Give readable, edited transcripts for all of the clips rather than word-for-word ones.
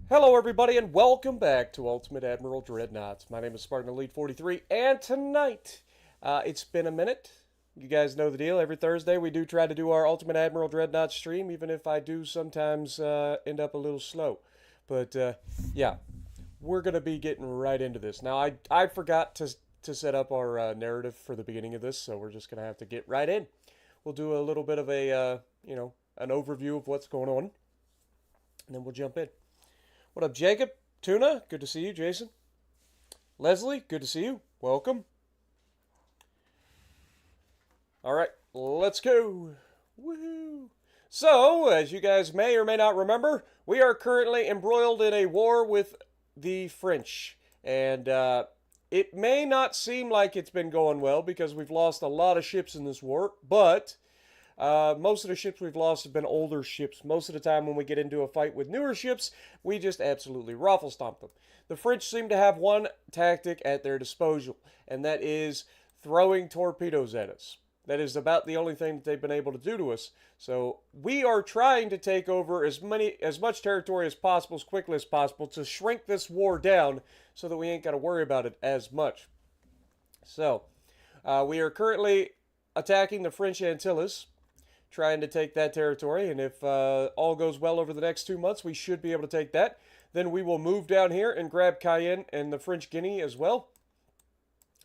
Hello, everybody, and welcome back to Ultimate Admiral Dreadnoughts. My name is Spartan Elite 43, and tonight, it's been a minute. You guys know the deal. Every Thursday, we do try to do our Ultimate Admiral Dreadnought stream, even if I do sometimes end up a little slow. But yeah, we're gonna be getting right into this. Now, I forgot to set up our narrative for the beginning of this, so we're just gonna have to get right in. We'll do a little bit of a an overview of what's going on, and then we'll jump in. What up, Jacob? Tuna, good to see you. Jason? Leslie, good to see you. Welcome. All right, let's go. Woohoo! So, as you guys may or may not remember, we are currently embroiled in a war with the French. And it may not seem like it's been going well because we've lost a lot of ships in this war, but most of the ships we've lost have been older ships. Most of the time when we get into a fight with newer ships, we just absolutely raffle stomp them. The French seem to have one tactic at their disposal, and that is throwing torpedoes at us. That is about the only thing that they've been able to do to us. So we are trying to take over as much territory as possible, as quickly as possible, to shrink this war down so that we ain't got to worry about it as much. So we are currently attacking the French Antilles, trying to take that territory, and if all goes well over the next 2 months, we should be able to take that. Then we will move down here and grab Cayenne and the French Guinea as well.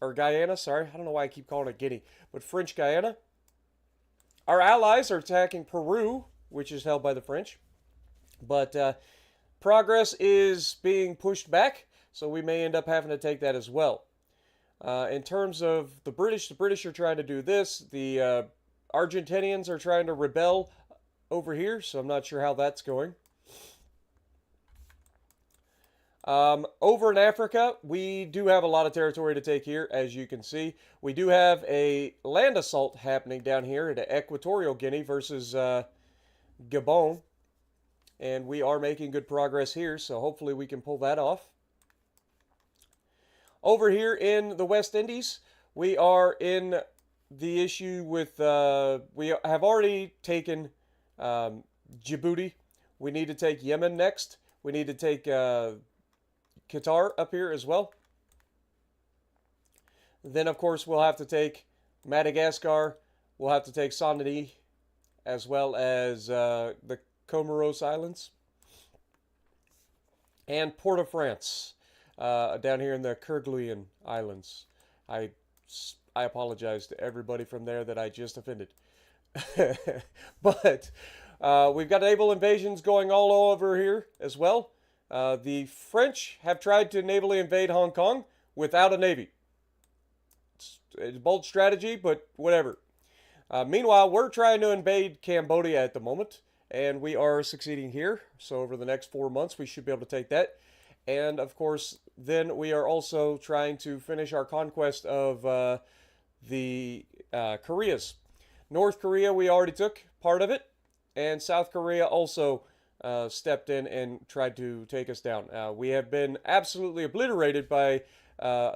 Or Guyana, sorry. I don't know why I keep calling it Guinea, but French Guyana. Our allies are attacking Peru, which is held by the French. But progress is being pushed back, so we may end up having to take that as well. In terms of the British are trying to do this. The Argentinians are trying to rebel over here, so I'm not sure how that's going. Over in Africa, we do have a lot of territory to take here, as you can see. We do have a land assault happening down here at Equatorial Guinea versus Gabon, and we are making good progress here, so hopefully we can pull that off. Over here in the West Indies, we are in the issue with, we have already taken Djibouti. We need to take Yemen next. We need to take Qatar up here as well. Then, of course, we'll have to take Madagascar. We'll have to take Saint Denis, as well as the Comoros Islands. And Port-au-France, down here in the Kerguelen Islands. I apologize to everybody from there that I just offended. But we've got naval invasions going all over here as well. The French have tried to navally invade Hong Kong without a navy. It's a bold strategy, but whatever. Meanwhile, we're trying to invade Cambodia at the moment, and we are succeeding here. So over the next 4 months, we should be able to take that. And, of course, then we are also trying to finish our conquest of the Koreas. North Korea, we already took part of it, and South Korea also stepped in and tried to take us down. We have been absolutely obliterated by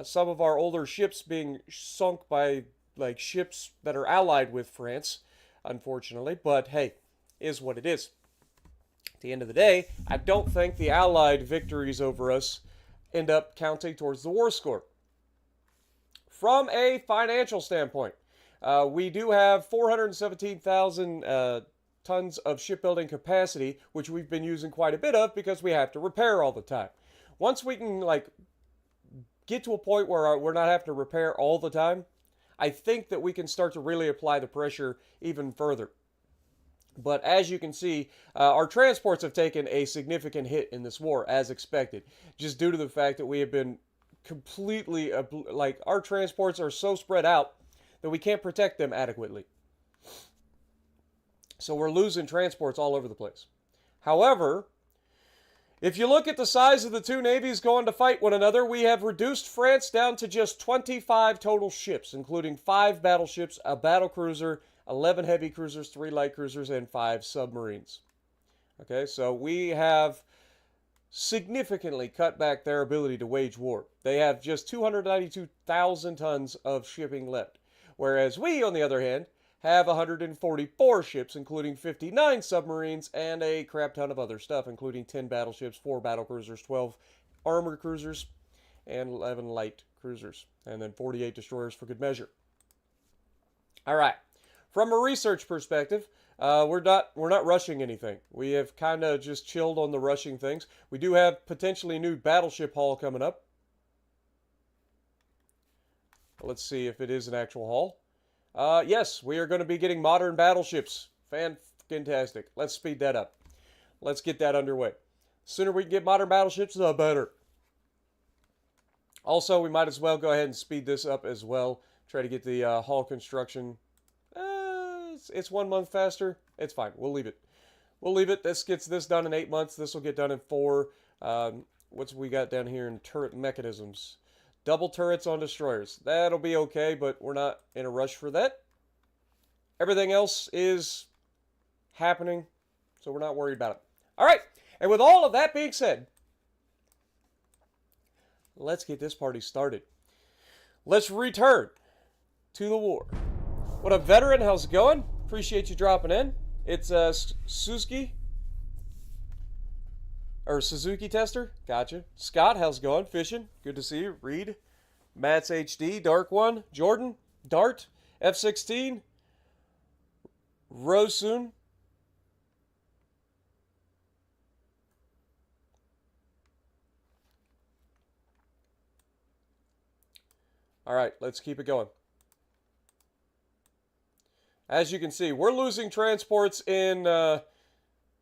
some of our older ships being sunk by like ships that are allied with France, unfortunately, but hey, is what it is. At the end of the day, I don't think the Allied victories over us end up counting towards the war score. From a financial standpoint, we do have 417,000 tons of shipbuilding capacity, which we've been using quite a bit of because we have to repair all the time. Once we can get to a point where we're not having to repair all the time, I think that we can start to really apply the pressure even further. But as you can see, our transports have taken a significant hit in this war, as expected, just due to the fact that we have been completely, our transports are so spread out that we can't protect them adequately. So we're losing transports all over the place. However, if you look at the size of the two navies going to fight one another, we have reduced France down to just 25 total ships, including 5 battleships, a battlecruiser, 11 heavy cruisers, 3 light cruisers, and 5 submarines. Okay, so we have significantly cut back their ability to wage war. They have just 292,000 tons of shipping left, whereas we, on the other hand, have 144 ships, including 59 submarines and a crap ton of other stuff, including 10 battleships, 4 battlecruisers, 12 armored cruisers, and 11 light cruisers, and then 48 destroyers for good measure. All right. From a research perspective, we're not rushing anything. We have kind of just chilled on the rushing things. We do have potentially a new battleship haul coming up. Let's see if it is an actual haul. Yes, we are going to be getting modern battleships. Fantastic. Let's speed that up. Let's get that underway. The sooner we can get modern battleships, the better. Also, we might as well go ahead and speed this up as well. Try to get the hull construction. It's 1 month faster. It's fine. We'll leave it. We'll leave it. This gets this done in 8 months. This will get done in 4. What's we got down here in turret mechanisms? Double turrets on destroyers. That'll be okay, but we're not in a rush for that. Everything else is happening, so we're not worried about it. All right. And with all of that being said, let's get this party started. Let's return to the war. What up, veteran? How's it going? Appreciate you dropping in. It's Suzuki. Or Suzuki Tester. Gotcha. Scott, how's it going? Fishing. Good to see you. Reed. Matt's HD. Dark One. Jordan. Dart. F16. Rosoon. All right, let's keep it going. As you can see, we're losing transports in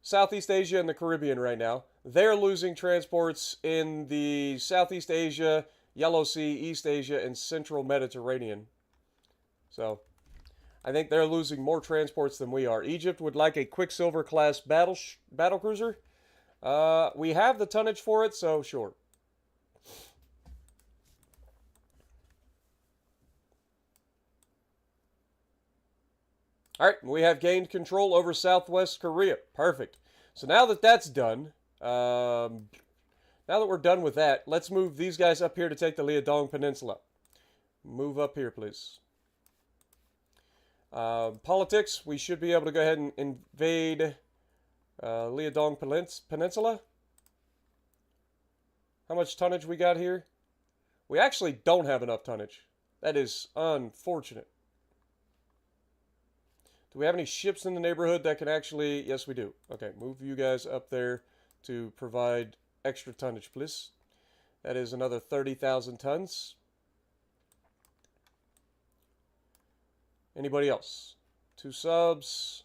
Southeast Asia and the Caribbean right now. They're losing transports in the Southeast Asia, Yellow Sea, East Asia, and Central Mediterranean. So, I think they're losing more transports than we are. Egypt would like a Quicksilver-class battlecruiser. We have the tonnage for it, so sure. All right, we have gained control over Southwest Korea. Perfect. So now that that's done, now that we're done with that, let's move these guys up here to take the Liaodong Peninsula. Move up here, please. Politics, we should be able to go ahead and invade Liaodong Peninsula. How much tonnage we got here? We actually don't have enough tonnage. That is unfortunate. Do we have any ships in the neighborhood that can actually... Yes, we do. Okay, move you guys up there to provide extra tonnage, please. That is another 30,000 tons. Anybody else? 2 subs.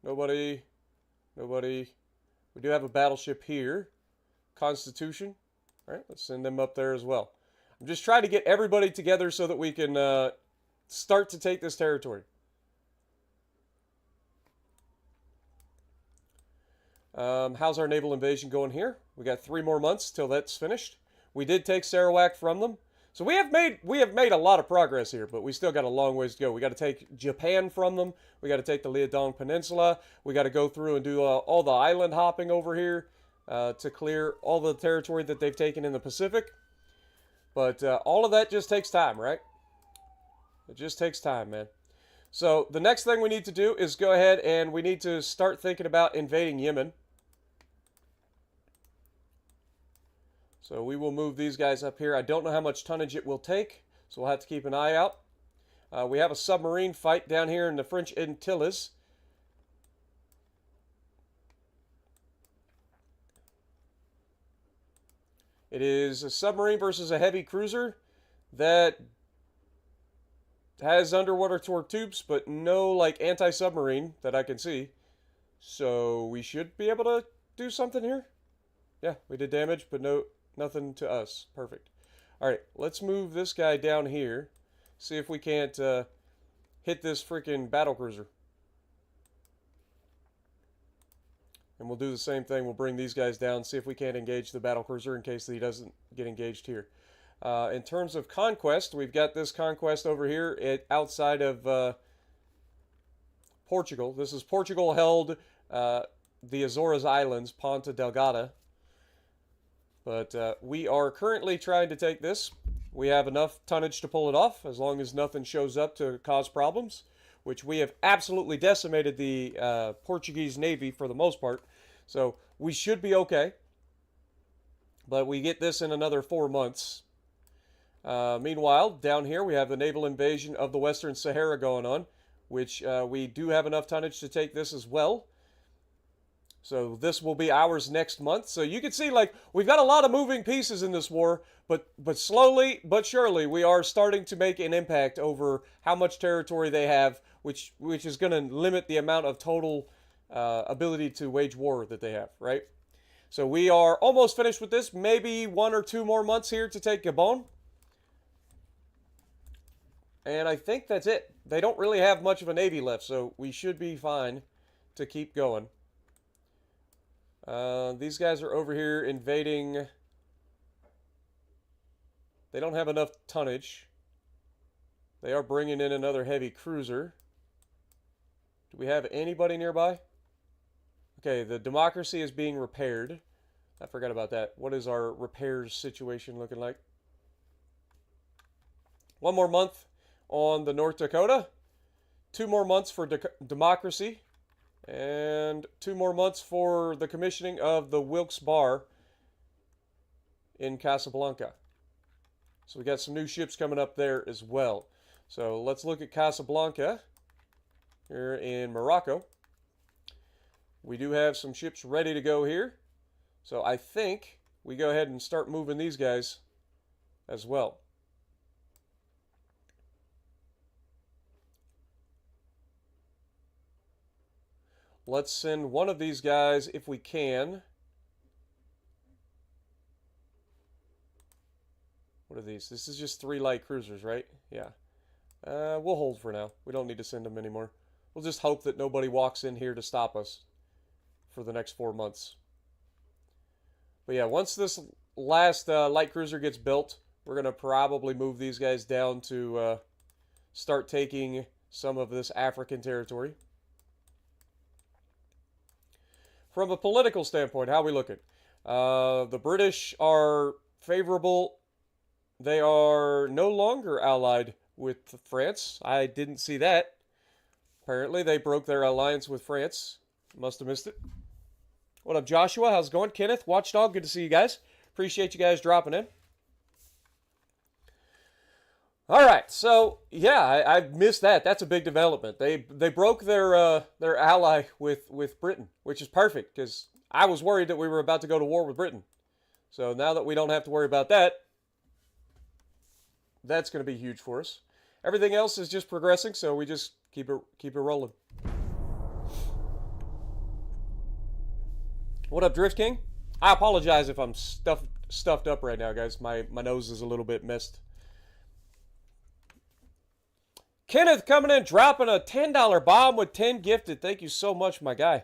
Nobody. Nobody. We do have a battleship here. Constitution. All right, let's send them up there as well. I'm just trying to get everybody together so that we can start to take this territory. How's our naval invasion going here? We got 3 more months till that's finished. We did take Sarawak from them. So we have made a lot of progress here, but we still got a long ways to go. We got to take Japan from them. We got to take the Liaodong Peninsula. We got to go through and do all the island hopping over here to clear all the territory that they've taken in the Pacific. But all of that just takes time, right? It just takes time, man. So the next thing we need to do is go ahead and we need to start thinking about invading Yemen. So we will move these guys up here. I don't know how much tonnage it will take, so we'll have to keep an eye out. We have a submarine fight down here in the French Antilles. It is a submarine versus a heavy cruiser that has underwater torque tubes, but no like anti-submarine that I can see. So we should be able to do something here. Yeah, we did damage, but nothing to us. Perfect. All right, let's move this guy down here. See if we can't hit this freaking battlecruiser. And we'll do the same thing. We'll bring these guys down, see if we can't engage the battlecruiser in case he doesn't get engaged here. In terms of conquest, we've got this conquest over here outside of Portugal. This is Portugal held the Azores Islands, Ponta Delgada. But we are currently trying to take this. We have enough tonnage to pull it off, as long as nothing shows up to cause problems. which we have absolutely decimated the Portuguese Navy for the most part. So we should be okay. But we get this in another 4 months. Meanwhile, down here we have the naval invasion of the Western Sahara going on, which we do have enough tonnage to take this as well. So this will be ours next month. So you can see, like, we've got a lot of moving pieces in this war, but slowly but surely we are starting to make an impact over how much territory they have, which is going to limit the amount of total ability to wage war that they have, right? So we are almost finished with this. Maybe 1 or 2 more months here to take Gabon. And I think that's it. They don't really have much of a navy left, so we should be fine to keep going. These guys are over here invading. They don't have enough tonnage. They are bringing in another heavy cruiser. Do we have anybody nearby? Okay, the democracy is being repaired. I forgot about that. What is our repairs situation looking like? 1 more month on the North Dakota. 2 more months for democracy. And 2 more months for the commissioning of the Wilkes Barre in Casablanca. So we got some new ships coming up there as well. So let's look at Casablanca here in Morocco. We do have some ships ready to go here. So I think we go ahead and start moving these guys as well. Let's send one of these guys if we can. What are these? This is just 3 light cruisers, right? Yeah. We'll hold for now. We don't need to send them anymore. We'll just hope that nobody walks in here to stop us for the next 4 months. But yeah, once this last light cruiser gets built, we're going to probably move these guys down to start taking some of this African territory. From a political standpoint, how are we looking? The British are favorable. They are no longer allied with France. I didn't see that. Apparently, they broke their alliance with France. Must have missed it. What up, Joshua? How's it going? Kenneth, Watchdog, good to see you guys. Appreciate you guys dropping in. All right, so yeah, I missed that. That's a big development. They broke their ally with Britain, which is perfect because I was worried that we were about to go to war with Britain. So now that we don't have to worry about that, that's going to be huge for us. Everything else is just progressing, so we just keep it rolling. What up, Drift King? I apologize if I'm stuffed up right now, guys. My nose is a little bit messed. Kenneth coming in, dropping a $10 bomb with 10 gifted. Thank you so much, my guy.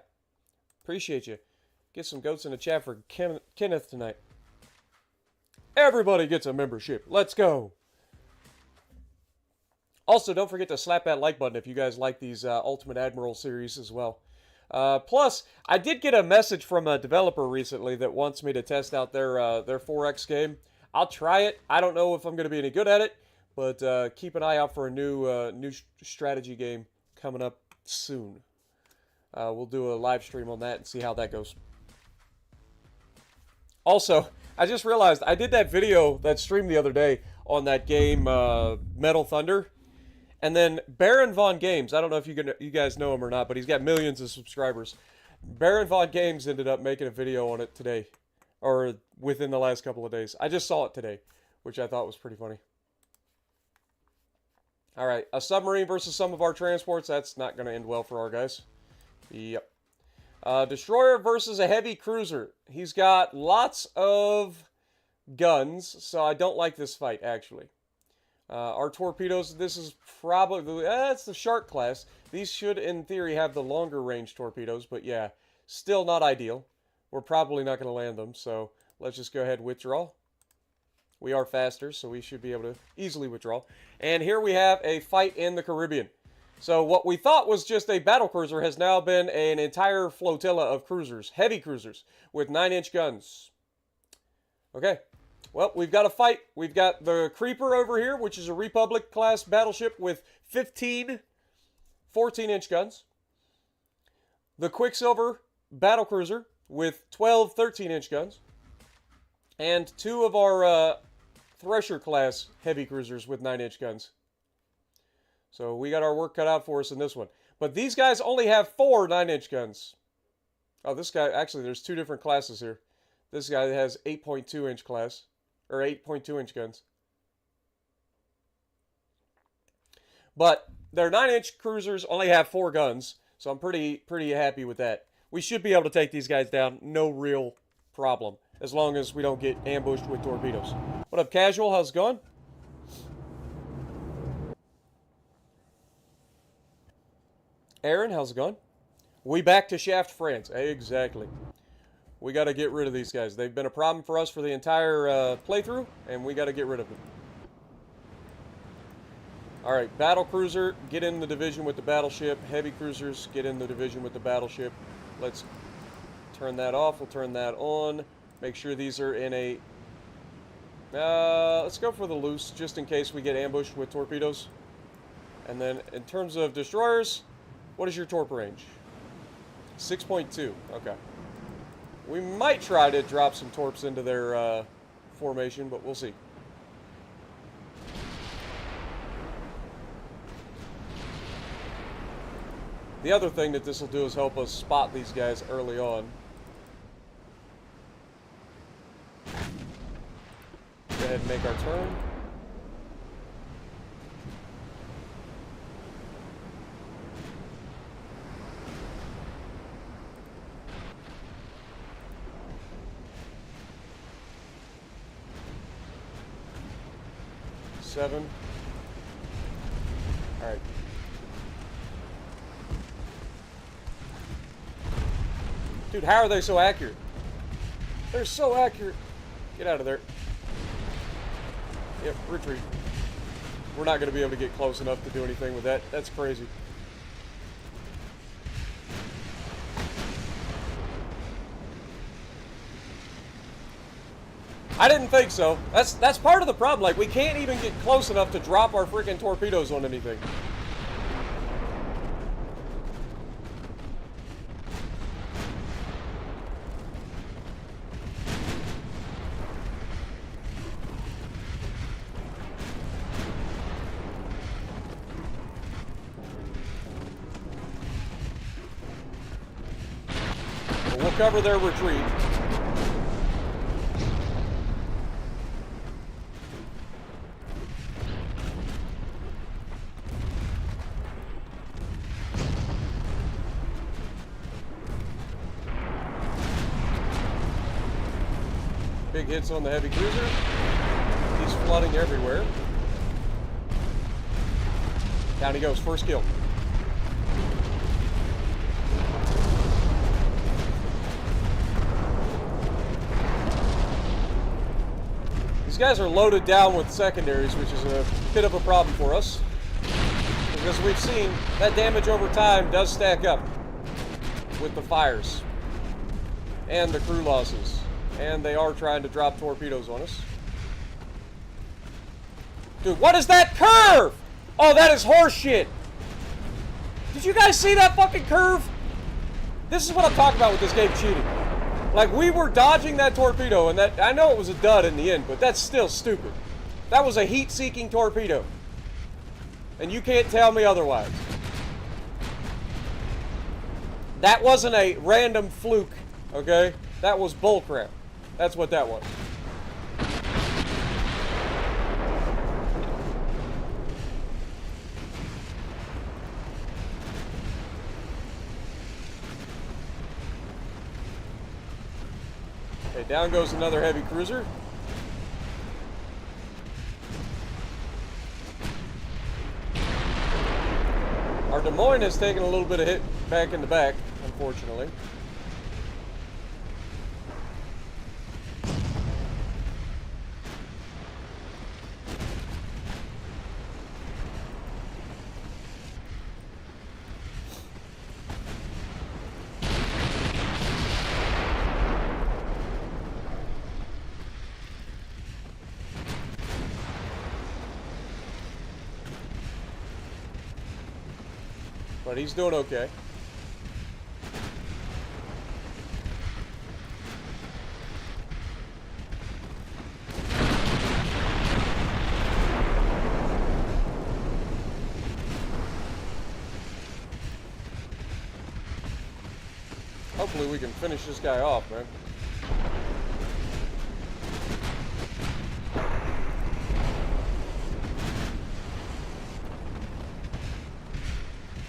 Appreciate you. Get some goats in the chat for Kenneth tonight. Everybody gets a membership. Let's go. Also, don't forget to slap that like button if you guys like these Ultimate Admiral series as well. Plus, I did get a message from a developer recently that wants me to test out their 4X game. I'll try it. I don't know if I'm going to be any good at it. But keep an eye out for a new strategy game coming up soon. We'll do a live stream on that and see how that goes. Also, I just realized I did that video, that stream the other day on that game, Metal Thunder. And then Baron Von Games, I don't know if you guys know him or not, but he's got millions of subscribers. Baron Von Games ended up making a video on it today, or within the last couple of days. I just saw it today, which I thought was pretty funny. All right, a submarine versus some of our transports. That's not going to end well for our guys. Yep. Destroyer versus a heavy cruiser. He's got lots of guns, so I don't like this fight, actually. Our torpedoes, this is probably, it's the Shark class. These should, in theory, have the longer range torpedoes, but yeah, still not ideal. We're probably not going to land them, so let's just go ahead and withdraw. We are faster, so we should be able to easily withdraw. And here we have a fight in the Caribbean. So what we thought was just a battlecruiser has now been an entire flotilla of cruisers, heavy cruisers, with 9-inch guns. Okay, well, we've got a fight. We've got the Creeper over here, which is a Republic-class battleship with 15 14-inch guns. The Quicksilver battlecruiser with 12 13-inch guns. And 2 of our Thresher class heavy cruisers with 9-inch guns. So we got our work cut out for us in this one. But these guys only have 4 9-inch guns. Oh, this guy, actually, there's 2 different classes here. This guy has 8.2-inch class, or 8.2-inch guns. But their 9-inch cruisers only have 4 guns, so I'm pretty happy with that. We should be able to take these guys down, no real problem, as long as we don't get ambushed with torpedoes. What up, Casual? How's it going? Aaron, how's it going? We back to Shaft France. Exactly. We got to get rid of these guys. They've been a problem for us for the entire playthrough, and we got to get rid of them. Alright, battle cruiser, get in the division with the battleship. Heavy cruisers, get in the division with the battleship. Let's turn that off. We'll turn that on. Make sure these are in a... let's go for the loose, just in case we get ambushed with torpedoes. And then, in terms of destroyers, what is your torp range? 6.2. Okay. We might try to drop some torps into their formation, but we'll see. The other thing that this will do is help us spot these guys early on. Go ahead and make our turn. Seven. All right. Dude, how are they so accurate? They're so accurate. Get out of there. Yep, retreat. We're not going to be able to get close enough to do anything with that. That's crazy. I didn't think so. That's part of the problem. Like, we can't even get close enough to drop our freaking torpedoes on anything. But we'll cover their retreat. Big hits on the heavy cruiser. He's flooding everywhere. Down he goes, first kill. These guys are loaded down with secondaries, which is a bit of a problem for us. Because we've seen, that damage over time does stack up with the fires and the crew losses. And they are trying to drop torpedoes on us. Dude, what is that curve? Oh, that is horseshit. Did you guys see that fucking curve? This is what I'm talking about with this game cheating. Like, we were dodging that torpedo, and that, I know it was a dud in the end, but that's still stupid. That was a heat-seeking torpedo. And you can't tell me otherwise. That wasn't a random fluke, okay? That was bullcrap. That's what that was. Okay, down goes another heavy cruiser. Our Des Moines has taken a little bit of hit back in the back, unfortunately. But he's doing okay. Hopefully we can finish this guy off, man.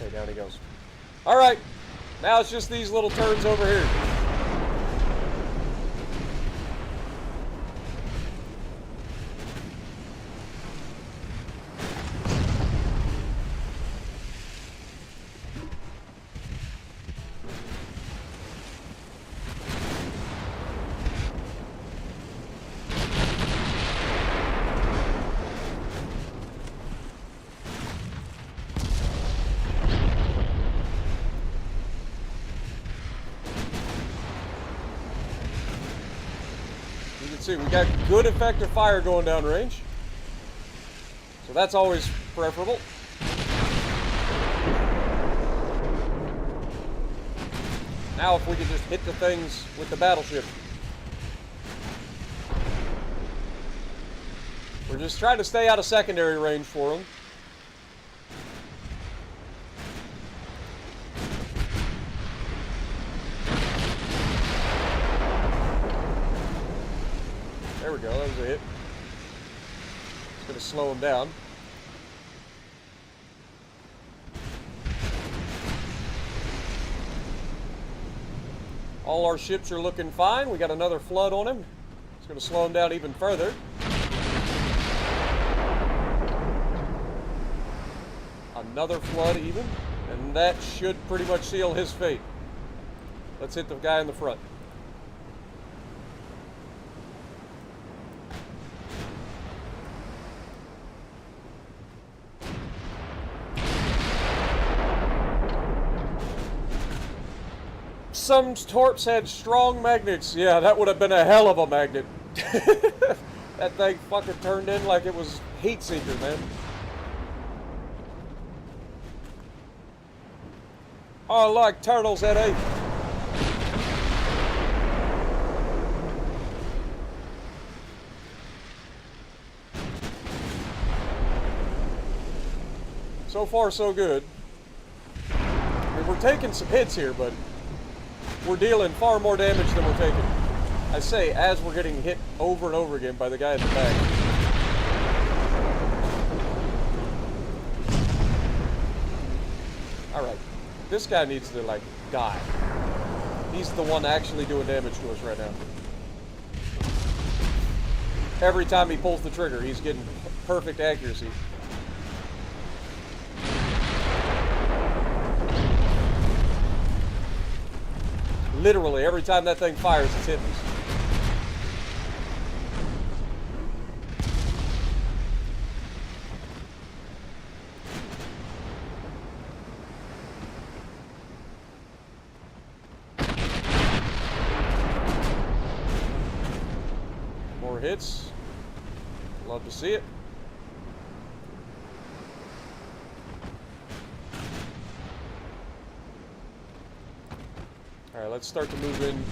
Okay, down he goes. All right, now it's just these little turds over here. See, we got good effective fire going down range, so that's always preferable. Now if we could just hit the things with the battleship. We're just trying to stay out of secondary range for them. There we go, that was a hit. It's going to slow him down. All our ships are looking fine. We got another flood on him. It's going to slow him down even further. Another flood even. And that should pretty much seal his fate. Let's hit the guy in the front. Some torps had strong magnets. Yeah, that would have been a hell of a magnet. That thing fucking turned in like it was heat seeker, man. Oh, I like turtles at 8. So far, so good. I mean, we're taking some hits here, but we're dealing far more damage than we're taking. I say, as we're getting hit over and over again by the guy in the back. Alright. This guy needs to, like, die. He's the one actually doing damage to us right now. Every time he pulls the trigger, he's getting perfect accuracy. Literally, every time that thing fires, it's hitting us. More hits. Love to see it. Alright, let's start to move in.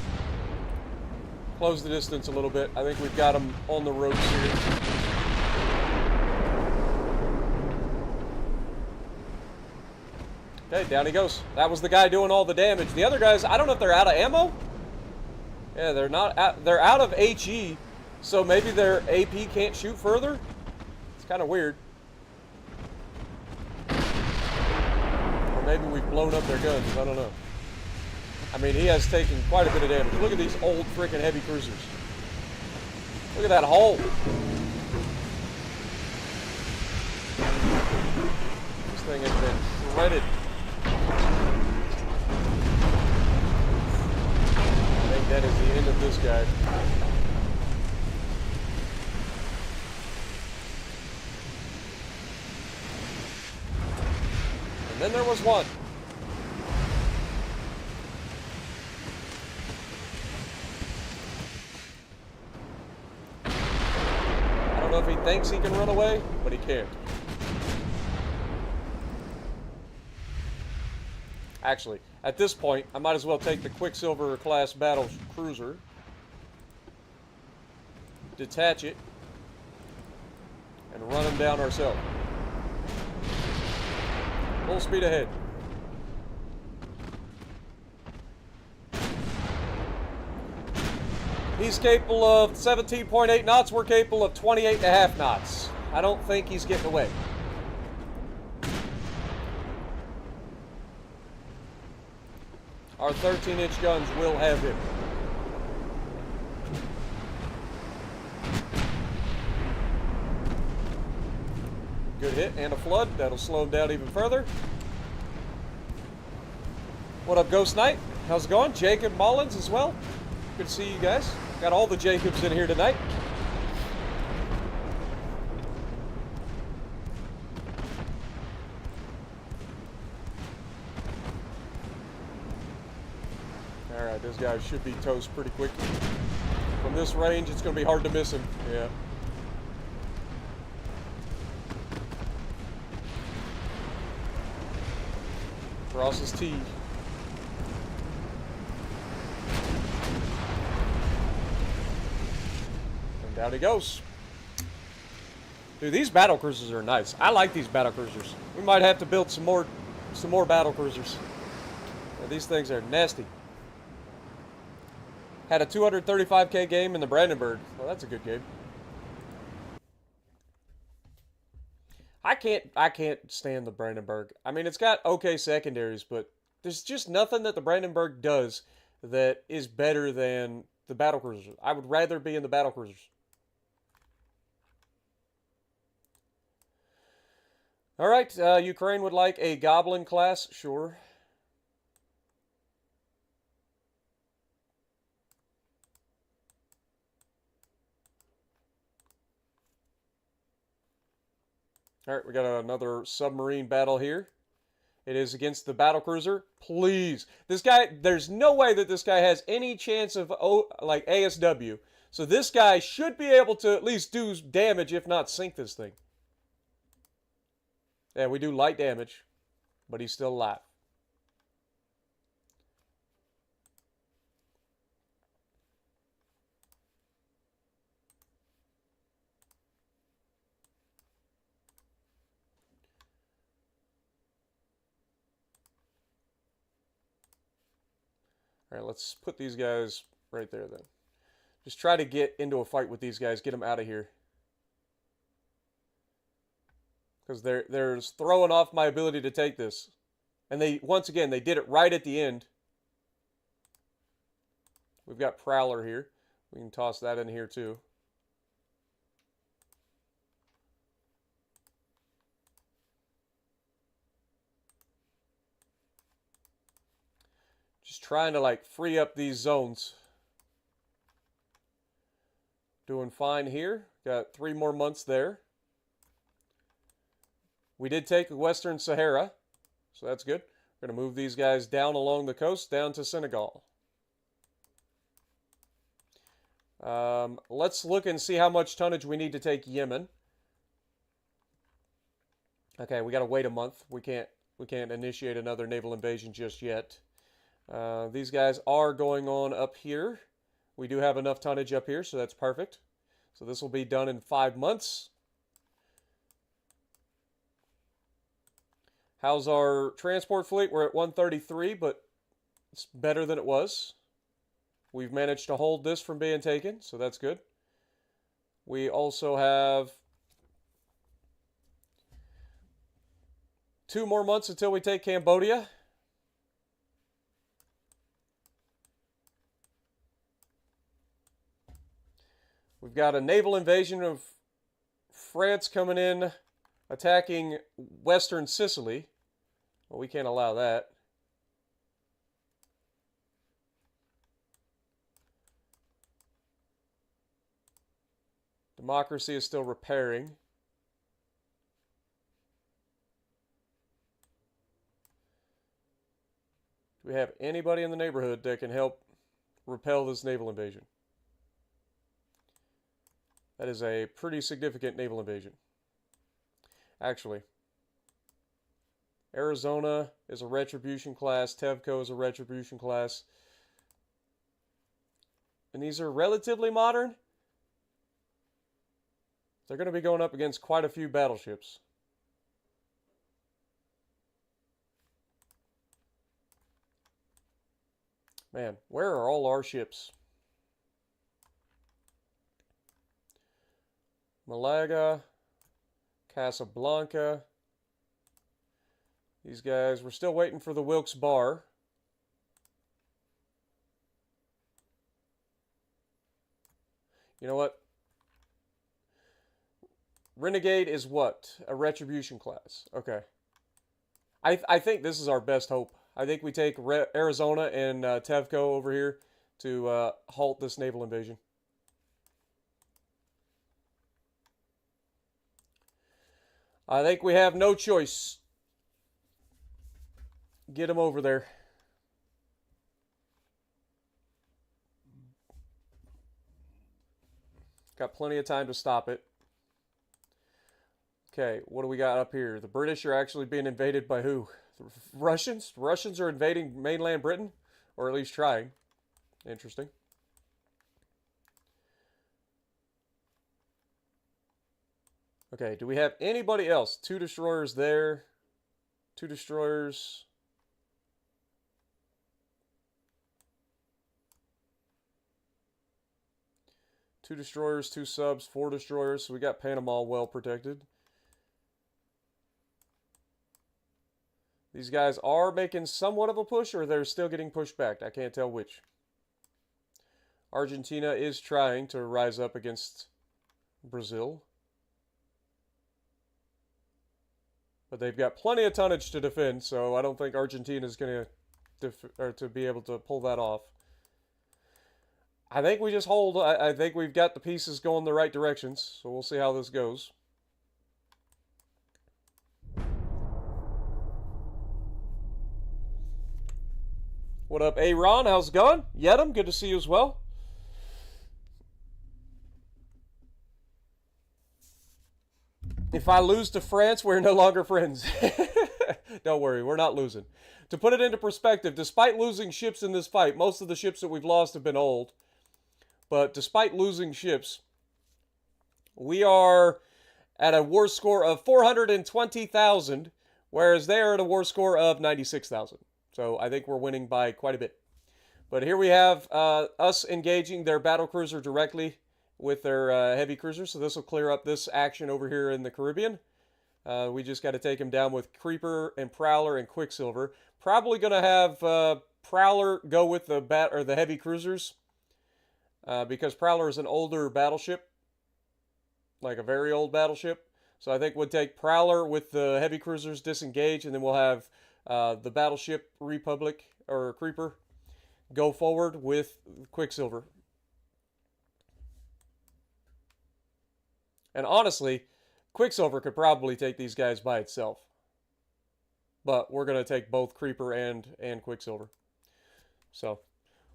Close the distance a little bit. I think we've got them on the ropes here. Okay, down he goes. That was the guy doing all the damage. The other guys, I don't know if they're out of ammo. Yeah, they're not out, they're out of HE, so maybe their AP can't shoot further. It's kind of weird. Or maybe we've blown up their guns. I don't know. I mean, he has taken quite a bit of damage. Look at these old freaking heavy cruisers. Look at that hull. This thing has been shredded. I think that is the end of this guy. And then there was one. I don't know if he thinks he can run away, but he can't. Actually, at this point, I might as well take the Quicksilver class battle cruiser, detach it, and run them down ourselves. Full speed ahead. He's capable of 17.8 knots. We're capable of 28.5 knots. I don't think he's getting away. Our 13-inch guns will have him. Good hit and a flood. That'll slow him down even further. What up, Ghost Knight? How's it going? Jacob Mullins as well. Good to see you guys. Got all the Jacobs in here tonight. Alright, this guy should be toast pretty quick. From this range, it's going to be hard to miss him. Yeah. Cross his T. And down he goes. Dude, these battle cruisers are nice. I like these battle cruisers. We might have to build some more battle cruisers. Yeah, these things are nasty. Had a 235k game in the Brandenburg. Well, that's a good game. I can't stand the Brandenburg. I mean, it's got okay secondaries, but there's just nothing that the Brandenburg does that is better than the battle cruisers. I would rather be in the battle cruisers. All right, Ukraine would like a Goblin class, sure. All right, we got another submarine battle here. It is against the battlecruiser. Please. This guy, there's no way that this guy has any chance of, like, ASW. So this guy should be able to at least do damage, if not sink this thing. Yeah, we do light damage, but he's still alive. All right, let's put these guys right there then. Just try to get into a fight with these guys. Get them out of here. Because they're throwing off my ability to take this. And they, once again, they did it right at the end. We've got Prowler here. We can toss that in here too. Just trying to, like, free up these zones. Doing fine here. Got 3 more months there. We did take Western Sahara, so that's good. We're going to move these guys down along the coast, down to Senegal. Let's look and see how much tonnage we need to take Yemen. Okay, we got to wait a month. We can't initiate another naval invasion just yet. These guys are going on up here. We do have enough tonnage up here, so that's perfect. So this will be done in 5 months. How's our transport fleet? We're at 133, but it's better than it was. We've managed to hold this from being taken, so that's good. We also have 2 more months until we take Cambodia. We've got a naval invasion of France coming in, attacking Western Sicily. Well, we can't allow that. Democracy is still repairing. Do we have anybody in the neighborhood that can help repel this naval invasion? That is a pretty significant naval invasion. Actually, Arizona is a retribution class. Tevco is a retribution class. And these are relatively modern. They're going to be going up against quite a few battleships. Man, where are all our ships? Malaga, Casablanca. These guys, we're still waiting for the Wilkes Barre. You know what? Renegade is what? A retribution class. Okay. I think this is our best hope. I think we take Arizona and Tevco over here to halt this naval invasion. I think we have no choice. Get them over there. Got plenty of time to stop it. Okay, what do we got up here? The British are actually being invaded by who? The Russians? Russians are invading mainland Britain? Or at least trying. Interesting. Okay, do we have anybody else? 2 destroyers there. 2 destroyers. Two destroyers, 2 subs, 4 destroyers. So we got Panama well protected. These guys are making somewhat of a push, or they're still getting pushed back. I can't tell which. Argentina is trying to rise up against Brazil. But they've got plenty of tonnage to defend, so I don't think Argentina is going to be able to pull that off. I think we just hold. I think we've got the pieces going the right directions, so we'll see how this goes. What up, Aaron? How's it going? Yedem, good to see you as well. If I lose to France, we're no longer friends. Don't worry, we're not losing. To put it into perspective, despite losing ships in this fight, most of the ships that we've lost have been old. But despite losing ships, we are at a war score of 420,000, whereas they are at a war score of 96,000. So I think we're winning by quite a bit. But here we have us engaging their battle cruiser directly with their heavy cruiser. So this will clear up this action over here in the Caribbean. We just got to take them down with Creeper and Prowler and Quicksilver. Probably going to have Prowler go with the heavy cruisers. Because Prowler is an older battleship. Like a very old battleship. So I think we'll take Prowler with the heavy cruisers disengage. And then we'll have the battleship Republic or Creeper go forward with Quicksilver. And honestly, Quicksilver could probably take these guys by itself. But we're going to take both Creeper and Quicksilver. So,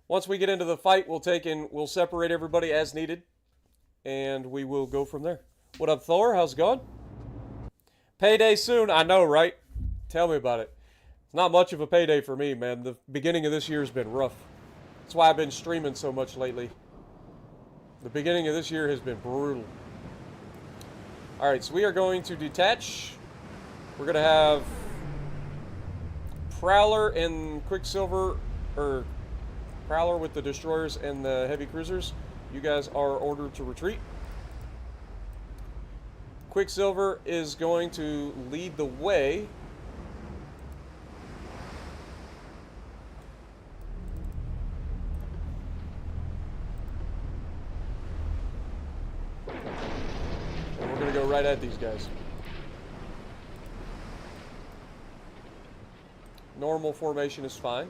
once we get into the fight, we'll separate everybody as needed. And we will go from there. What up, Thor? How's it going? Payday soon. I know, right? Tell me about it. It's not much of a payday for me, man. The beginning of this year has been rough. That's why I've been streaming so much lately. The beginning of this year has been brutal. Alright, so we are going to detach. We're going to have Prowler and Quicksilver, or Prowler with the destroyers and the heavy cruisers. You guys are ordered to retreat. Quicksilver is going to lead the way. And we're going to go right at these guys. Normal formation is fine.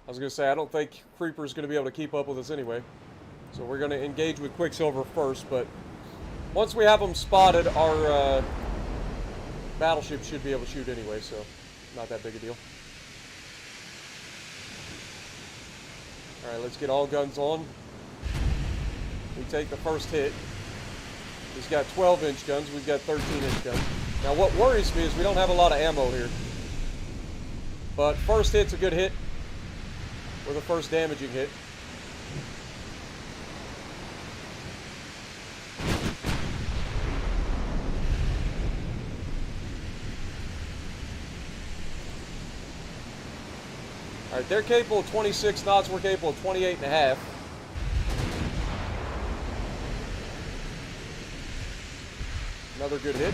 I was going to say, I don't think Creeper's going to be able to keep up with us anyway. So we're going to engage with Quicksilver first, but once we have them spotted, our battleship should be able to shoot anyway, so not that big a deal. Alright, let's get all guns on. We take the first hit. He's got 12-inch guns, we've got 13-inch guns. Now what worries me is we don't have a lot of ammo here. But first hit's a good hit. Or the first damaging hit. Alright, they're capable of 26 knots, we're capable of 28 and a half. Another good hit.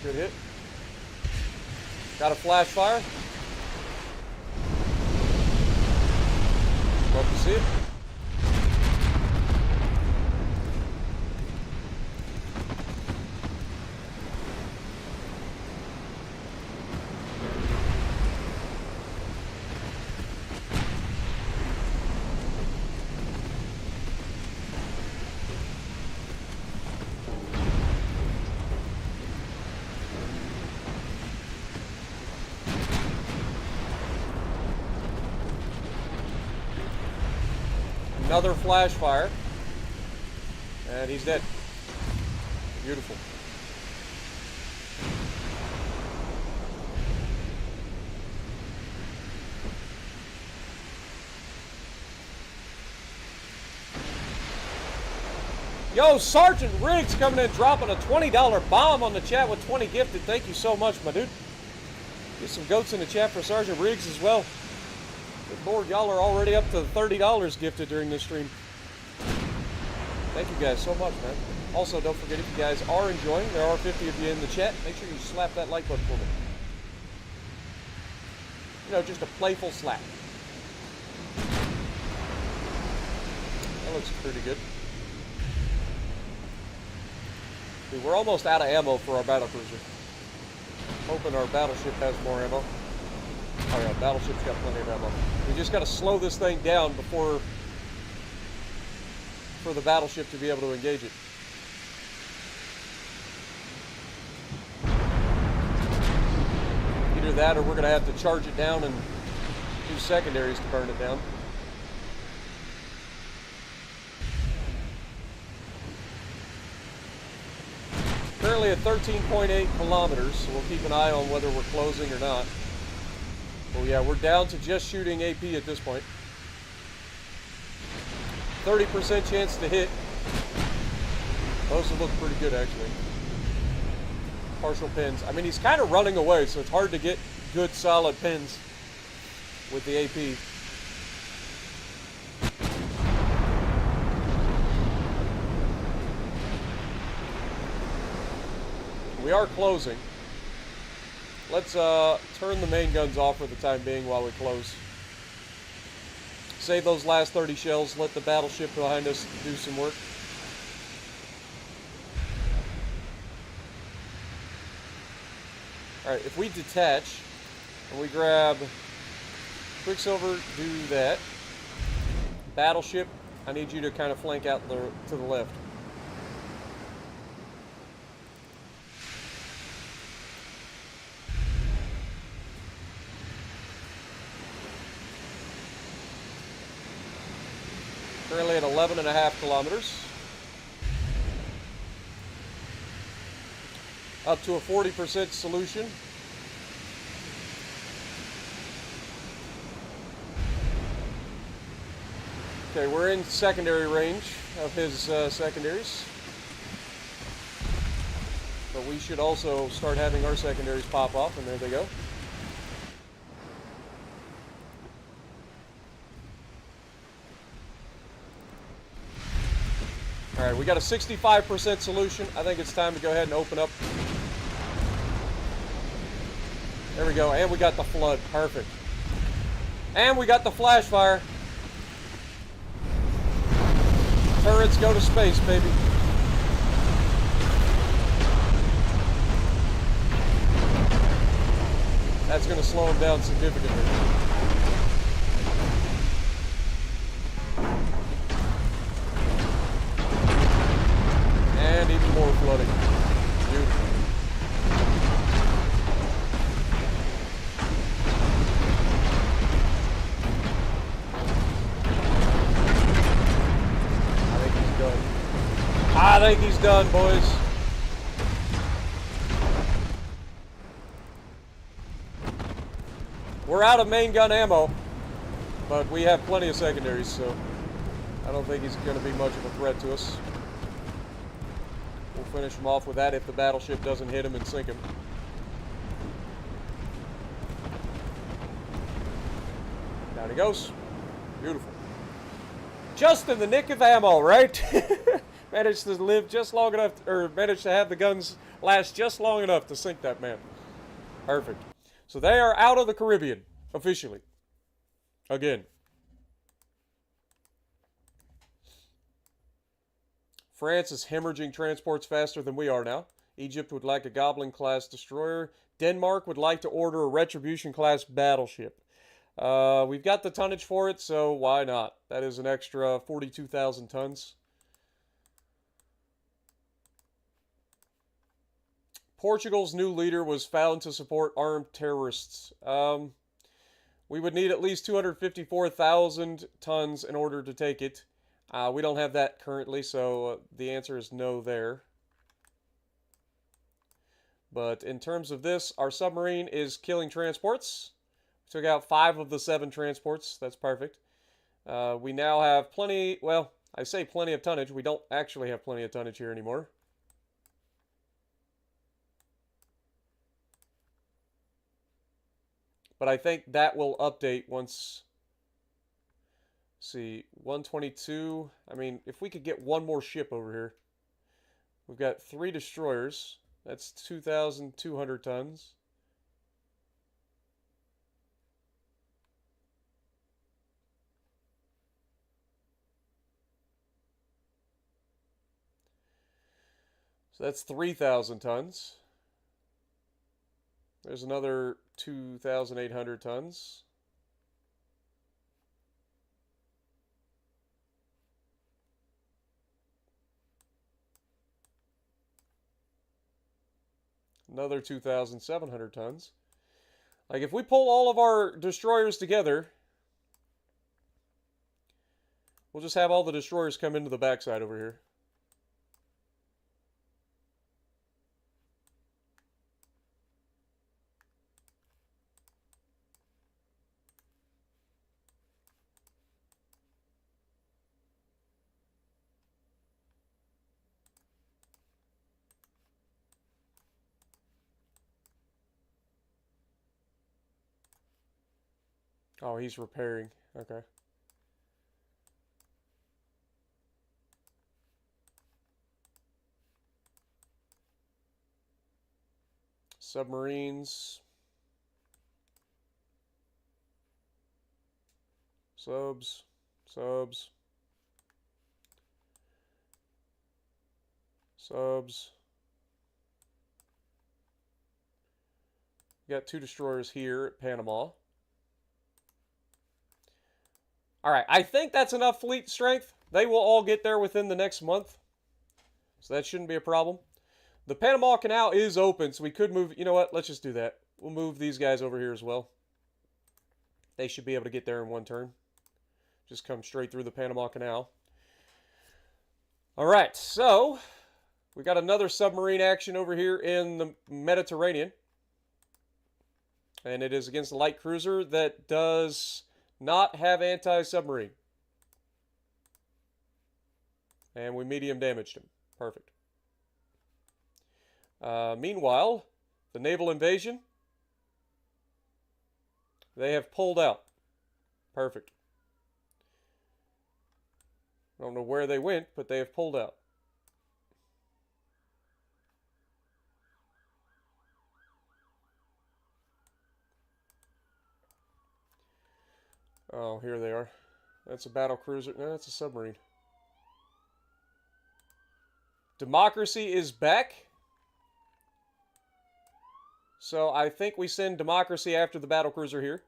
Good hit. Got a flash fire. Love to see it. Another flash fire. And he's dead. Beautiful. Yo, Sergeant Riggs coming in dropping a $20 bomb on the chat with 20 gifted. Thank you so much, my dude. Get some goats in the chat for Sergeant Riggs as well. Good Lord, y'all are already up to $30 gifted during this stream. Thank you guys so much, man. Also, don't forget, if you guys are enjoying, there are 50 of you in the chat, make sure you slap that like button for me. You know, just a playful slap. That looks pretty good. Dude, we're almost out of ammo for our battlecruiser. Hoping our battleship has more ammo. Oh yeah, battleship's got plenty of ammo. We just got to slow this thing down for the battleship to be able to engage it. Either that or we're going to have to charge it down and do secondaries to burn it down. Currently at 13.8 kilometers, so we'll keep an eye on whether we're closing or not. Well, yeah, we're down to just shooting AP at this point. 30% chance to hit. Those would look pretty good, actually. Partial pins. I mean, he's kind of running away, so it's hard to get good, solid pins with the AP. We are closing. Let's turn the main guns off for the time being while we close. Save those last 30 shells, let the battleship behind us do some work. Alright, if we detach and we grab Quicksilver, do that. Battleship, I need you to kind of flank out to the left. Currently at 11.5 kilometers. Up to a 40% solution. Okay, we're in secondary range of his secondaries. But we should also start having our secondaries pop off, and there they go. Alright, we got a 65% solution. I think it's time to go ahead and open up. There we go, and we got the flood. Perfect. And we got the flash fire. Turrets go to space, baby. That's going to slow them down significantly. And even more flooding. Beautiful. think he's done, boys. We're out of main gun ammo, but we have plenty of secondaries, so I don't think he's going to be much of a threat to us. We'll finish him off with that if the battleship doesn't hit him and sink him. Down he goes. Beautiful. Just in the nick of ammo, right? Managed to live just long enough, or managed to have the guns last just long enough to sink that man. Perfect. So they are out of the Caribbean, officially. Again. France is hemorrhaging transports faster than we are now. Egypt would like a Goblin-class destroyer. Denmark would like to order a Retribution-class battleship. We've got the tonnage for it, so why not? That is an extra 42,000 tons. Portugal's new leader was found to support armed terrorists. We would need at least 254,000 tons in order to take it. We don't have that currently, so the answer is no there. But in terms of this, our submarine is killing transports. We took out 5 of the 7 transports. That's perfect. We now have plenty, well, I say plenty of tonnage. We don't actually have plenty of tonnage here anymore. But I think that will update once... see, 122. I mean, if we could get one more ship over here. We've got 3 destroyers. That's 2,200 tons. So that's 3,000 tons. There's another 2,800 tons. Another 2,700 tons. Like, if we pull all of our destroyers together, we'll just have all the destroyers come into the backside over here. Oh, he's repairing. Okay. Submarines. Subs. Subs. Subs. We got 2 destroyers here at Panama. Alright, I think that's enough fleet strength. They will all get there within the next month. So that shouldn't be a problem. The Panama Canal is open, so we could move... You know what? Let's just do that. We'll move these guys over here as well. They should be able to get there in one turn. Just come straight through the Panama Canal. Alright, so... we got another submarine action over here in the Mediterranean. And it is against a light cruiser that does... not have anti-submarine. And we medium damaged him. Perfect. Meanwhile, the naval invasion, they have pulled out. Perfect. I don't know where they went, but they have pulled out. Oh, here they are. That's a battle cruiser. No, that's a submarine. Democracy is back. So I think we send Democracy after the battle cruiser here.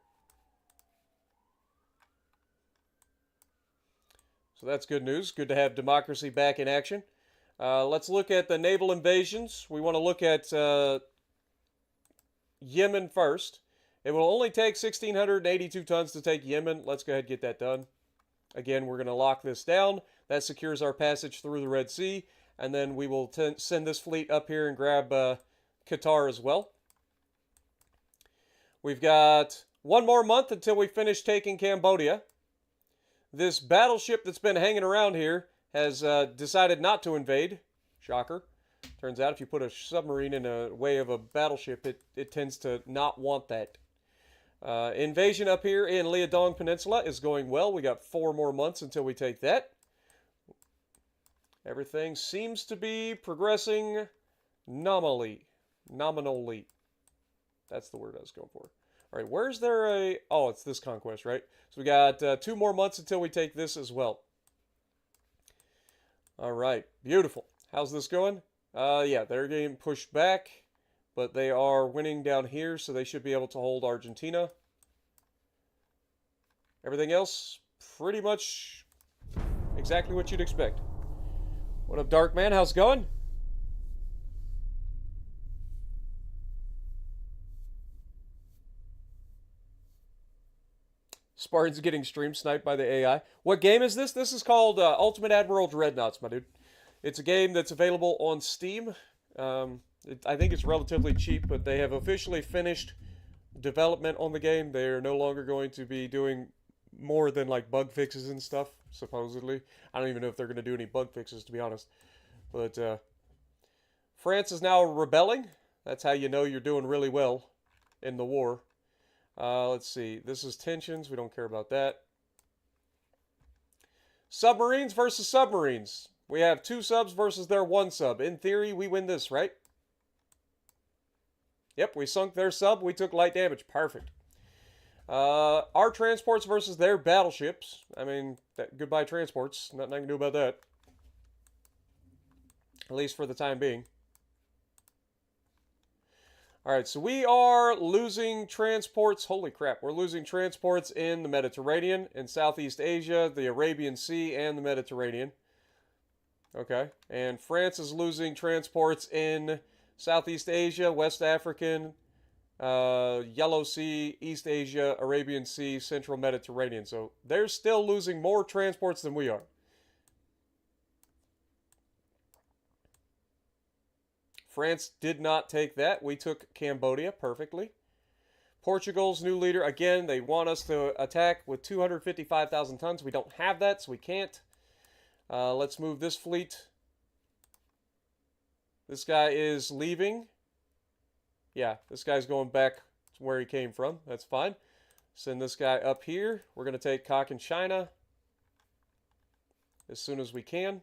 So that's good news. Good to have Democracy back in action. Let's look at the naval invasions. We want to look at Yemen first. It will only take 1,682 tons to take Yemen. Let's go ahead and get that done. Again, we're going to lock this down. That secures our passage through the Red Sea. And then we will send this fleet up here and grab Qatar as well. We've got 1 more month until we finish taking Cambodia. This battleship that's been hanging around here has decided not to invade. Shocker. Turns out if you put a submarine in the way of a battleship, it tends to not want that. Invasion up here in Liaodong Peninsula is going well. We got 4 more months until we take that. Everything seems to be progressing nominally. That's the word I was going for. All right, where's there a... Oh, it's this conquest, right? So we got 2 more months until we take this as well. All right, beautiful. How's this going? Yeah, they're getting pushed back, but they are winning down here, so they should be able to hold Argentina. Everything else, pretty much exactly what you'd expect. What up, Dark Man? How's it going? Spartan's getting stream sniped by the AI. What game is this? This is called Ultimate Admiral Dreadnoughts, my dude. It's a game that's available on Steam. I think it's relatively cheap, but they have officially finished development on the game. They're no longer going to be doing more than like bug fixes and stuff, supposedly. I don't even know if they're going to do any bug fixes, to be honest. But France is now rebelling. That's how you know you're doing really well in the war. Let's see. This is tensions. We don't care about that. Submarines versus submarines. We have 2 subs versus their 1 sub. In theory, we win this, right? Yep, we sunk their sub. We took light damage. Perfect. Our transports versus their battleships. I mean, goodbye transports. Nothing I can do about that. At least for the time being. Alright, so we are losing transports. Holy crap, we're losing transports in the Mediterranean, in Southeast Asia, the Arabian Sea, and the Mediterranean. Okay, and France is losing transports in Southeast Asia, West African, Yellow Sea, East Asia, Arabian Sea, Central Mediterranean. So they're still losing more transports than we are. France did not take that. We took Cambodia perfectly. Portugal's new leader, again, they want us to attack with 255,000 tons. We don't have that, so we can't. Let's move this fleet. This guy is leaving. Yeah, this guy's going back to where he came from. That's fine. Send this guy up here. We're going to take Cochin China as soon as we can.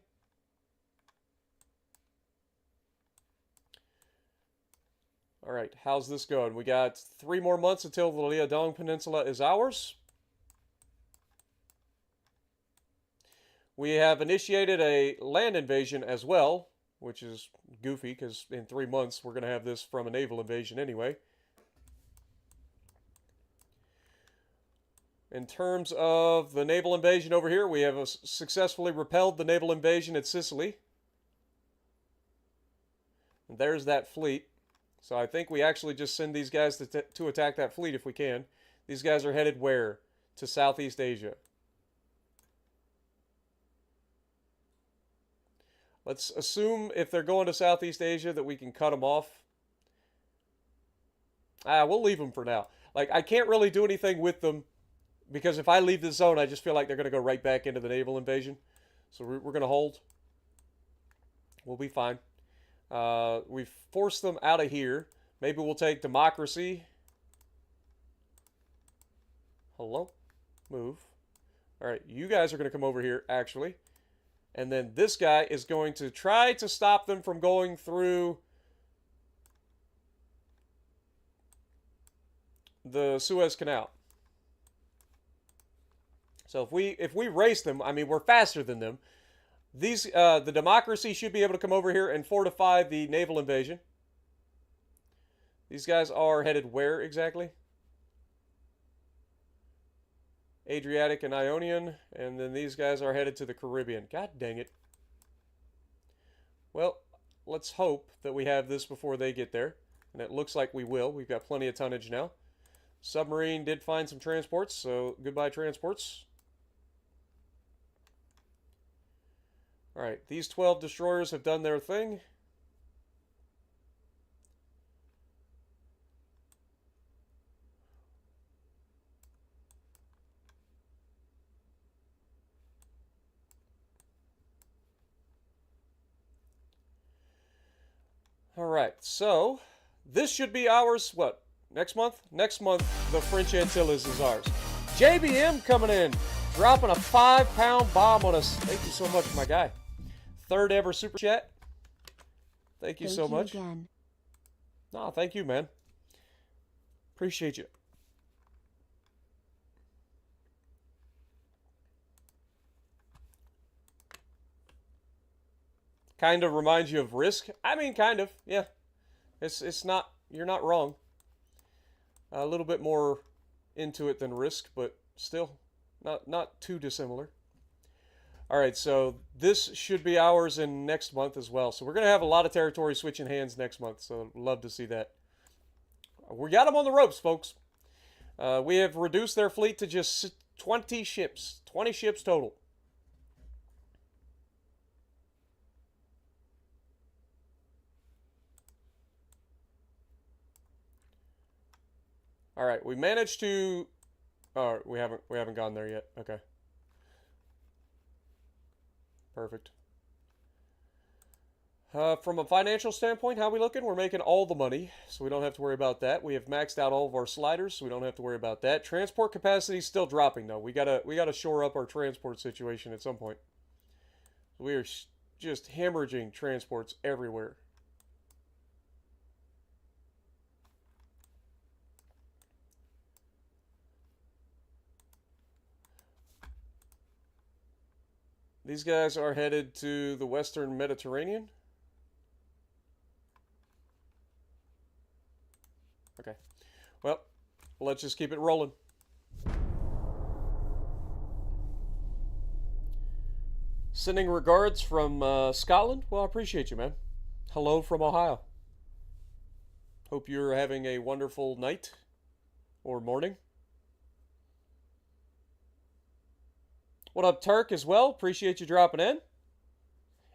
All right, how's this going? We got 3 more months until the Liaodong Peninsula is ours. We have initiated a land invasion as well, which is goofy because in 3 months we're going to have this from a naval invasion anyway. In terms of the naval invasion over here, we have successfully repelled the naval invasion at Sicily. And there's that fleet. So I think we actually just send these guys to attack that fleet if we can. These guys are headed where? To Southeast Asia. Let's assume if they're going to Southeast Asia that we can cut them off. We'll leave them for now. Like, I can't really do anything with them because if I leave the zone, I just feel like they're going to go right back into the naval invasion. So we're going to hold. We'll be fine. We've forced them out of here. Maybe we'll take democracy. Hello? Move. Alright, you guys are going to come over here, actually. And then this guy is going to try to stop them from going through the Suez Canal. So if we race them, I mean, we're faster than them. These the democracy should be able to come over here and fortify the naval invasion. These guys are headed where exactly? Adriatic and Ionian, and then these guys are headed to the Caribbean. God dang it. Well, let's hope that we have this before they get there, and it looks like we will. We've got plenty of tonnage now. Submarine did find some transports, so goodbye transports. All right, these 12 destroyers have done their thing. All right, so this should be ours. What? Next month? Next month, the French Antilles is ours. JBM coming in, dropping a 5-pound bomb on us. Thank you so much, my guy. Third ever super chat. Thank you so much. Again. No, thank you, man. Appreciate you. Kind of reminds you of Risk. I mean, kind of, yeah. It's not, you're not wrong. A little bit more into it than Risk, but still not too dissimilar. All right, so this should be ours in next month as well. So we're going to have a lot of territory switching hands next month, so love to see that. We got them on the ropes, folks. We have reduced their fleet to just 20 ships. 20 ships total. All right, we managed to... Oh, we haven't gone there yet. Okay. Perfect. From a financial standpoint, how are we looking? We're making all the money, so we don't have to worry about that. We have maxed out all of our sliders, so we don't have to worry about that. Transport capacity is still dropping, though. We gotta shore up our transport situation at some point. We are just hemorrhaging transports everywhere. These guys are headed to the Western Mediterranean. Okay. Well, let's just keep it rolling. Sending regards from Scotland. Well, I appreciate you, man. Hello from Ohio. Hope you're having a wonderful night or morning. What up, Turk, as well? Appreciate you dropping in.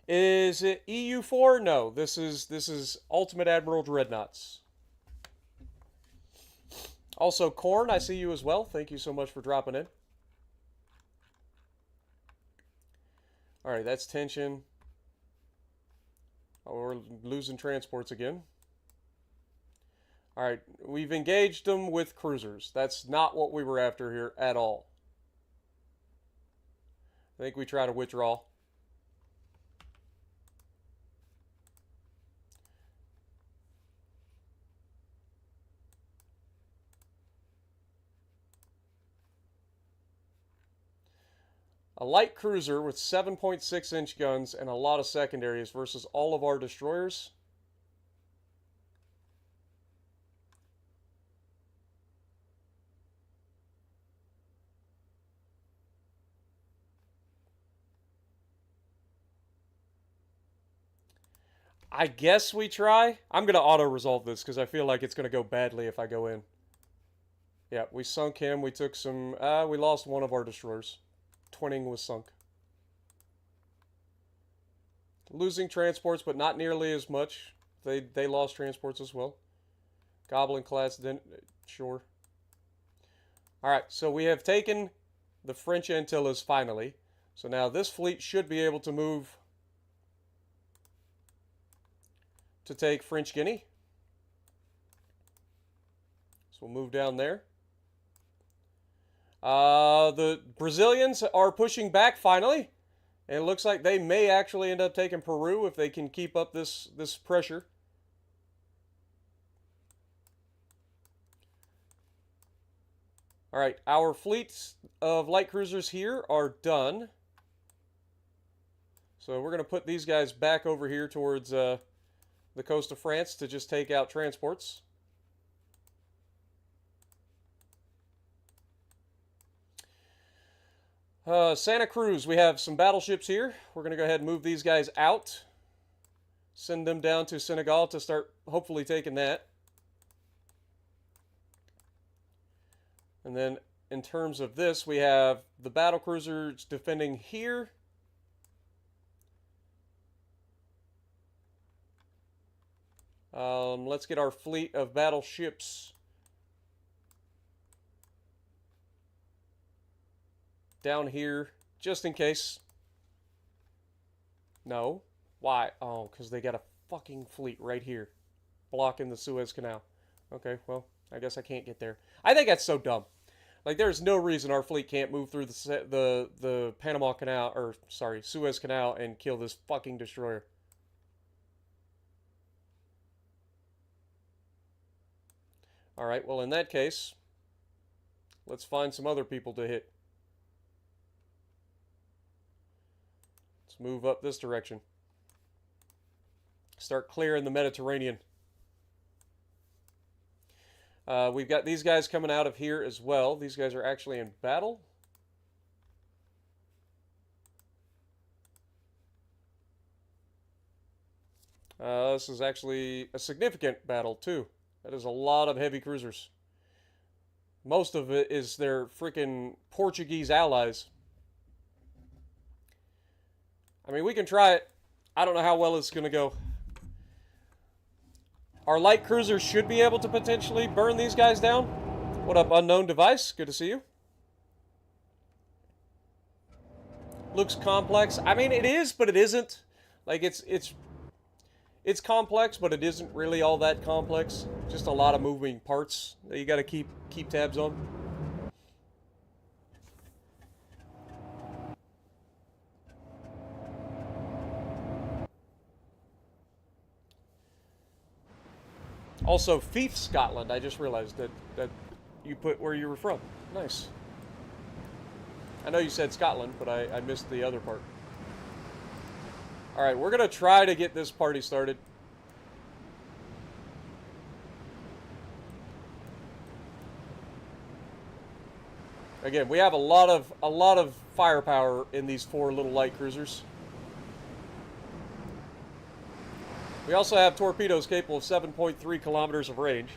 Is it EU4? No, this is Ultimate Admiral Dreadnoughts. Also, Korn, I see you as well. Thank you so much for dropping in. All right, that's tension. Oh, we're losing transports again. All right, we've engaged them with cruisers. That's not what we were after here at all. I think we try to withdraw. A light cruiser with 7.6-inch guns and a lot of secondaries versus all of our destroyers. I guess we try. I'm going to auto-resolve this because I feel like it's going to go badly if I go in. Yeah, we sunk him. We took some... we lost one of our destroyers. Twinning was sunk. Losing transports, but not nearly as much. They lost transports as well. Goblin class didn't... Sure. Alright, so we have taken the French Antilles finally. So now this fleet should be able to move to take French Guinea. So we'll move down there. The Brazilians are pushing back finally. And it looks like they may actually end up taking Peru if they can keep up this pressure. All right, our fleets of light cruisers here are done. So we're going to put these guys back over here towards the coast of France to just take out transports. Santa Cruz, we have some battleships here. We're going to go ahead and move these guys out. Send them down to Senegal to start hopefully taking that. And then in terms of this, we have the battle cruisers defending here. Let's get our fleet of battleships down here, just in case. No. Why? Oh, because they got a fucking fleet right here, blocking the Suez Canal. Okay, well, I guess I can't get there. I think that's so dumb. Like, there's no reason our fleet can't move through the Panama Canal, or, sorry, Suez Canal and kill this fucking destroyer. Alright, well, in that case, let's find some other people to hit. Let's move up this direction. Start clearing the Mediterranean. We've got these guys coming out of here as well. These guys are actually in battle. This is actually a significant battle, too. That is a lot of heavy cruisers. Most of it is their freaking Portuguese allies. I mean, we can try it. I don't know how well it's going to go. Our light cruisers should be able to potentially burn these guys down. What up, unknown device? Good to see you. Looks complex. I mean, it is, but it isn't. Like, it's complex, but it isn't really all that complex. Just a lot of moving parts that you got to keep tabs on. Also, Fife, Scotland. I just realized that you put where you were from. Nice. I know you said Scotland, but I missed the other part. Alright, we're going to try to get this party started. Again, we have a lot of firepower in these 4 little light cruisers. We also have torpedoes capable of 7.3 kilometers of range.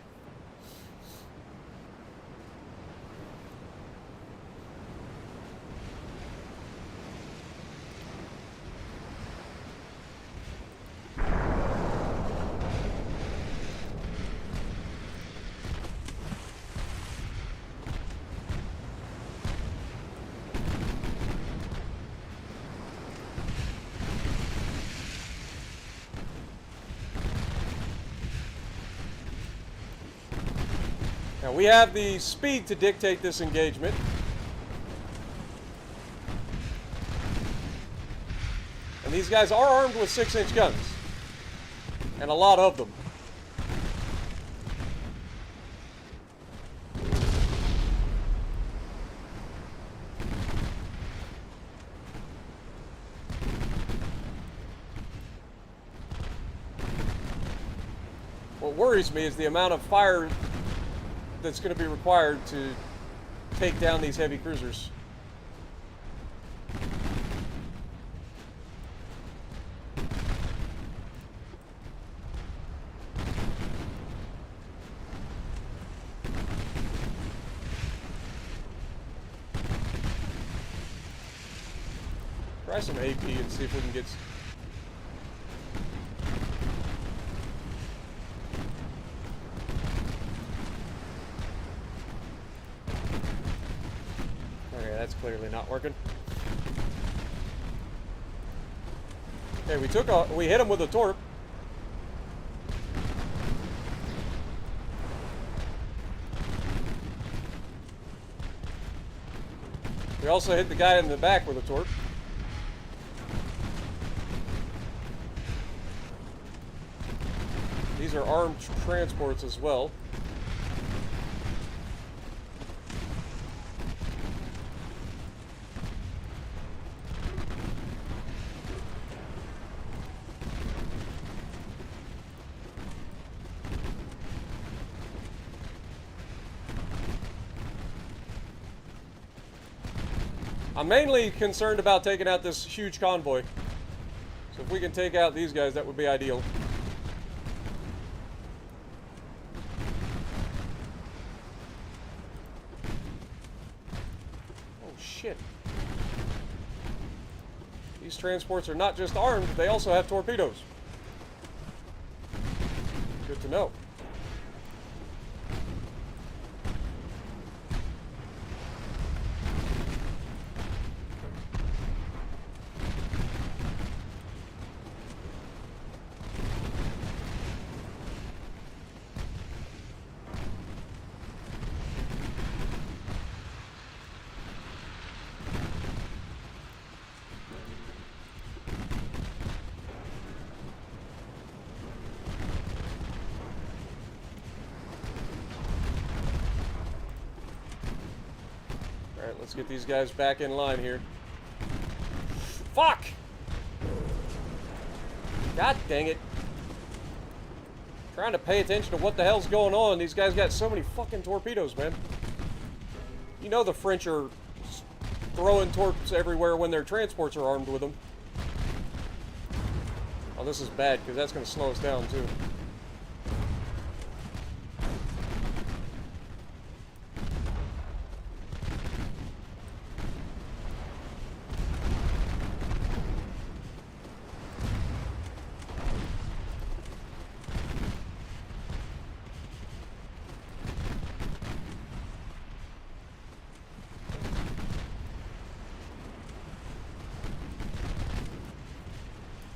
Now, we have the speed to dictate this engagement. And these guys are armed with 6-inch guns. And a lot of them. What worries me is the amount of fire that's going to be required to take down these heavy cruisers. Try some AP and see if we can get... That's clearly not working. Okay, we hit him with a torp. We also hit the guy in the back with a torp. These are armed transports as well. I'm mainly concerned about taking out this huge convoy. So if we can take out these guys, that would be ideal. Oh shit. These transports are not just armed, they also have torpedoes. Good to know. Alright, let's get these guys back in line here. Fuck! God dang it. Trying to pay attention to what the hell's going on. These guys got so many fucking torpedoes, man. You know the French are throwing torps everywhere when their transports are armed with them. Oh, this is bad, because that's going to slow us down, too.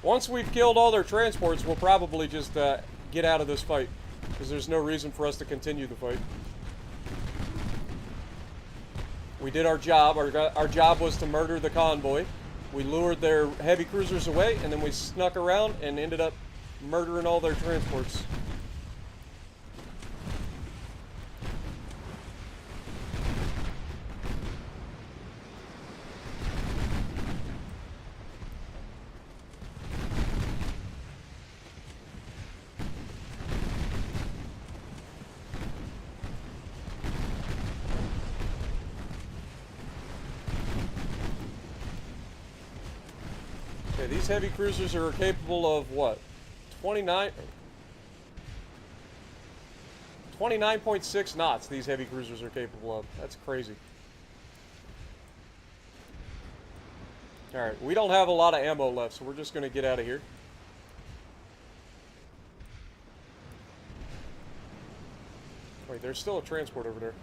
Once we've killed all their transports, we'll probably just get out of this fight, because there's no reason for us to continue the fight. We did our job. Our job was to murder the convoy. We lured their heavy cruisers away, and then we snuck around and ended up murdering all their transports. Okay, these heavy cruisers are capable of what? 29.6 knots these heavy cruisers are capable of. That's crazy. Alright, we don't have a lot of ammo left, so we're just going to get out of here. Wait, there's still a transport over there.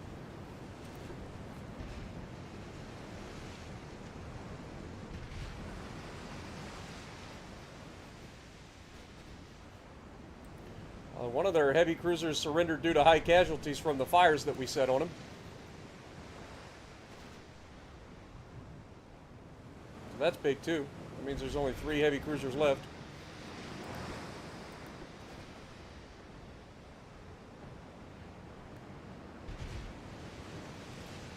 One of their heavy cruisers surrendered due to high casualties from the fires that we set on them. So that's big too. That means there's only 3 heavy cruisers left.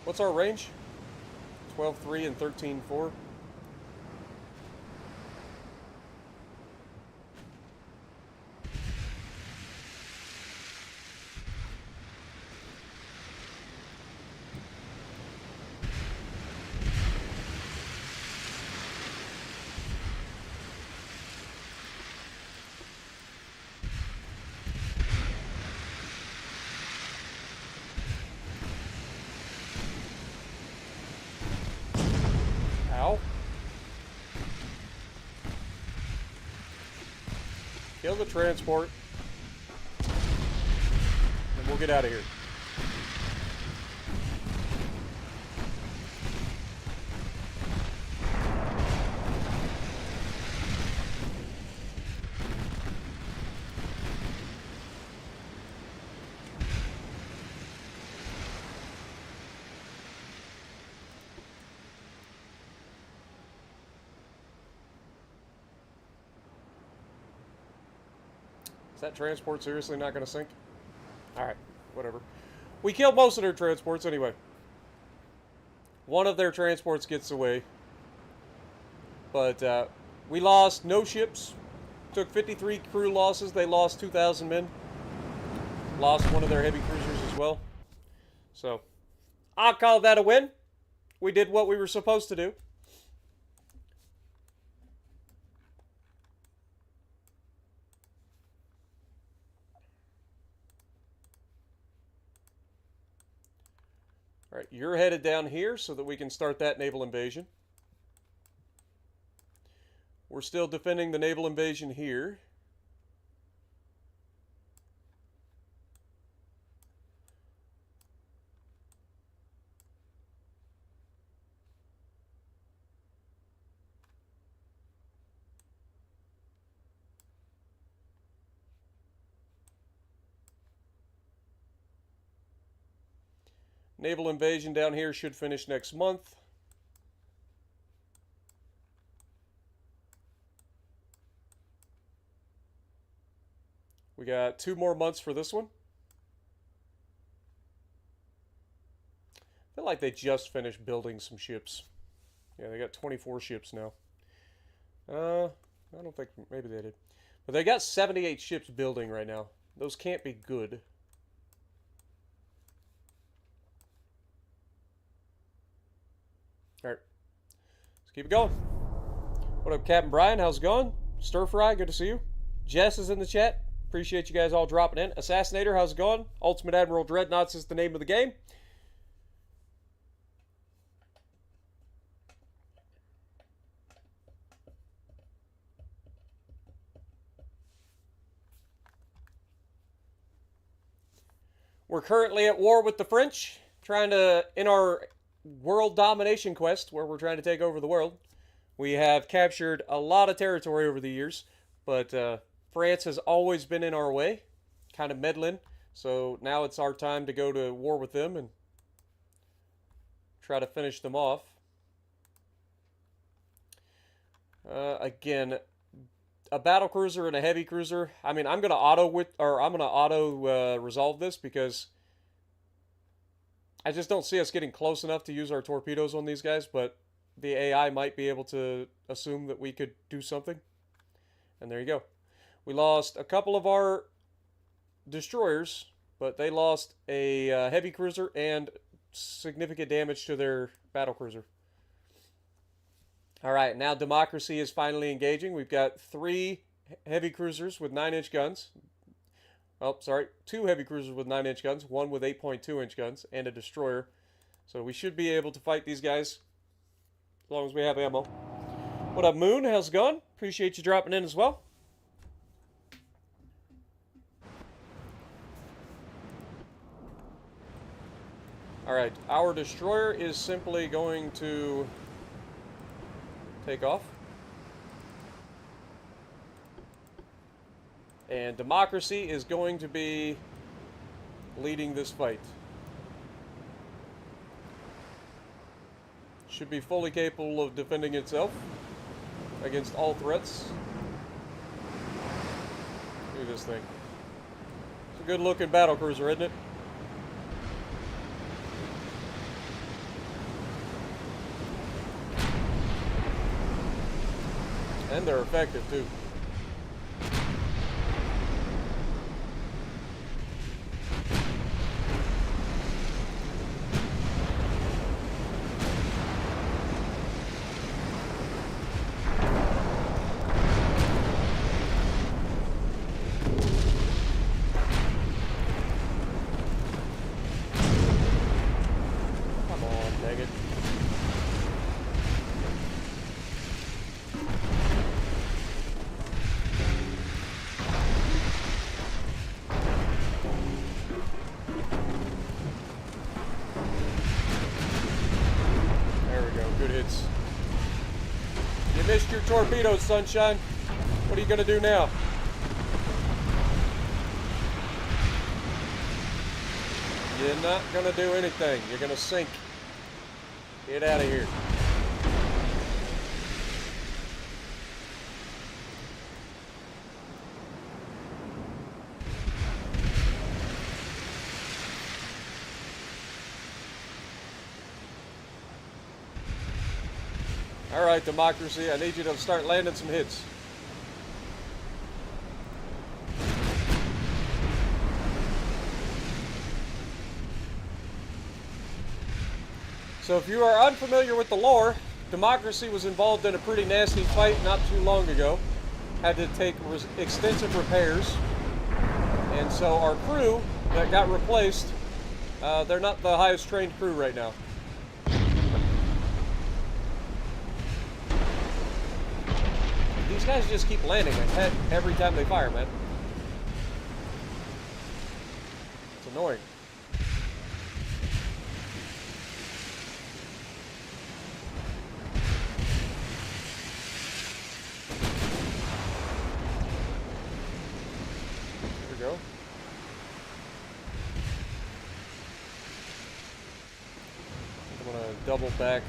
What's our range? 12.3 and 13.4. Ow. Kill the transport. And we'll get out of here. Is that transport seriously not going to sink? Alright, whatever. We killed most of their transports anyway. One of their transports gets away. But we lost no ships. Took 53 crew losses. They lost 2,000 men. Lost one of their heavy cruisers as well. So, I'll call that a win. We did what we were supposed to do. All right, you're headed down here so that we can start that naval invasion. We're still defending the naval invasion here. Naval invasion down here should finish next month. We got 2 more months for this one. I feel like they just finished building some ships. Yeah, they got 24 ships now. I don't think, maybe they did. But they got 78 ships building right now. Those can't be good. Alright. Let's keep it going. What up, Captain Brian? How's it going? Stir Fry, good to see you. Jess is in the chat. Appreciate you guys all dropping in. Assassinator, how's it going? Ultimate Admiral Dreadnoughts is the name of the game. We're currently at war with the French, trying to, in our world domination quest, where we're trying to take over the world. We have captured a lot of territory over the years, but France has always been in our way, kind of meddling. So now it's our time to go to war with them and try to finish them off. Again, a battle cruiser and a heavy cruiser. I mean, I'm gonna auto resolve this because I just don't see us getting close enough to use our torpedoes on these guys. But the AI might be able to assume that we could do something. And there you go. We lost a couple of our destroyers, but they lost a heavy cruiser and significant damage to their battle cruiser. All right, now democracy is finally engaging. We've got 3 heavy cruisers with 9-inch guns. Oh, sorry, 2 heavy cruisers with 9-inch guns, 1 with 8.2-inch guns, and a destroyer. So we should be able to fight these guys as long as we have ammo. What up, Moon? How's it going? Appreciate you dropping in as well. All right, our destroyer is simply going to take off. And democracy is going to be leading this fight. Should be fully capable of defending itself against all threats. Look at this thing. It's a good looking battle cruiser, isn't it? And they're effective too. Come on, dang it. You missed your torpedoes, Sunshine. What are you going to do now? You're not going to do anything. You're going to sink. Get out of here. All right, democracy, I need you to start landing some hits. So if you are unfamiliar with the lore, democracy was involved in a pretty nasty fight not too long ago. Had to take extensive repairs. And so our crew that got replaced, they're not the highest trained crew right now. These guys just keep landing ahead every time they fire, man. It's annoying. There we go. double back.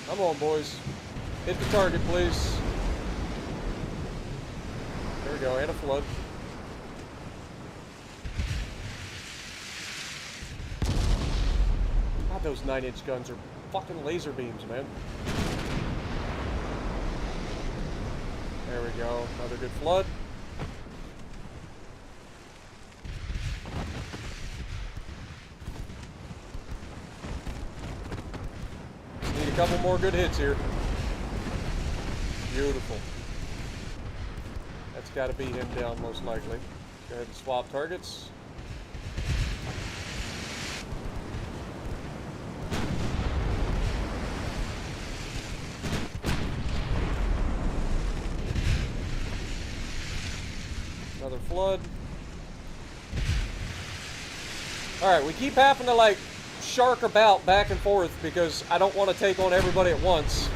Come on, boys. Hit the target, please. There we go, and a flood. God, those 9-inch guns are fucking laser beams, man. There we go, another good flood. A couple more good hits here. Beautiful. That's got to beat him down most likely. Go ahead and swap targets. Another flood. Alright, we keep having to like shark about back and forth because I don't want to take on everybody at once.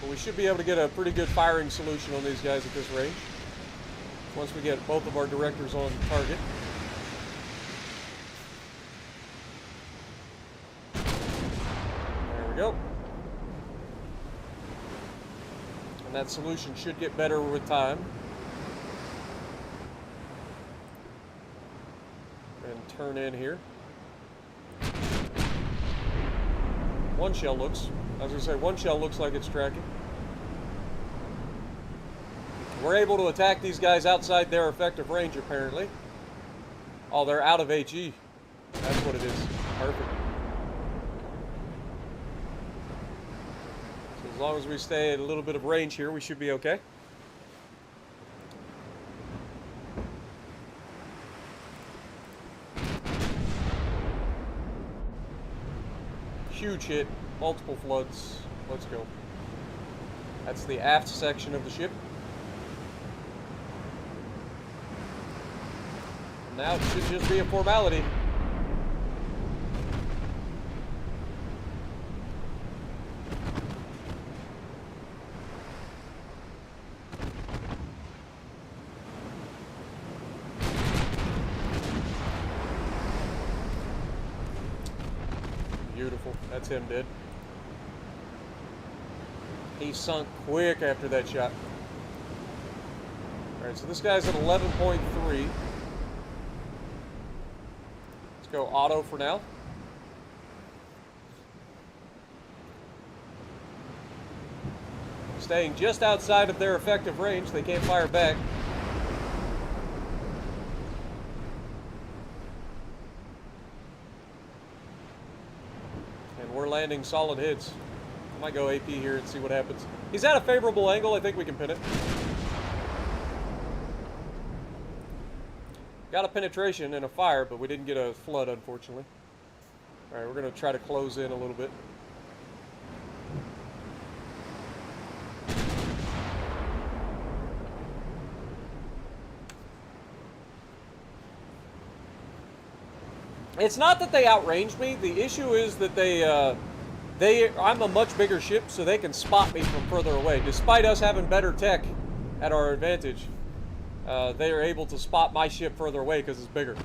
But we should be able to get a pretty good firing solution on these guys at this range once we get both of our directors on target. There we go. And that solution should get better with time. Turn in here. One shell looks like it's tracking. We're able to attack these guys outside their effective range, apparently. Oh, they're out of HE. That's what it is. Perfect. So as long as we stay at a little bit of range here, we should be okay. Huge hit, multiple floods. Let's go. That's the aft section of the ship. Now it should just be a formality. Beautiful. That's him dead. He sunk quick after that shot. Alright, so this guy's at 11.3. Let's go auto for now. Staying just outside of their effective range. They can't fire back. We're landing solid hits. I might go AP here and see what happens. He's at a favorable angle. I think we can pin it. Got a penetration and a fire, but we didn't get a flood, unfortunately. Alright, we're going to try to close in a little bit. It's not that they outranged me. The issue is that I'm a much bigger ship, so they can spot me from further away. Despite us having better tech at our advantage, they are able to spot my ship further away because it's bigger.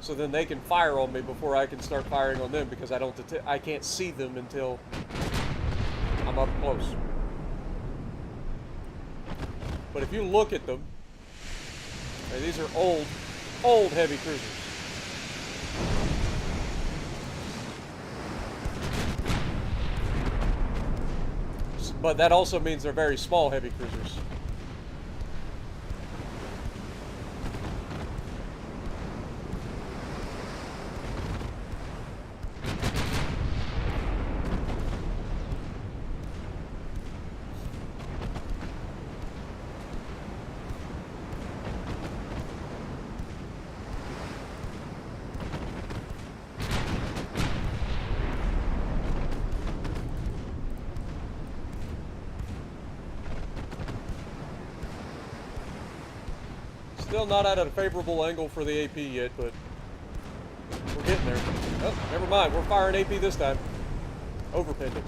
So then they can fire on me before I can start firing on them because I can't see them until I'm up close. But if you look at them, these are old heavy cruisers. But that also means they're very small heavy cruisers. Still not at a favorable angle for the AP yet, but we're getting there. Oh, never mind. We're firing AP this time. Overpinned it.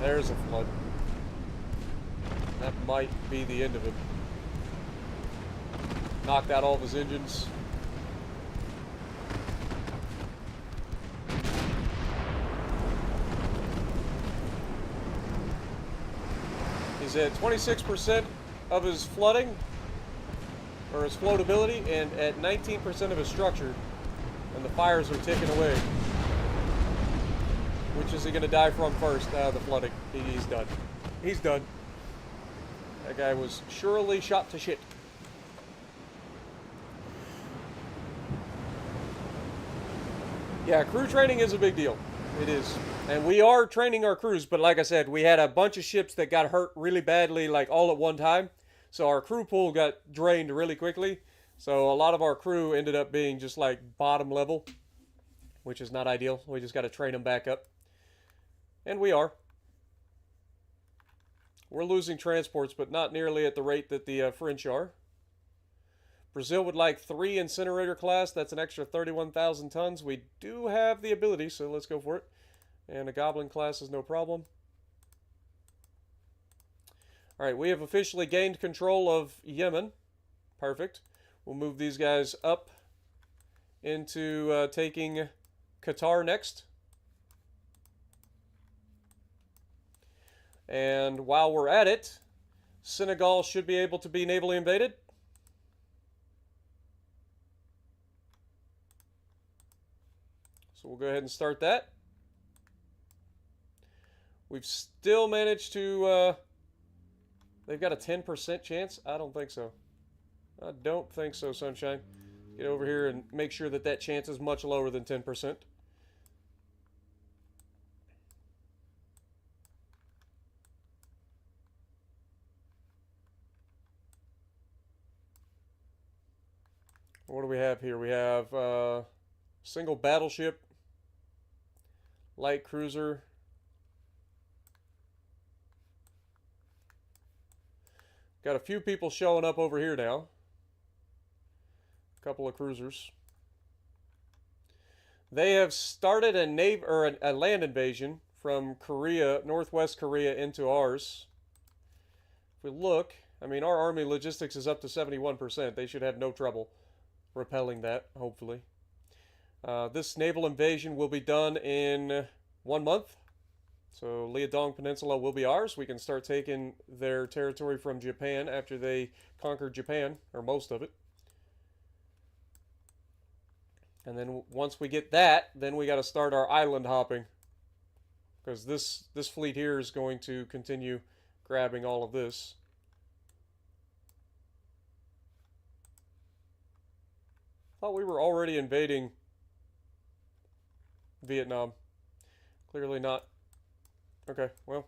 There's a flood. That might be the end of it. Knocked out all of his engines. He's at 26% of his flooding, or his floatability, and at 19% of his structure, and the fires are ticking away. Which is he going to die from first? The flooding. He's done. He's done. That guy was surely shot to shit. Yeah, crew training is a big deal. It is. And we are training our crews, but like I said, we had a bunch of ships that got hurt really badly, like all at one time. So our crew pool got drained really quickly. So a lot of our crew ended up being just like bottom level, which is not ideal. We just got to train them back up. And we are. We're losing transports, but not nearly at the rate that the French are. Brazil would like 3 incinerator class. That's an extra 31,000 tons. We do have the ability, so let's go for it. And a Goblin class is no problem. Alright, we have officially gained control of Yemen. Perfect. We'll move these guys up into taking Qatar next. And while we're at it, Senegal should be able to be navally invaded. So we'll go ahead and start that. We've still managed to... they've got a 10% chance? I don't think so. I don't think so, Sunshine. Get over here and make sure that that chance is much lower than 10%. What do we have here? We have single battleship, light cruiser, got a few people showing up over here now. A couple of cruisers. They have started a land invasion from Korea, Northwest Korea, into ours. If we look, I mean, our army logistics is up to 71%. They should have no trouble repelling that, hopefully. This naval invasion will be done in 1 month. So Liaodong Peninsula will be ours. We can start taking their territory from Japan after they conquer Japan, or most of it. And then once we get that, then we got to start our island hopping. Because this fleet here is going to continue grabbing all of this. Thought we were already invading Vietnam. Clearly not. Okay, well.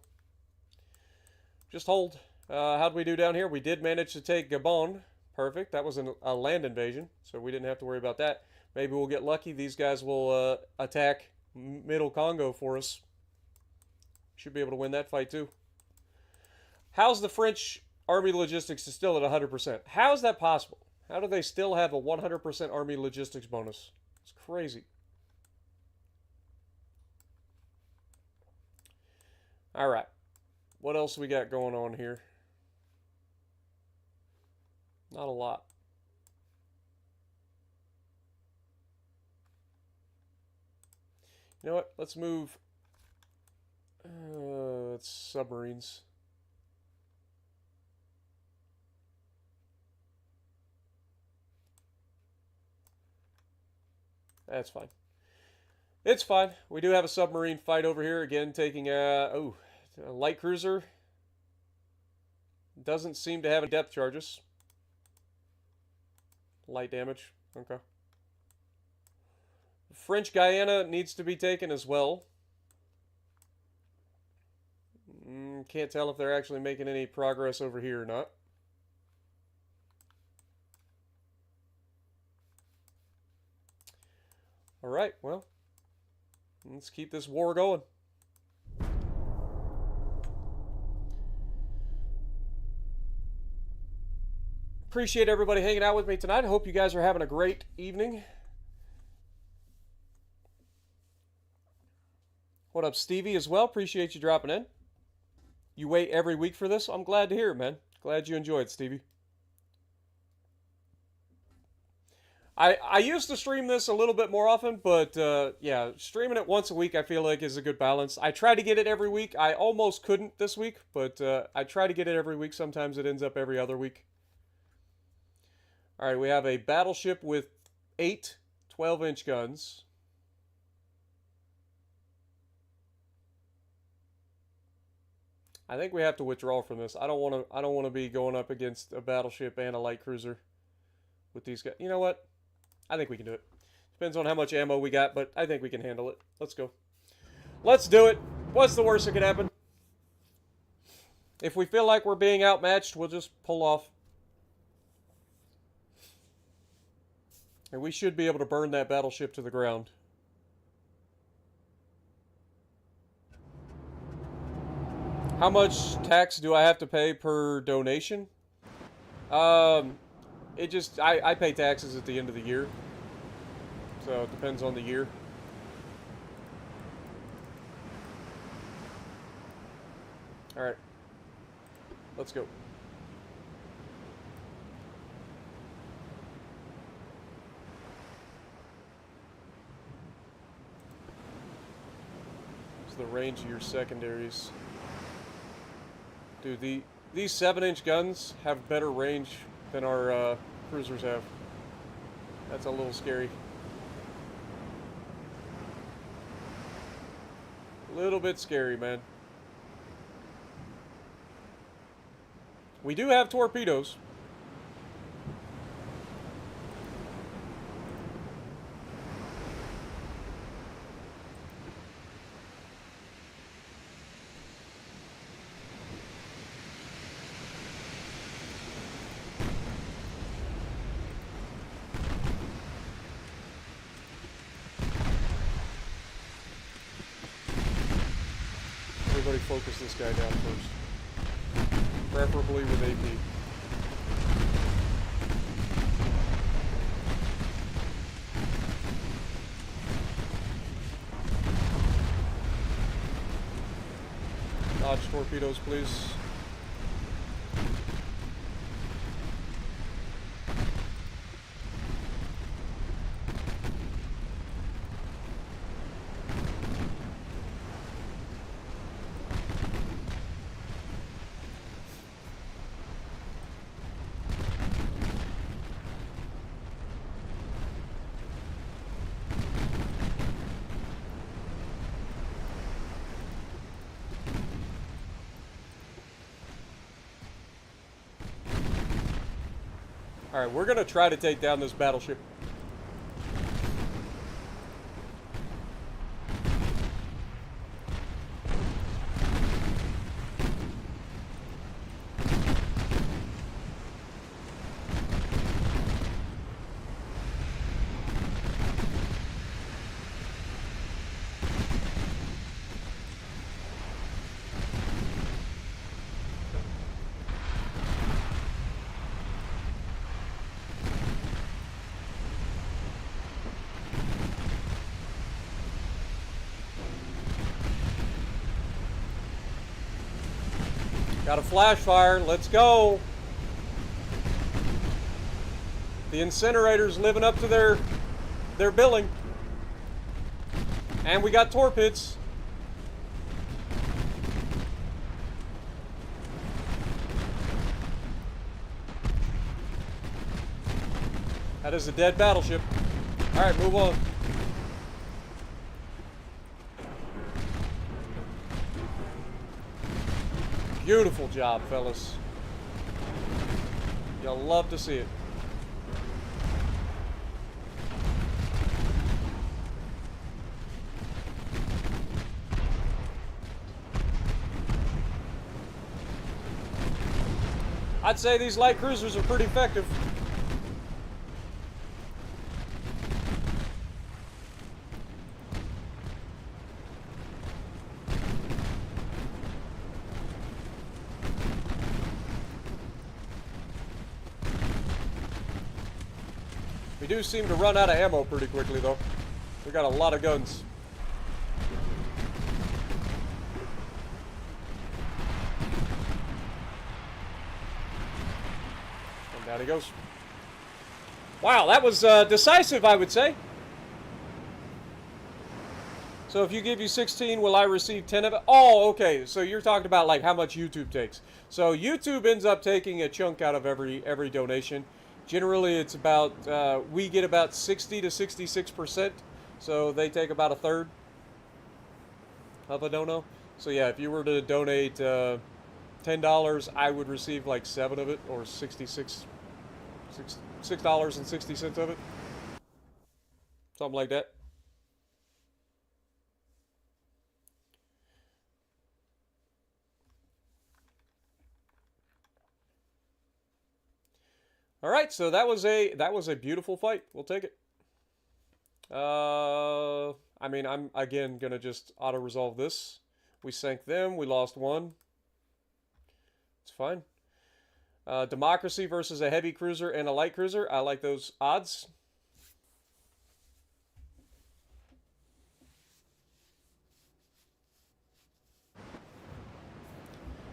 Just hold. How'd we do down here? We did manage to take Gabon. Perfect. That was a land invasion, so we didn't have to worry about that. Maybe we'll get lucky. These guys will attack Middle Congo for us. Should be able to win that fight, too. How's the French army logistics still at 100%? How is that possible? How do they still have a 100% army logistics bonus? It's crazy. All right. What else we got going on here? Not a lot. You know what? Let's move. It's submarines. That's fine. It's fine. We do have a submarine fight over here. Again, taking a light cruiser. Doesn't seem to have any depth charges. Light damage. Okay. French Guiana needs to be taken as well. Can't tell if they're actually making any progress over here or not. All right, well, let's keep this war going. Appreciate everybody hanging out with me tonight. I hope you guys are having a great evening. What up, Stevie, as well? Appreciate you dropping in. You wait every week for this? I'm glad to hear it, man. Glad you enjoyed, Stevie. I used to stream this a little bit more often, but yeah, streaming it once a week I feel like is a good balance. I try to get it every week. I almost couldn't this week, but I try to get it every week. Sometimes it ends up every other week. All right, we have a battleship with 8 12-inch guns. I think we have to withdraw from this. I don't want to be going up against a battleship and a light cruiser with these guys. You know what? I think we can do it. Depends on how much ammo we got, but I think we can handle it. Let's go. Let's do it. What's the worst that could happen? If we feel like we're being outmatched, we'll just pull off. And we should be able to burn that battleship to the ground. How much tax do I have to pay per donation? It just, I pay taxes at the end of the year. So it depends on the year. Alright. Let's go. What's the range of your secondaries? Dude, these 7-inch guns have better range than our cruisers have. That's a little scary. A little bit scary, man. We do have torpedoes. Everybody focus this guy down first. Preferably with AP. Dodge torpedoes, please. Alright, we're going to try to take down this battleship. Got a flash fire. Let's go. The incinerator's living up to their billing. And we got torpedoes. That is a dead battleship. All right, move on. Beautiful job, fellas. You'll love to see it. I'd say these light cruisers are pretty effective. We do seem to run out of ammo pretty quickly, though. We got a lot of guns. And down he goes. Wow, that was decisive, I would say. So if you give you 16, will I receive 10 of it? Oh, okay. So you're talking about like how much YouTube takes. So YouTube ends up taking a chunk out of every donation. Generally, it's about we get about 60 to 66%. So they take about a third of a dono. So yeah, if you were to donate $10, I would receive like 7 of it, or $6.60 of it, something like that. All right, so that was a beautiful fight. We'll take it. I mean, I'm again gonna just auto resolve this. We sank them. We lost one. It's fine. Democracy versus a heavy cruiser and a light cruiser. I like those odds.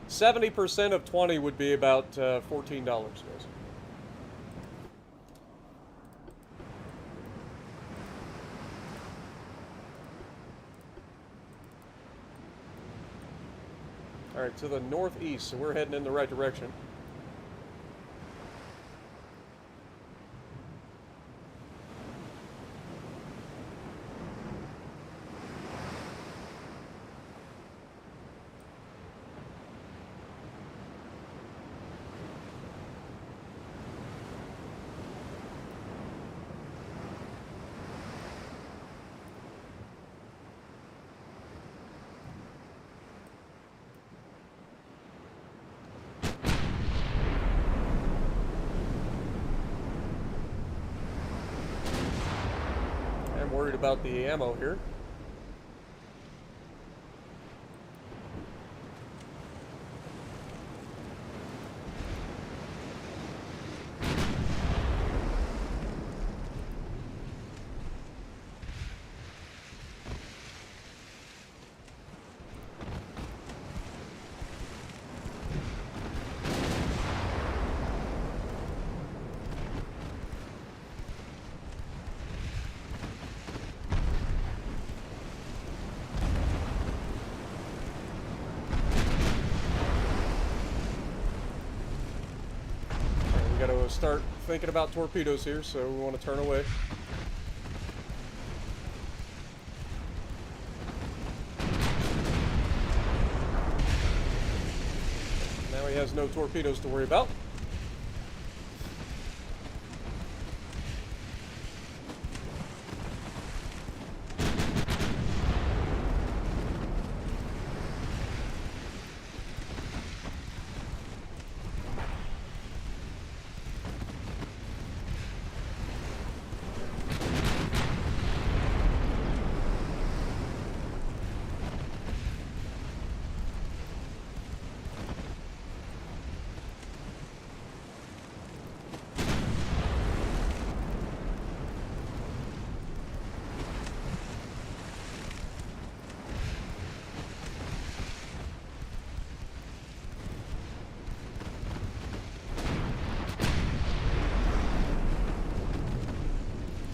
$70% of 20 would be about $14, guys. All right, to the northeast, so we're heading in the right direction. Worried about the ammo here. Got to start thinking about torpedoes here, so we want to turn away. Now he has no torpedoes to worry about.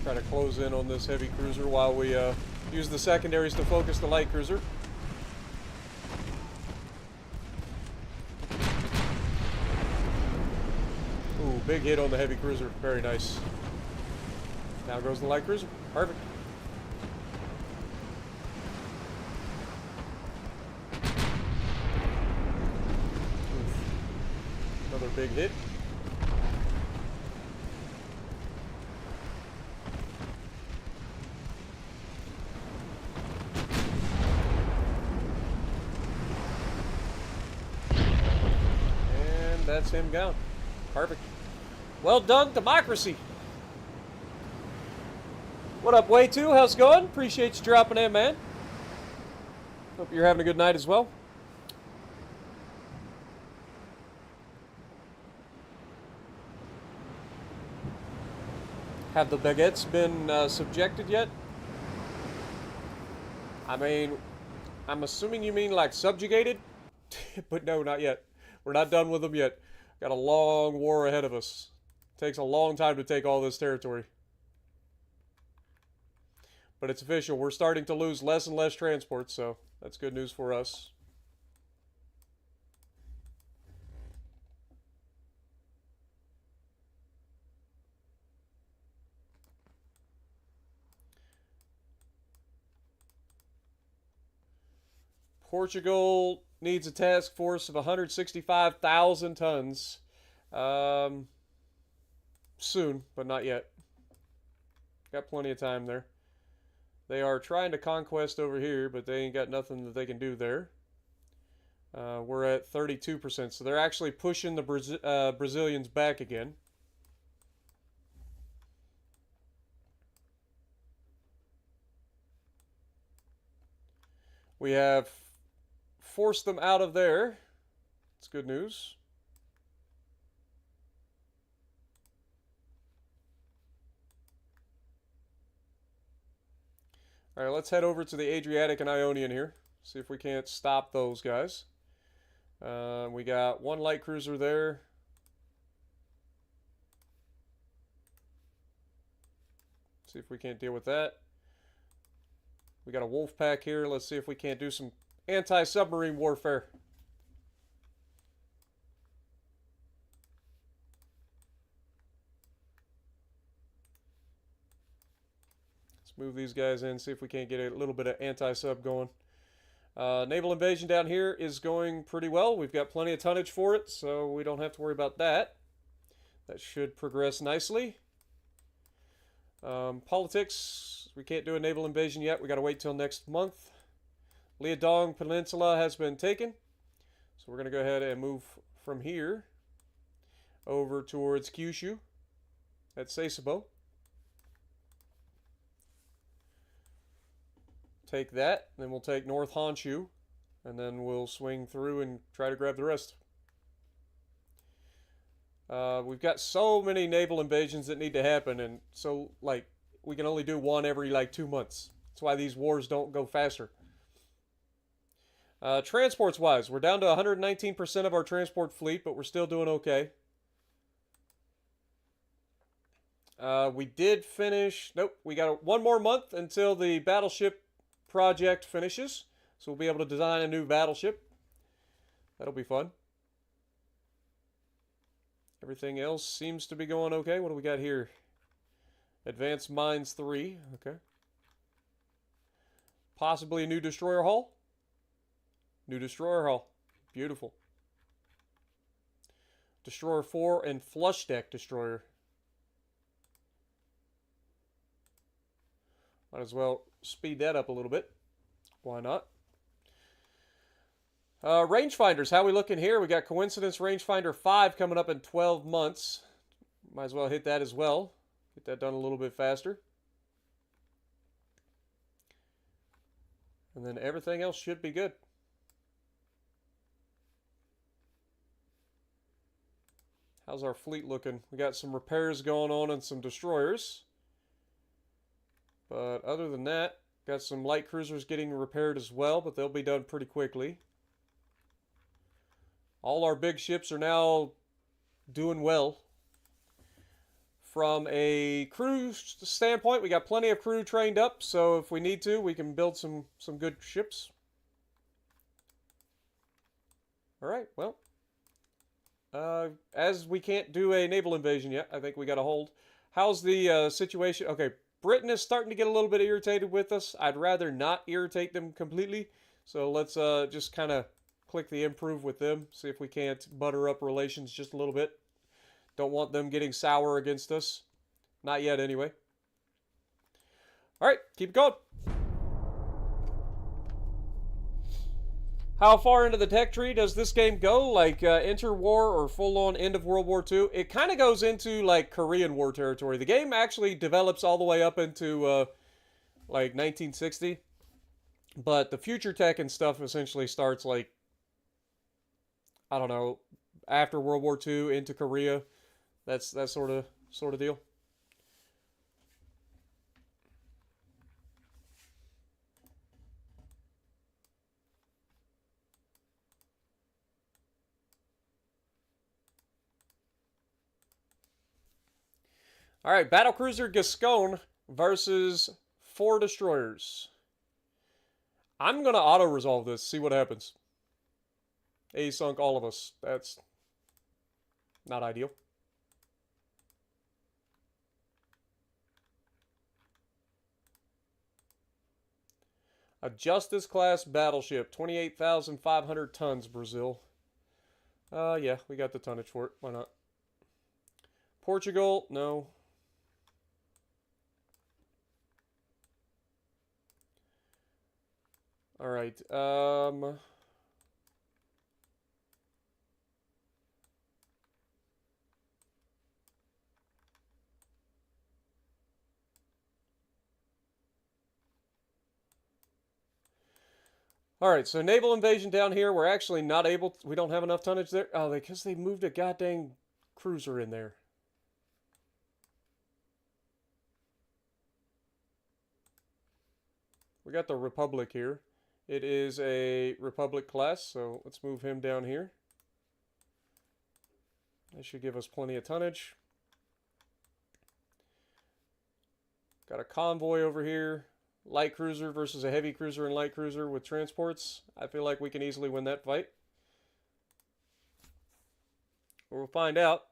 Try to close in on this heavy cruiser while we use the secondaries to focus the light cruiser. Ooh, big hit on the heavy cruiser. Very nice. Now goes the light cruiser. Perfect. Oof. Another big hit. That's him down. Perfect. Well done, democracy. What up, Way 2? How's it going? Appreciate you dropping in, man. Hope you're having a good night as well. Have the baguettes been subjected yet? I mean, I'm assuming you mean like subjugated? But no, not yet. We're not done with them yet. Got a long war ahead of us. Takes a long time to take all this territory. But it's official. We're starting to lose less and less transports, so that's good news for us. Portugal needs a task force of 165,000 tons. Soon, but not yet. Got plenty of time there. They are trying to conquest over here, but they ain't got nothing that they can do there. We're at 32%, so they're actually pushing the Brazilians back again. We have forced them out of there. It's good news. All right, let's head over to the Adriatic and Ionian here. See if we can't stop those guys. We got one light cruiser there. See if we can't deal with that. We got a wolf pack here. Let's see if we can't do some anti-submarine warfare. Let's move these guys in, see if we can't get a little bit of anti-sub going. Naval invasion down here is going pretty well. We've got plenty of tonnage for it, so we don't have to worry about that. That should progress nicely. Politics, we can't do a naval invasion yet. We got to wait till next month. Liaodong Peninsula has been taken. So we're going to go ahead and move from here over towards Kyushu at Sasebo. Take that, then we'll take North Honshu, and then we'll swing through and try to grab the rest. We've got so many naval invasions that need to happen, and so, like, we can only do one every, like, 2 months. That's why these wars don't go faster. Transports-wise, we're down to 119% of our transport fleet, but we're still doing okay. We did finish... Nope, we got one more month until the battleship project finishes. So we'll be able to design a new battleship. That'll be fun. Everything else seems to be going okay. What do we got here? Advanced Mines 3. Okay. Possibly a new destroyer hull. New destroyer hull. Beautiful. Destroyer 4 and flush deck destroyer. Might as well speed that up a little bit. Why not? Rangefinders, how we looking here? We got Coincidence Rangefinder 5 coming up in 12 months. Might as well hit that as well. Get that done a little bit faster. And then everything else should be good. How's our fleet looking? We got some repairs going on and some destroyers. But other than that, got some light cruisers getting repaired as well, but they'll be done pretty quickly. All our big ships are now doing well. From a crew standpoint, we got plenty of crew trained up, so if we need to, we can build some good ships. All right, well, as we can't do a naval invasion yet, I think we got to hold. How's the situation? Okay, Britain is starting to get a little bit irritated with us. I'd rather not irritate them completely, so let's just kind of click the improve with them, see if we can't butter up relations just a little bit. Don't want them getting sour against us. Not yet, anyway. All right, keep going. How far into the tech tree does this game go? Like interwar or full-on end of World War II? It kind of goes into like Korean War territory. The game actually develops all the way up into like 1960. But the future tech and stuff essentially starts like, I don't know, after World War II into Korea. That's that sort of deal. All right, battlecruiser Gascon versus 4 destroyers. I'm going to auto-resolve this, see what happens. A sunk all of us. That's not ideal. A Justice-class battleship, 28,500 tons, Brazil. Yeah, we got the tonnage for it. Why not? Portugal, no. All right. All right, so naval invasion down here. We're actually not able to, we don't have enough tonnage there. Oh, because they moved a goddamn cruiser in there. We got the Republic here. It is a Republic class, so let's move him down here. That should give us plenty of tonnage. Got a convoy over here. Light cruiser versus a heavy cruiser and light cruiser with transports. I feel like we can easily win that fight. We'll find out.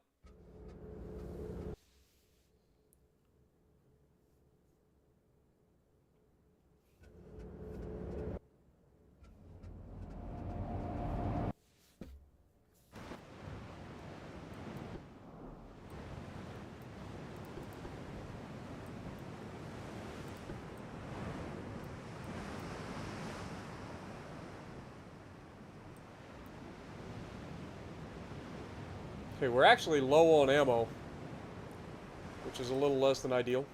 Okay, we're actually low on ammo, which is a little less than ideal.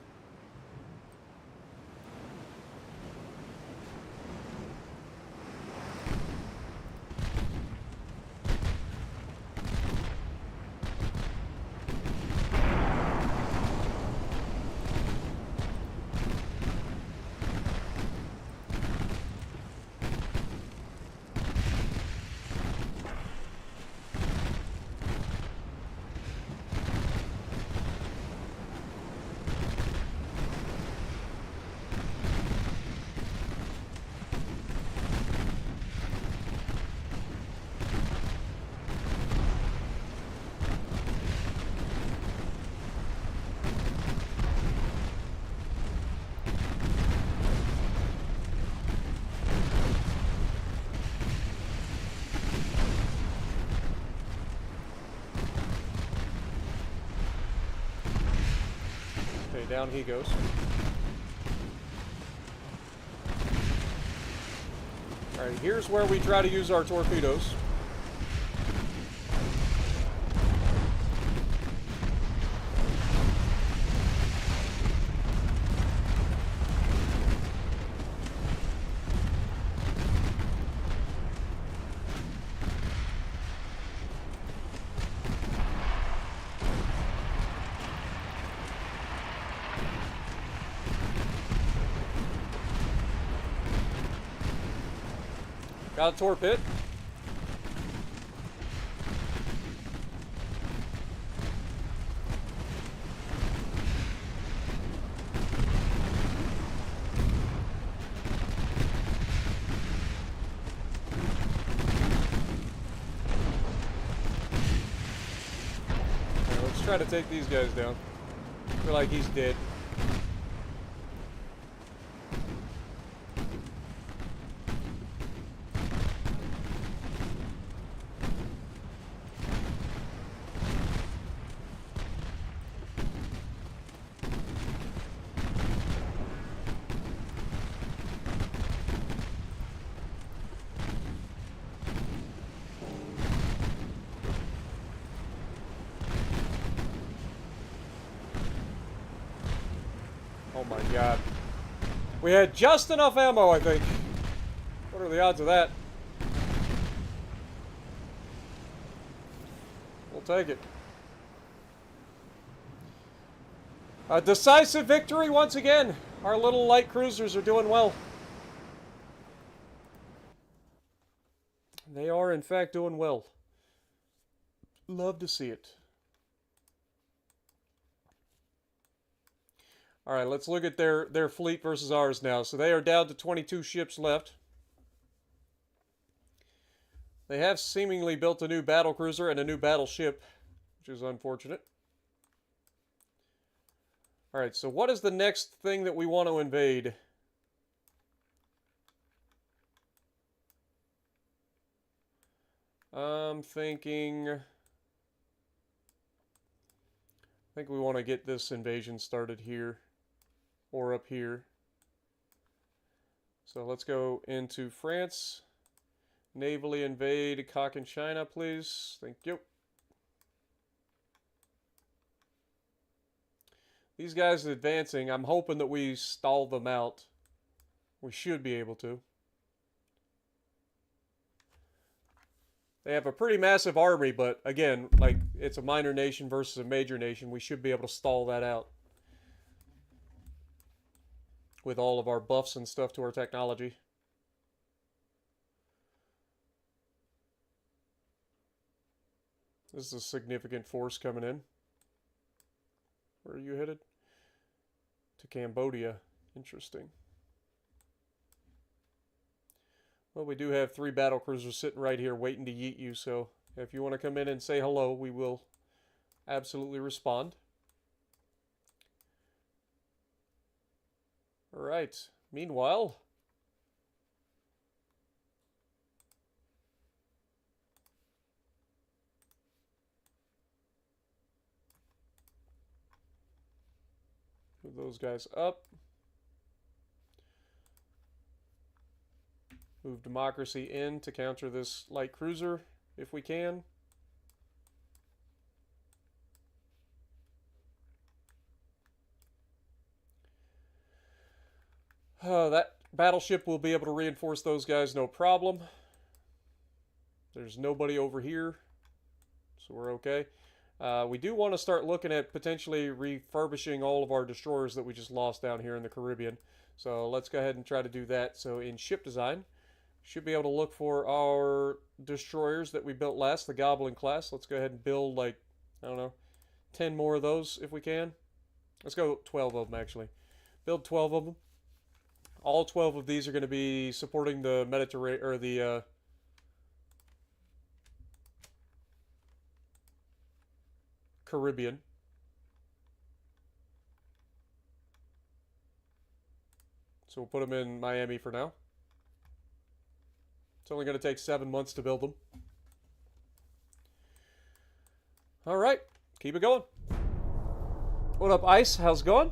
Okay, down he goes. Alright, here's where we try to use our torpedoes. Got a torpid. Okay, let's try to take these guys down. I feel like he's dead. Oh my god. We had just enough ammo, I think. What are the odds of that? We'll take it. A decisive victory once again. Our little light cruisers are doing well. They are, in fact, doing well. Love to see it. All right, let's look at their fleet versus ours now. So they are down to 22 ships left. They have seemingly built a new battle cruiser and a new battleship, which is unfortunate. All right, so what is the next thing that we want to invade? I'm thinking... I think we want to get this invasion started here. Or up here. So let's go into France. Navally invade Cochinchina, please. Thank you. These guys are advancing. I'm hoping that we stall them out. We should be able to. They have a pretty massive army, but again, like, it's a minor nation versus a major nation. We should be able to stall that out. With all of our buffs and stuff to our technology. This is a significant force coming in. Where are you headed? To Cambodia. Interesting. Well, we do have 3 battle cruisers sitting right here waiting to yeet you, so if you want to come in and say hello, we will absolutely respond. Alright. Meanwhile... move those guys up. Move democracy in to counter this light cruiser, if we can. That battleship will be able to reinforce those guys, no problem. There's nobody over here, so we're okay. We do want to start looking at potentially refurbishing all of our destroyers that we just lost down here in the Caribbean. So let's go ahead and try to do that. So in ship design, should be able to look for our destroyers that we built last, the Goblin class. Let's go ahead and build, like, I don't know, 10 more of those if we can. Let's go 12 of them, actually. Build 12 of them. All 12 of these are going to be supporting the Mediterranean, or the Caribbean. So we'll put them in Miami for now. It's only going to take 7 months to build them. Alright, keep it going. What up, Ice? How's it going?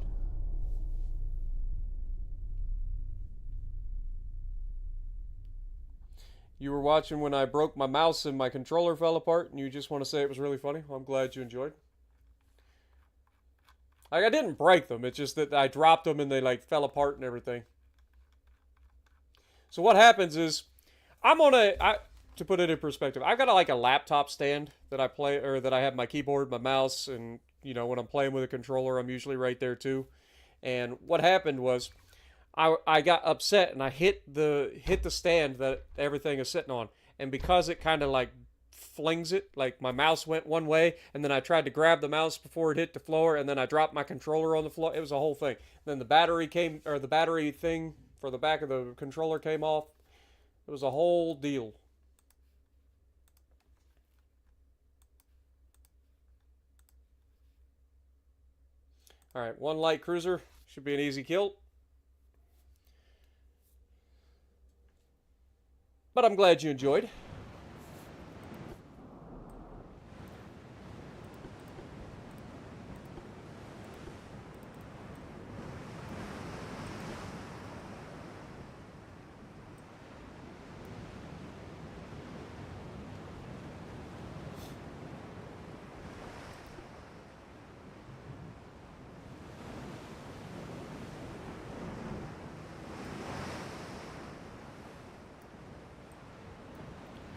You were watching when I broke my mouse and my controller fell apart, and you just want to say it was really funny? Well, I'm glad you enjoyed. Like, I didn't break them, it's just that I dropped them and they, like, fell apart and everything. So what happens is, I'm on to put it in perspective, I got like a laptop stand that I play, or that I have my keyboard, my mouse, and, you know, when I'm playing with a controller, I'm usually right there too. And what happened was, I got upset and I hit the stand that everything is sitting on, and because it kind of like flings it, like my mouse went one way, and then I tried to grab the mouse before it hit the floor, and then I dropped my controller on the floor. It was a whole thing. Then the battery came, or the battery thing for the back of the controller came off. It was a whole deal. All right, 1 light cruiser should be an easy kill. But I'm glad you enjoyed.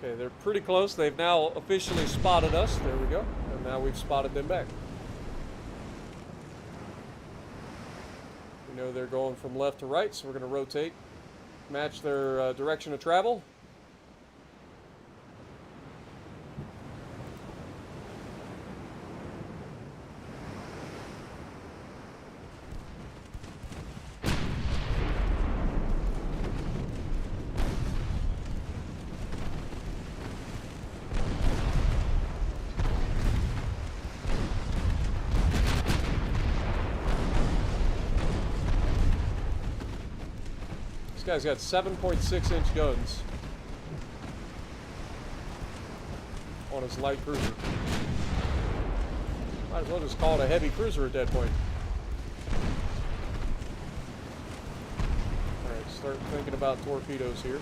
Okay, they're pretty close. They've now officially spotted us. There we go. And now we've spotted them back. We know they're going from left to right, so we're going to rotate, match their direction of travel. This guy's got 7.6-inch guns on his light cruiser. Might as well just call it a heavy cruiser at that point. Alright, start thinking about torpedoes here.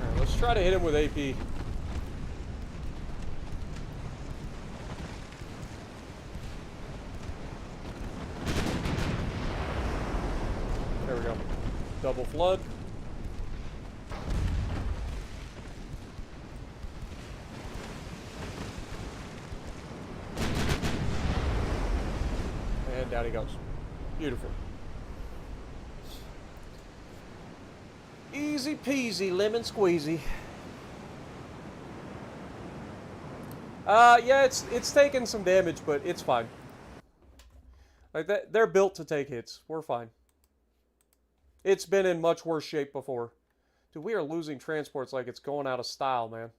Alright, let's try to hit him with AP. There we go. Double flood. And down he goes. Beautiful. Easy peasy, lemon squeezy. Yeah, it's taken some damage, but it's fine. Like that, they're built to take hits. We're fine. It's been in much worse shape before. Dude, we are losing transports like it's going out of style, man.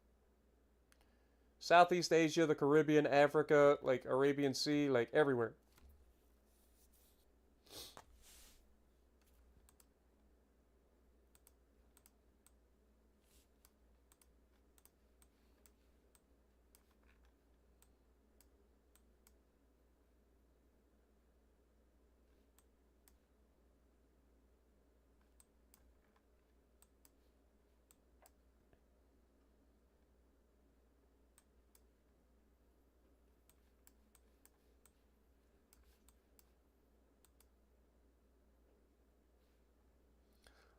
Southeast Asia, the Caribbean, Africa, like Arabian Sea, like everywhere.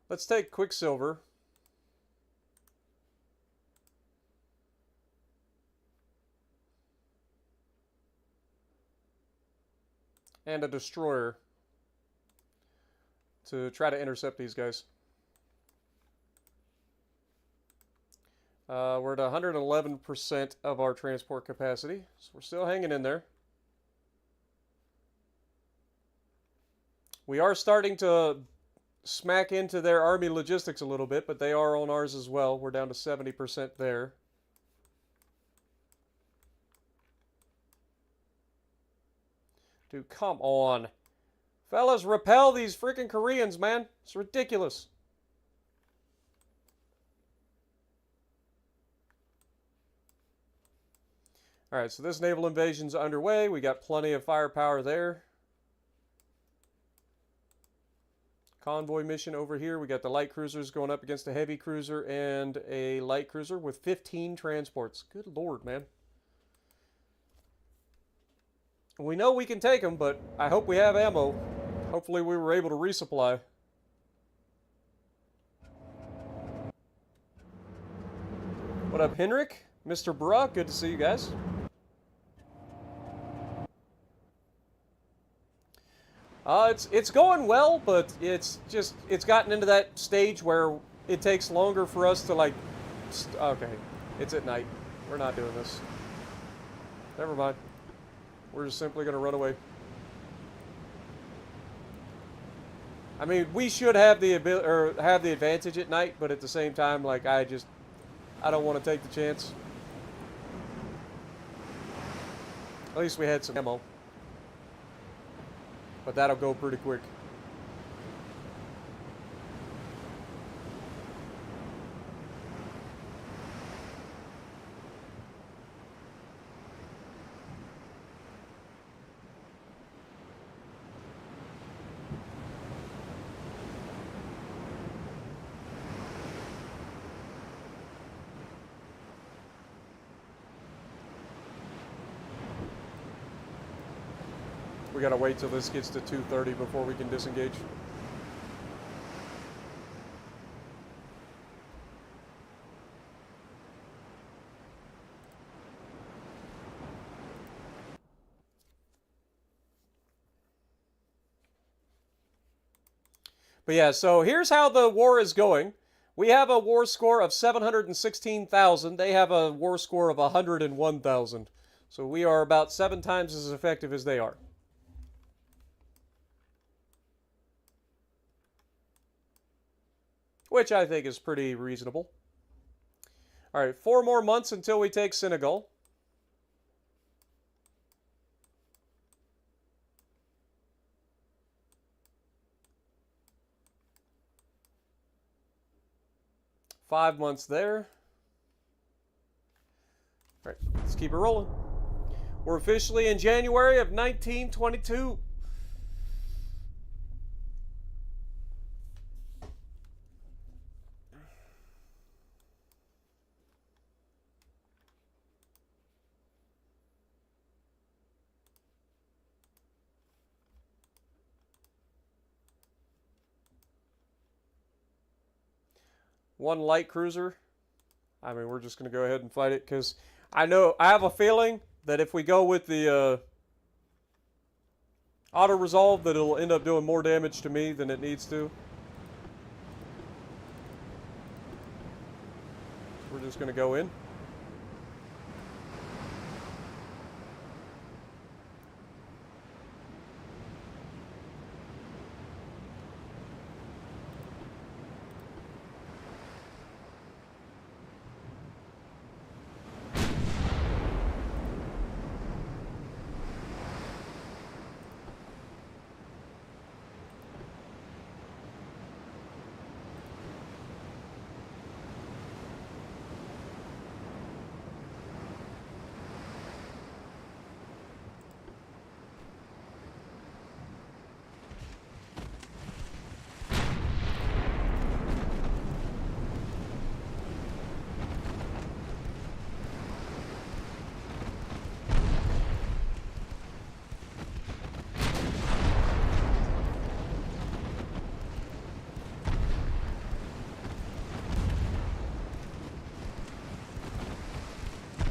Let's take Quicksilver. And a destroyer to try to intercept these guys. We're at 111% of our transport capacity, so we're still hanging in there. We are starting to smack into their army logistics a little bit, but they are on ours as well. We're down to 70% there. Dude, come on. Fellas, repel these freaking Koreans, man. It's ridiculous. Alright, so this naval invasion's underway. We got plenty of firepower there. Convoy mission over here. We got the light cruisers going up against a heavy cruiser and a light cruiser with 15 transports. Good lord, man. We know we can take them, but I hope we have ammo. Hopefully we were able to resupply. What up, Henrik? Mr. Bruh, good to see you guys. It's going well, but it's gotten into that stage where it takes longer for us to like. Okay, it's at night. We're not doing this. Never mind. We're just simply gonna run away. I mean, we should have the ability or have the advantage at night, but at the same time, like I don't want to take the chance. At least we had some ammo. But that'll go pretty quick. We gotta wait till this gets to 2:30 before we can disengage. But yeah, so here's how the war is going. We have a war score of 716,000. They have a war score of 101,000. So we are about 7 times as effective as they are. which I think is pretty reasonable. All right, 4 more months until we take Senegal. Five months there. All right, let's keep it rolling. We're officially in January of 1922. One light cruiser. I mean, we're just going to go ahead and fight it because I have a feeling that if we go with the auto resolve, that it'll end up doing more damage to me than it needs to. We're just going to go in.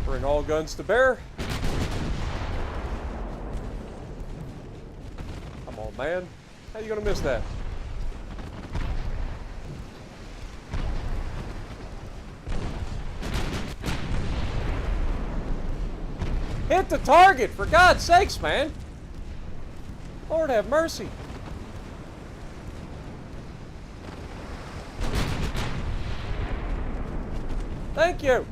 Bring all guns to bear. Come on, man. How you gonna miss that? Hit the target, for God's sakes, man. Lord have mercy. Thank you.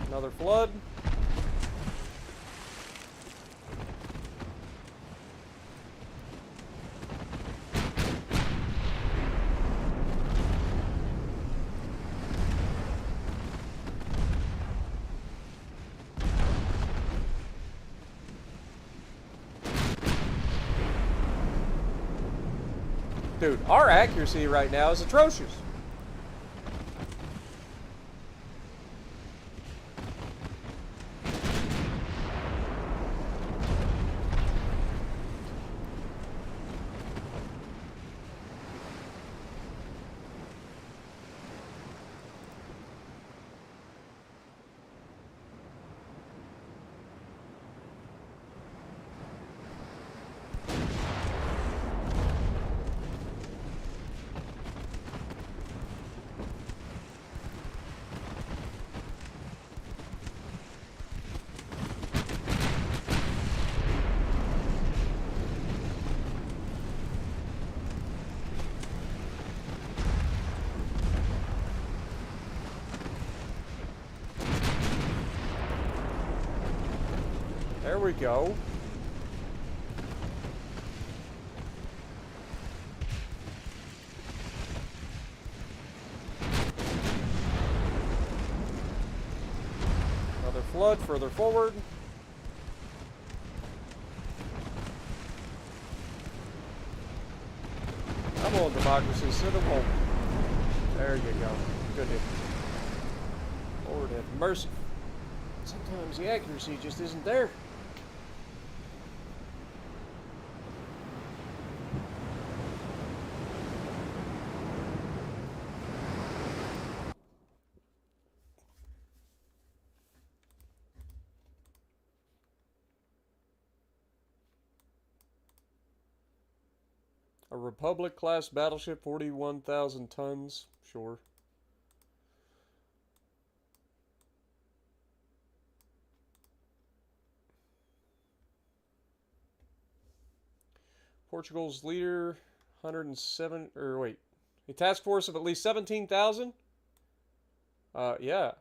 Another flood. Dude, our accuracy right now is atrocious. There we go. Another flood further forward. Come on, democracy, sit them home. There you go. Good hit. Lord have mercy. Sometimes the accuracy just isn't there. A Republic-class battleship, 41,000 tons. Sure. Portugal's leader, 107, or wait, a task force of at least 17,000? Yeah.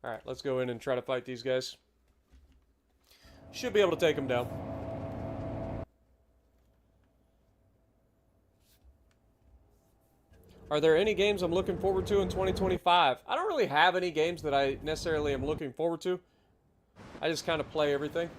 Alright, let's go in and try to fight these guys. Should be able to take them down. Are there any games I'm looking forward to in 2025? I don't really have any games that I necessarily am looking forward to. I just kind of play everything.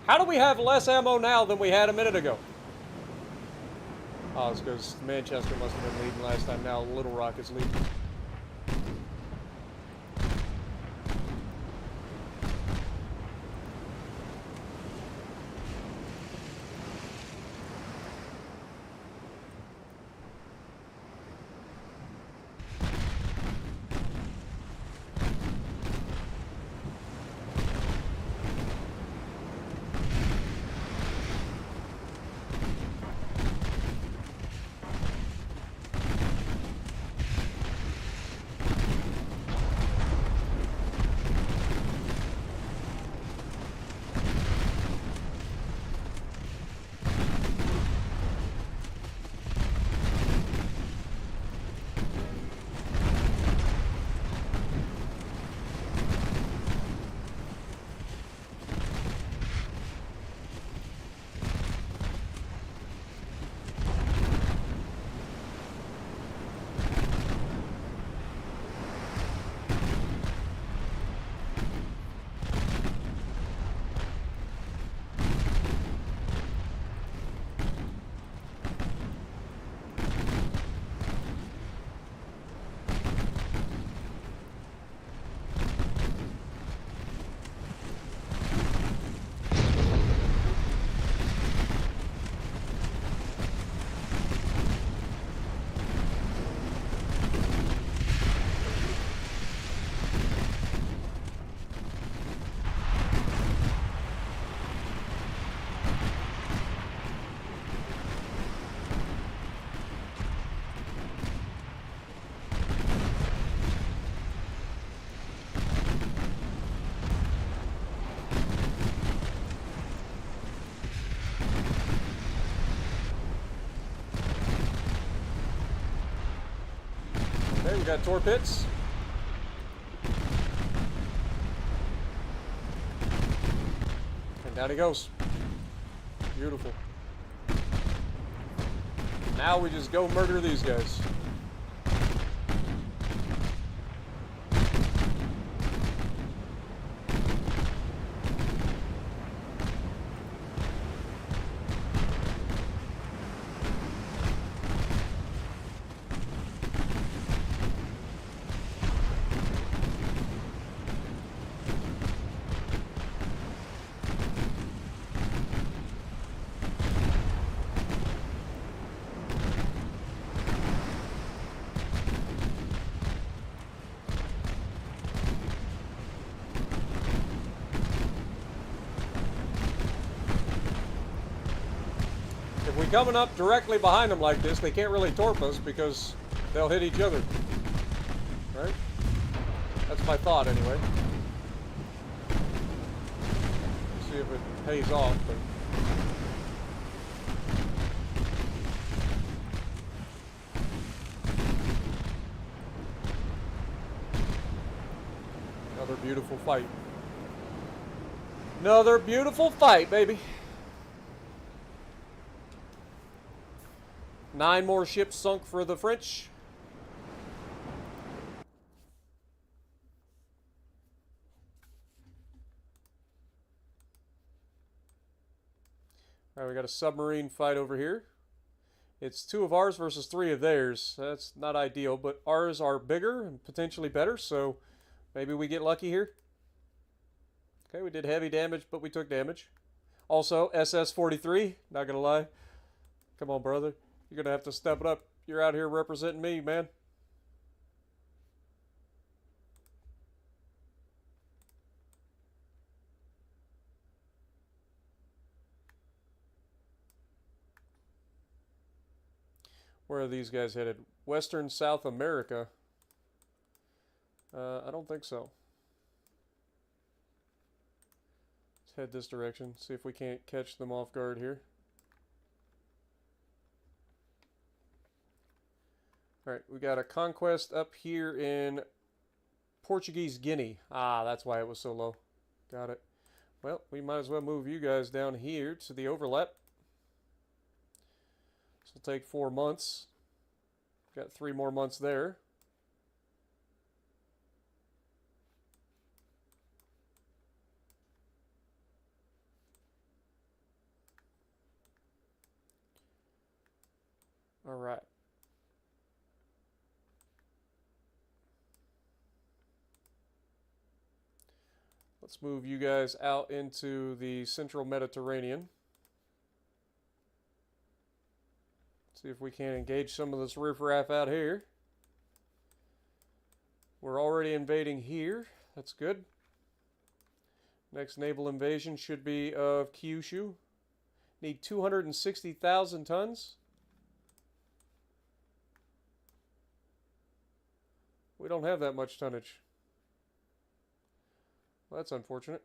How do we have less ammo now than we had a minute ago? Oh, it's because Manchester must have been leading last time. Now Little Rock is leading. Okay, we got torpedoes. And down he goes. Beautiful. Now we just go murder these guys. If we're coming up directly behind them like this, they can't really torp us because they'll hit each other. Right? That's my thought anyway. See if it pays off. But another beautiful fight. Another beautiful fight, baby. 9 more ships sunk for the French. All right, we got a submarine fight over here. It's 2 of ours versus 3 of theirs. That's not ideal, but ours are bigger and potentially better, so maybe we get lucky here. Okay, we did heavy damage, but we took damage. Also, SS-43, not gonna lie. Come on, brother. You're gonna have to step it up. You're out here representing me, man. Where are these guys headed? Western South America? I don't think so. Let's head this direction. See if we can't catch them off guard here. Alright, we got a conquest up here in Portuguese Guinea. Ah, that's why it was so low. Got it. Well, we might as well move you guys down here to the overlap. This will take 4 months. Got 3 more months there. All right. Let's move you guys out into the central Mediterranean. See if we can engage some of this riffraff out here. We're already invading here. That's good. Next naval invasion should be of Kyushu. Need 260,000 tons. We don't have that much tonnage. Well, that's unfortunate.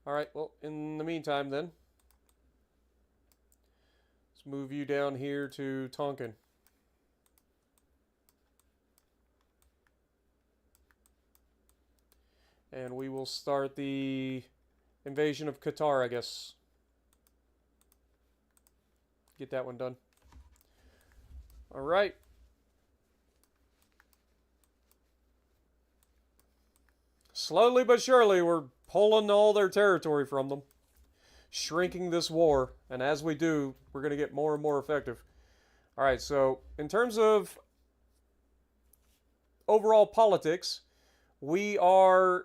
Alright, well, in the meantime then, let's move you down here to Tonkin. And we will start the invasion of Qatar, I guess. Get that one done. Alright. Slowly but surely, we're pulling all their territory from them. Shrinking this war. And as we do, we're going to get more and more effective. Alright, so in terms of overall politics, we are,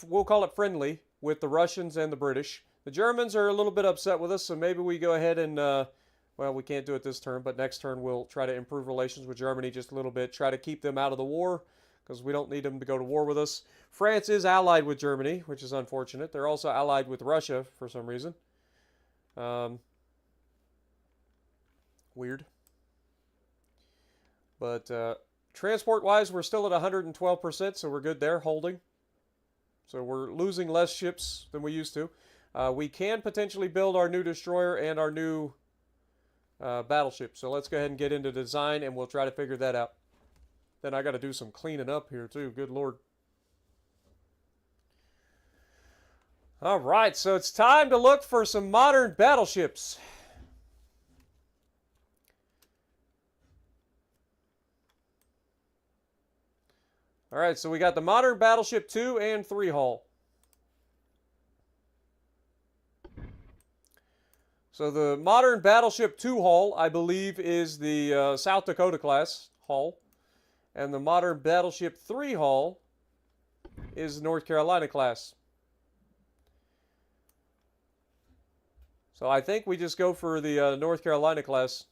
we'll call it friendly with the Russians and the British. The Germans are a little bit upset with us, so maybe we go ahead and, well, we can't do it this turn, but next turn we'll try to improve relations with Germany just a little bit. Try to keep them out of the war, because we don't need them to go to war with us. France is allied with Germany, which is unfortunate. They're also allied with Russia for some reason. Weird. But transport-wise, we're still at 112%, so we're good there, holding. So we're losing less ships than we used to. We can potentially build our new destroyer and our new battleship. So let's go ahead and get into design, and we'll try to figure that out. Then I got to do some cleaning up here, too. Good Lord. All right, so it's time to look for some modern battleships. All right, so we got the modern battleship 2 and 3 hull. So the modern battleship 2 hull, I believe, is the South Dakota class hull. And the modern battleship 3 hull is North Carolina class. So I think we just go for the North Carolina class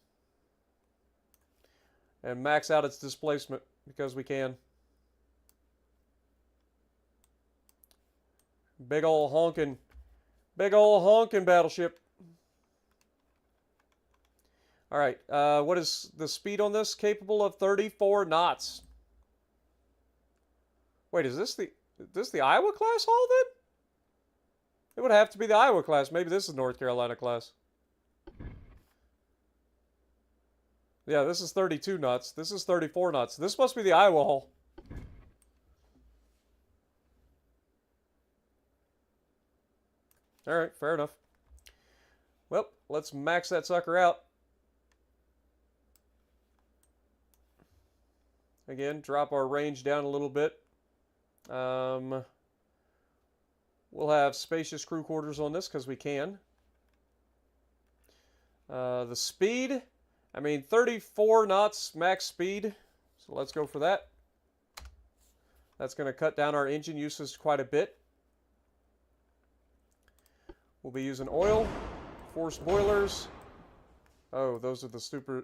and max out its displacement because we can. Big ol' honkin' battleship. All right, what is the speed on this? Capable of 34 knots. Wait, is this the Iowa class hull then? It would have to be the Iowa class. Maybe this is North Carolina class. Yeah, this is 32 knots. This is 34 knots. This must be the Iowa hull. All right, fair enough. Well, let's max that sucker out. Again, drop our range down a little bit. We'll have spacious crew quarters on this because we can. The speed, I mean, 34 knots max speed. So let's go for that. That's going to cut down our engine usage quite a bit. We'll be using oil, forced boilers. Oh, those are the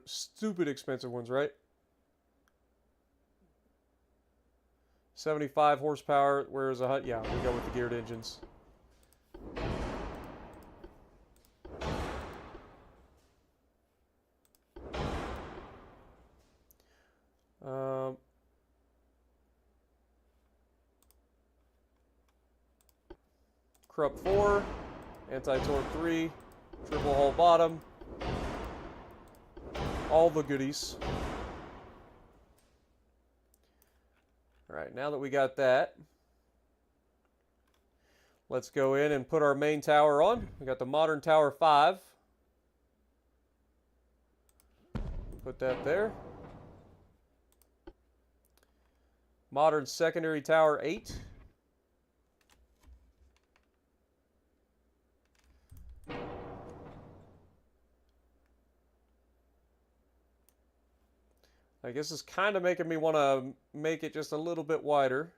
stupid expensive ones, right? 75 horsepower, whereas yeah, we go with the geared engines. Corrupt 4, anti-torque 3, triple hull bottom, all the goodies. All right, now that we got that, let's go in and put our main tower on. We got the modern tower 5. Put that there. Modern secondary tower 8. I guess it's kind of making me want to make it just a little bit wider.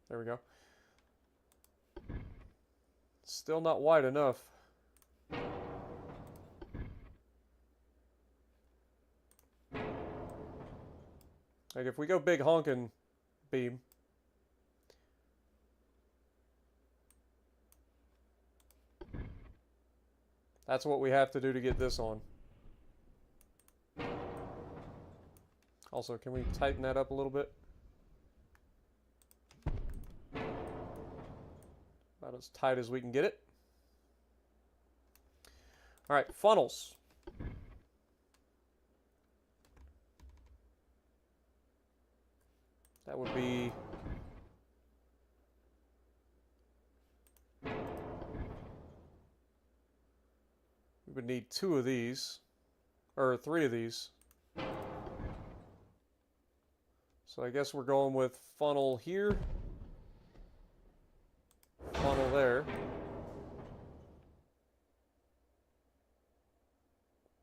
There we go. Still not wide enough. Like if we go big honking beam, that's what we have to do to get this on. Also, can we tighten that up a little bit? About as tight as we can get it. All right, funnels. That would be... we would need 2 of these, or 3 of these. So I guess we're going with funnel here, funnel there.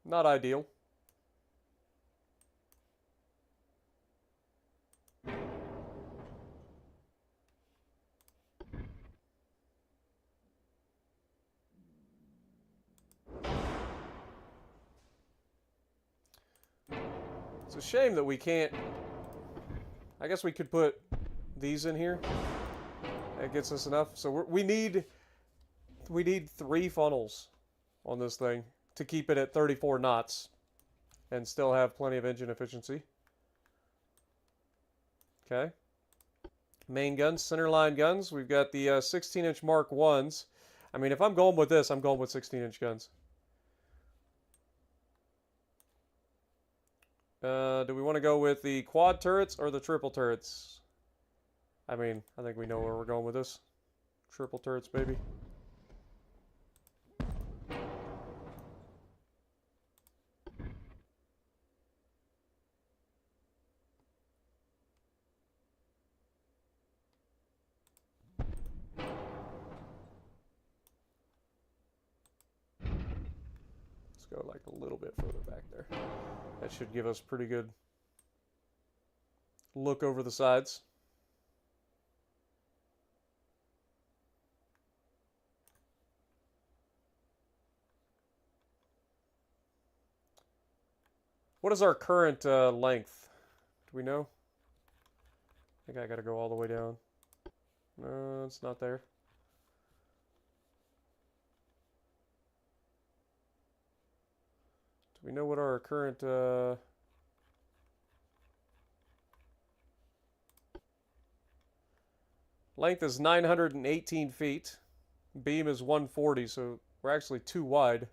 Not ideal. It's a shame that we can't... I guess we could put these in here. That gets us enough. So we need 3 funnels on this thing to keep it at 34 knots and still have plenty of engine efficiency. Okay. Main guns, centerline guns. We've got the 16-inch Mark 1s. I mean, if I'm going with this, I'm going with 16-inch guns. Do we want to go with the quad turrets or the triple turrets? I mean, I think we know where we're going with this. Triple turrets, baby. Let's go like a little bit further back there. That should give us pretty good look over the sides. What is our current length? Do we know? I think I gotta go all the way down. No, it's not there. Do we know what our current... length is 918 feet. Beam is 140, so we're actually too wide.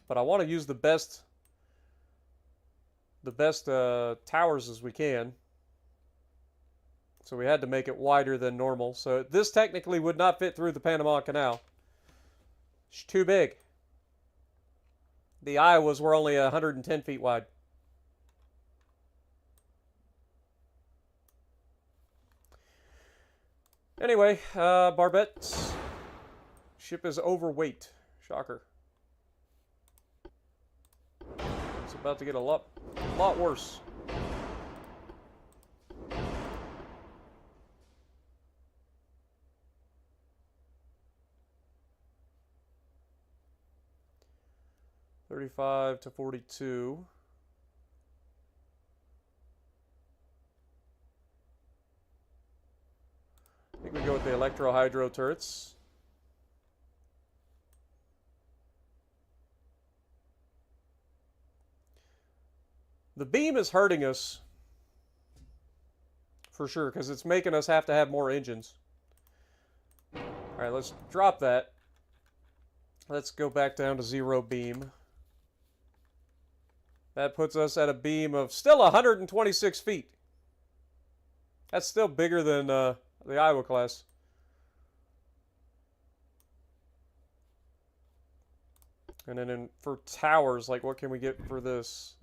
But I want to use the best towers as we can. So we had to make it wider than normal. So this technically would not fit through the Panama Canal. It's too big. The Iowas were only 110 feet wide. Anyway, Barbette. Ship is overweight. Shocker. It's about to get a lot worse. $35 to $42. I think we go with the electro-hydro turrets. The beam is hurting us, for sure, because it's making us have to have more engines. Alright, let's drop that. Let's go back down to 0 beam. That puts us at a beam of still 126 feet. That's still bigger than the Iowa class. And then for towers, like what can we get for this?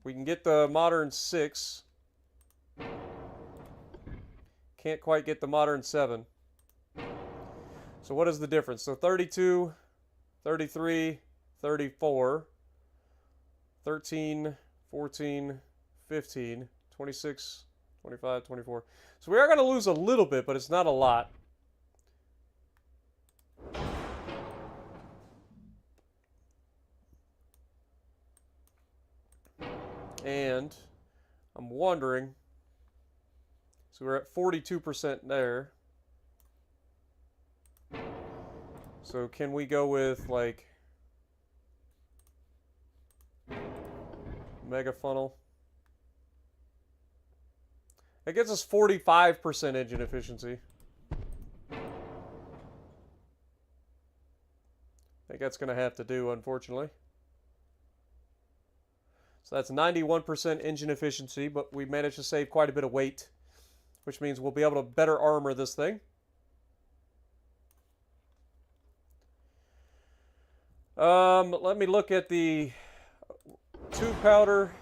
We can get the modern 6. Can't quite get the modern 7. So what is the difference? So 32, 33, 34, 13, 14, 15, 26, 25, 24. So we are going to lose a little bit, but it's not a lot. And I'm wondering, so we're at 42% there. So can we go with like mega funnel? That gets us 45% engine efficiency. I think that's going to have to do, unfortunately. So that's 91% engine efficiency, but we managed to save quite a bit of weight, which means we'll be able to better armor this thing. Let me look at the 2 powder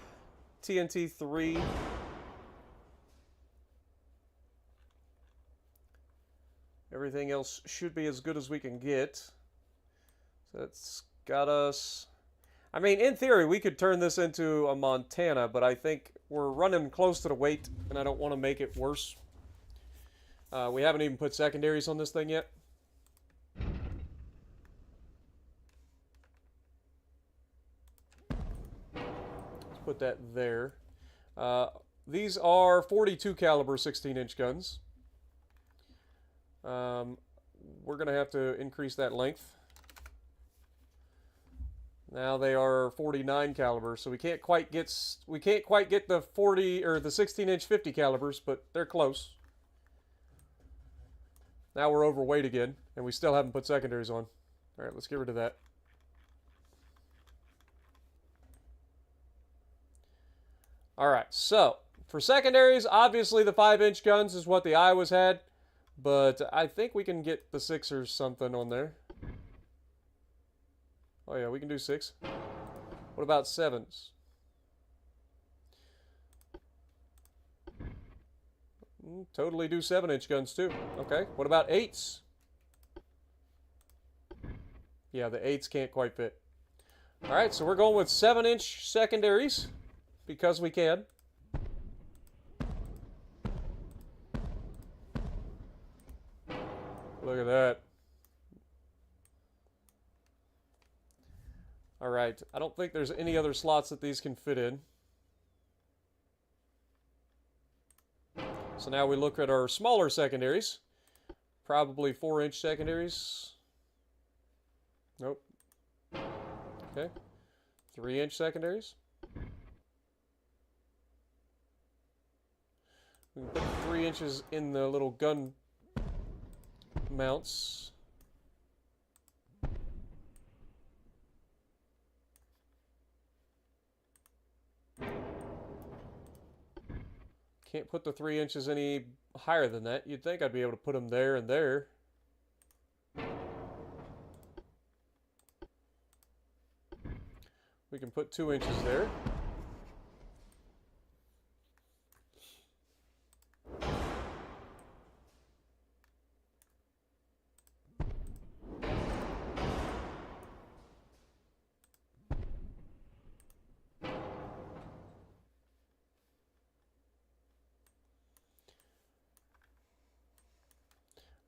TNT 3. Everything else should be as good as we can get. So that's got us... I mean, in theory, we could turn this into a Montana, but I think we're running close to the weight, and I don't want to make it worse. We haven't even put secondaries on this thing yet. Let's put that there. These are 42 caliber 16-inch guns. We're going to have to increase that length. Now they are 49 caliber, so we can't quite get the 40 or the 16-inch 50 calibers, but they're close. Now we're overweight again, and we still haven't put secondaries on. All right, let's get rid of that. All right, so for secondaries, obviously the 5-inch guns is what the Iowas had, but I think we can get the 6 or something on there. Oh yeah, we can do 6. What about 7s? Totally do 7-inch guns too. Okay, what about 8s? Yeah, the 8s can't quite fit. Alright, so we're going with 7-inch secondaries, because we can. Look at that. Alright, I don't think there's any other slots that these can fit in. So now we look at our smaller secondaries. Probably 4-inch secondaries. Nope. Okay. 3-inch secondaries. We can put 3 inches in the little gun mounts. Can't put the 3 inches any higher than that. You'd think I'd be able to put them there and there. We can put 2 inches there.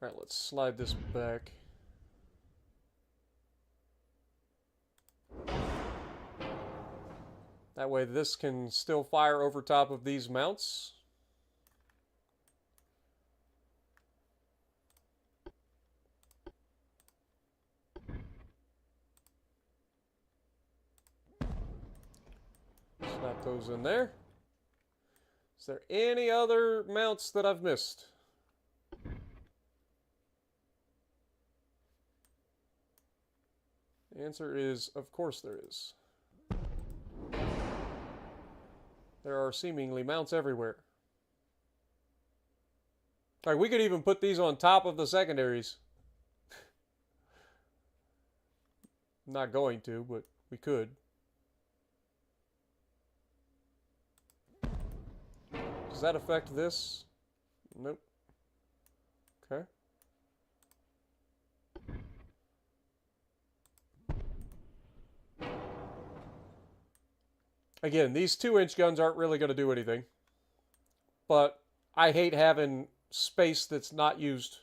Alright, let's slide this back. That way this can still fire over top of these mounts. Snap those in there. Is there any other mounts that I've missed? The answer is, of course there is. There are seemingly mounts everywhere. All right, we could even put these on top of the secondaries. I'm not going to, but we could. Does that affect this? Nope. Okay. Again, these 2-inch guns aren't really going to do anything. But I hate having space that's not used.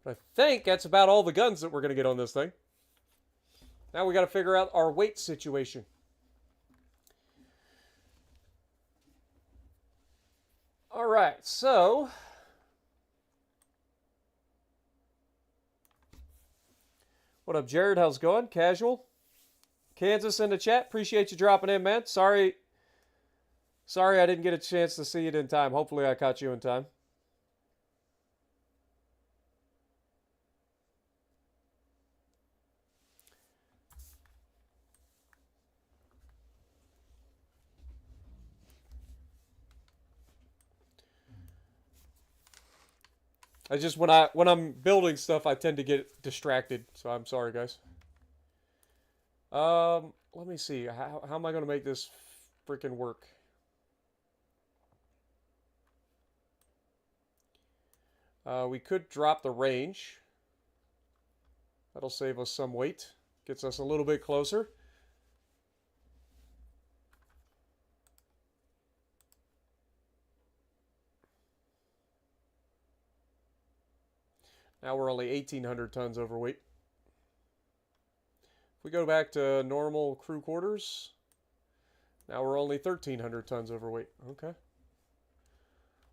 But I think that's about all the guns that we're going to get on this thing. Now we got to figure out our weight situation. All right, so what up, Jared? How's it going? Casual. Kansas in the chat. Appreciate you dropping in, man. Sorry I didn't get a chance to see it in time. Hopefully I caught you in time. I just when I'm building stuff, I tend to get distracted. So I'm sorry, guys. Let me see. How am I going to make this freaking work? We could drop the range. That'll save us some weight. Gets us a little bit closer. Now we're only 1,800 tons overweight. If we go back to normal crew quarters, now we're only 1,300 tons overweight. Okay.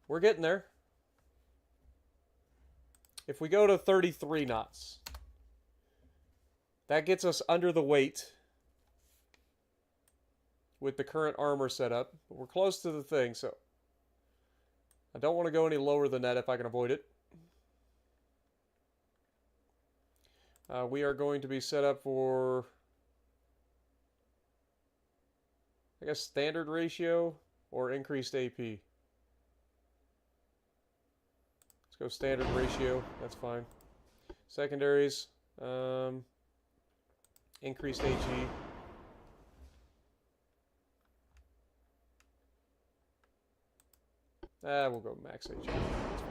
We're getting there. If we go to 33 knots, that gets us under the weight with the current armor setup. But we're close to the thing, so I don't want to go any lower than that if I can avoid it. We are going to be set up for, I guess, standard ratio or increased AP. Let's go standard ratio. That's fine. Secondaries, increased AG. We'll go max AG. That's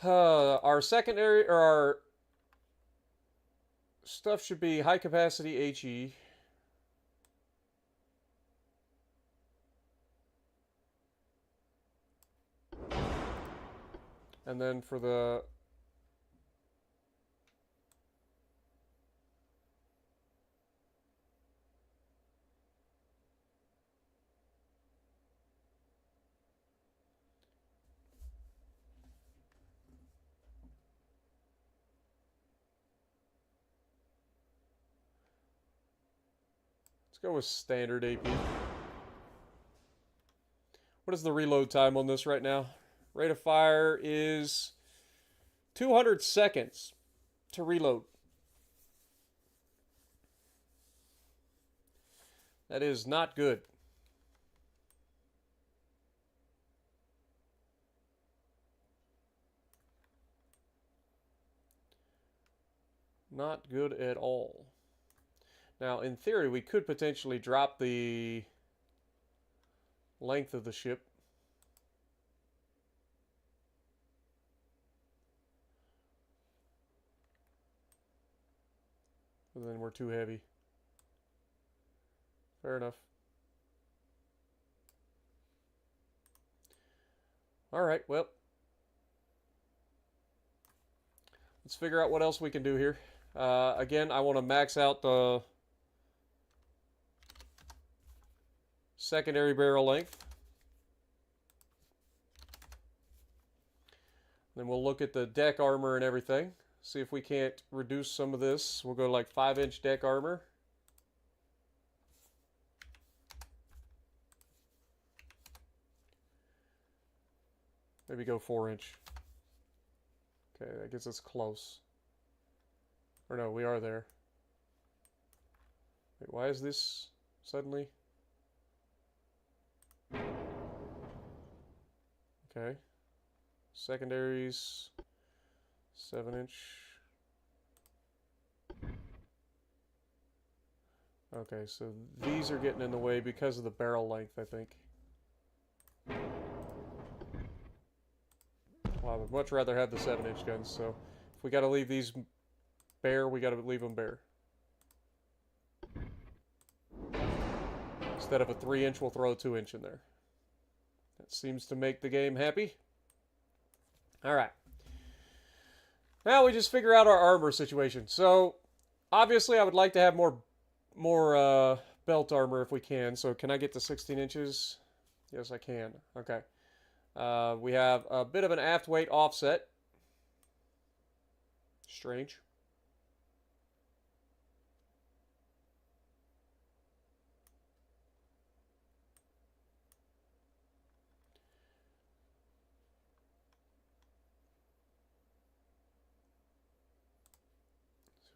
fine. Our secondary, or our stuff should be high capacity HE. And then for the let's go with standard AP. What is the reload time on this right now? Rate of fire is 200 seconds to reload. That is not good. Not good at all. Now, in theory, we could potentially drop the length of the ship. But then we're too heavy. Fair enough. Alright, well. Let's figure out what else we can do here. Again, I want to max out the secondary barrel length. Then we'll look at the deck armor and everything. See if we can't reduce some of this. We'll go like 5-inch deck armor. Maybe go 4-inch. Okay, that gets us close. Or no, we are there. Wait, why is this suddenly? Okay. Secondaries, 7-inch. Okay, so these are getting in the way because of the barrel length, I think. Well, I would much rather have the 7-inch guns, so if we gotta leave these bare, we gotta leave them bare. Instead of a 3-inch, we'll throw a 2-inch in there. That seems to make the game happy. Alright. Now we just figure out our armor situation. So, obviously I would like to have more belt armor if we can. So can I get to 16 inches? Yes, I can. Okay. We have a bit of an aft weight offset. Strange.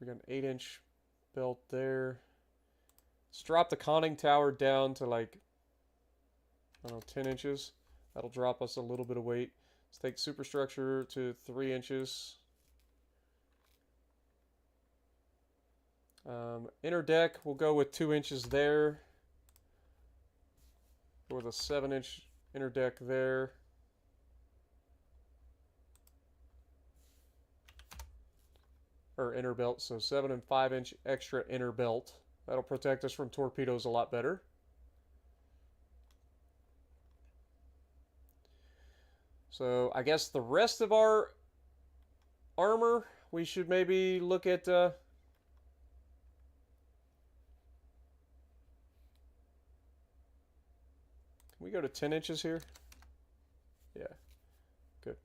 We got an 8-inch belt there. Let's drop the conning tower down to like, I don't know, 10 inches. That'll drop us a little bit of weight. Let's take superstructure to 3 inches. Inner deck, we'll go with 2 inches there. Go with a 7-inch inner deck there. Or inner belt, so 7 and 5-inch extra inner belt. That'll protect us from torpedoes a lot better. So I guess the rest of our armor, we should maybe look at... Can we go to 10 inches here? Yeah. Good.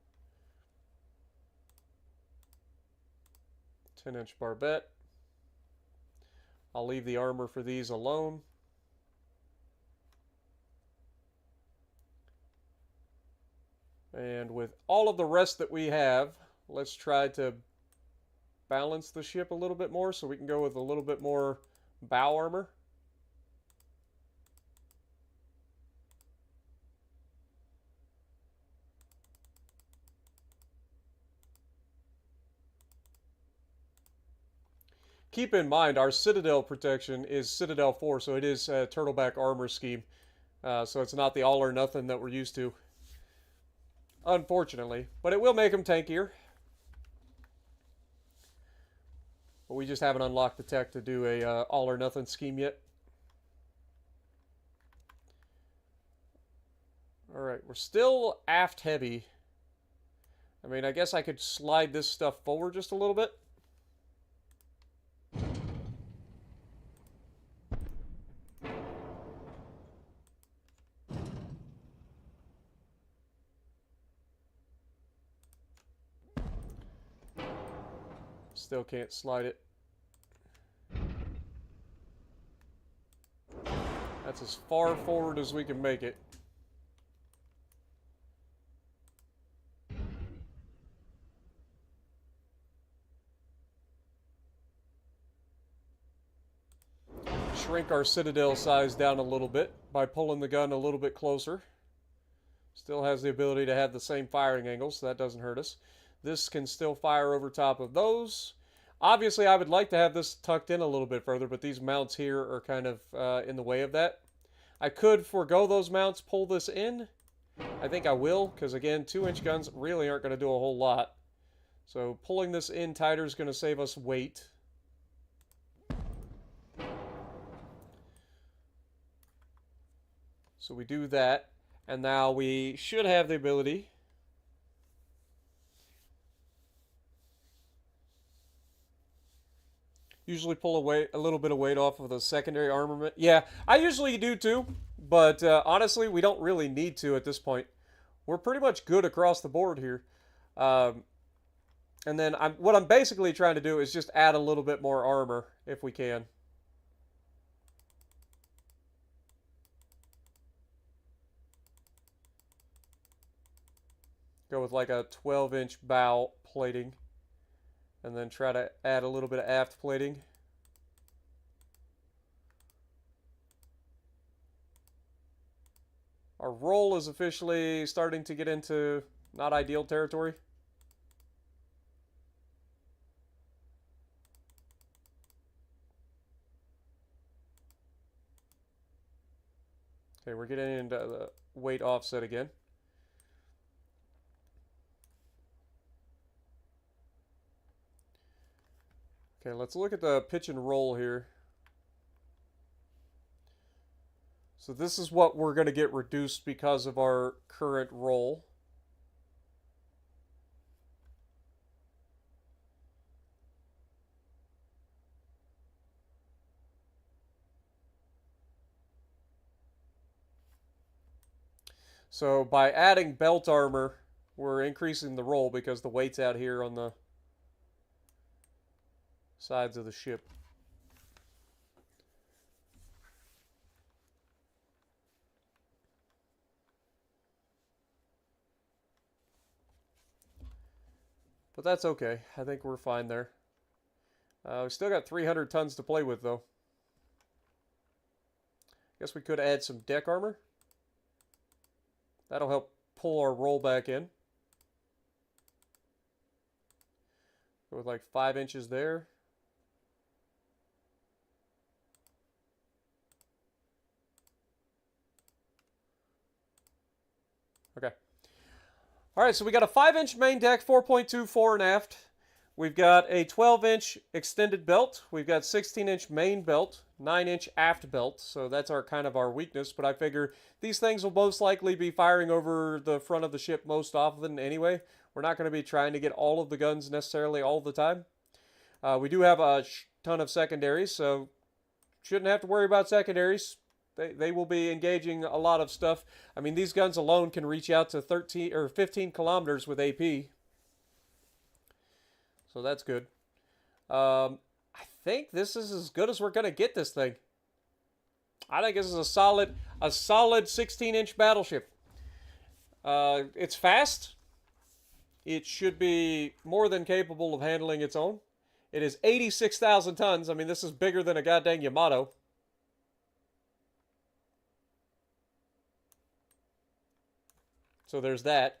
10-inch barbette. I'll leave the armor for these alone. And with all of the rest that we have, let's try to balance the ship a little bit more so we can go with a little bit more bow armor. Keep in mind, our Citadel protection is Citadel 4, so it is a turtleback armor scheme. So it's not the all or nothing that we're used to. Unfortunately. But it will make them tankier. But we just haven't unlocked the tech to do a all or nothing scheme yet. Alright, we're still aft heavy. I mean, I guess I could slide this stuff forward just a little bit. Still can't slide it. That's as far forward as we can make it. Shrink our Citadel size down a little bit by pulling the gun a little bit closer. Still has the ability to have the same firing angle, so that doesn't hurt us. This can still fire over top of those. Obviously, I would like to have this tucked in a little bit further, but these mounts here are kind of in the way of that. I could forego those mounts, pull this in. I think I will, because again, 2-inch guns really aren't going to do a whole lot. So pulling this in tighter is going to save us weight. So we do that, and now we should have the ability Usually pull a little bit of weight off of the secondary armament. Yeah, I usually do too, but honestly, we don't really need to at this point. We're pretty much good across the board here. Um, and then what I'm basically trying to do is just add a little bit more armor if we can. Go with like a 12-inch bow plating. And then try to add a little bit of aft plating. Our roll is officially starting to get into not ideal territory. Okay, we're getting into the weight offset again. Okay, let's look at the pitch and roll here. So this is what we're going to get reduced because of our current roll. So by adding belt armor, we're increasing the roll because the weight's out here on the sides of the ship. But that's okay. I think we're fine there. We still got 300 tons to play with, though. Guess we could add some deck armor. That'll help pull our roll back in. Go with like 5 inches there. Okay. All right, so we got a 5-inch main deck, 4.2 fore and aft. We've got a 12-inch extended belt. We've got 16-inch main belt, 9-inch aft belt. So that's our kind of our weakness. But I figure these things will most likely be firing over the front of the ship most often anyway. We're not going to be trying to get all of the guns necessarily all the time. We do have a ton of secondaries, so shouldn't have to worry about secondaries. They will be engaging a lot of stuff. I mean, these guns alone can reach out to 13 or 15 kilometers with AP. So that's good. I think this is as good as we're going to get this thing. I think this is a solid 16-inch battleship. It's fast. It should be more than capable of handling its own. It is 86,000 tons. I mean, this is bigger than a goddamn Yamato. So there's that.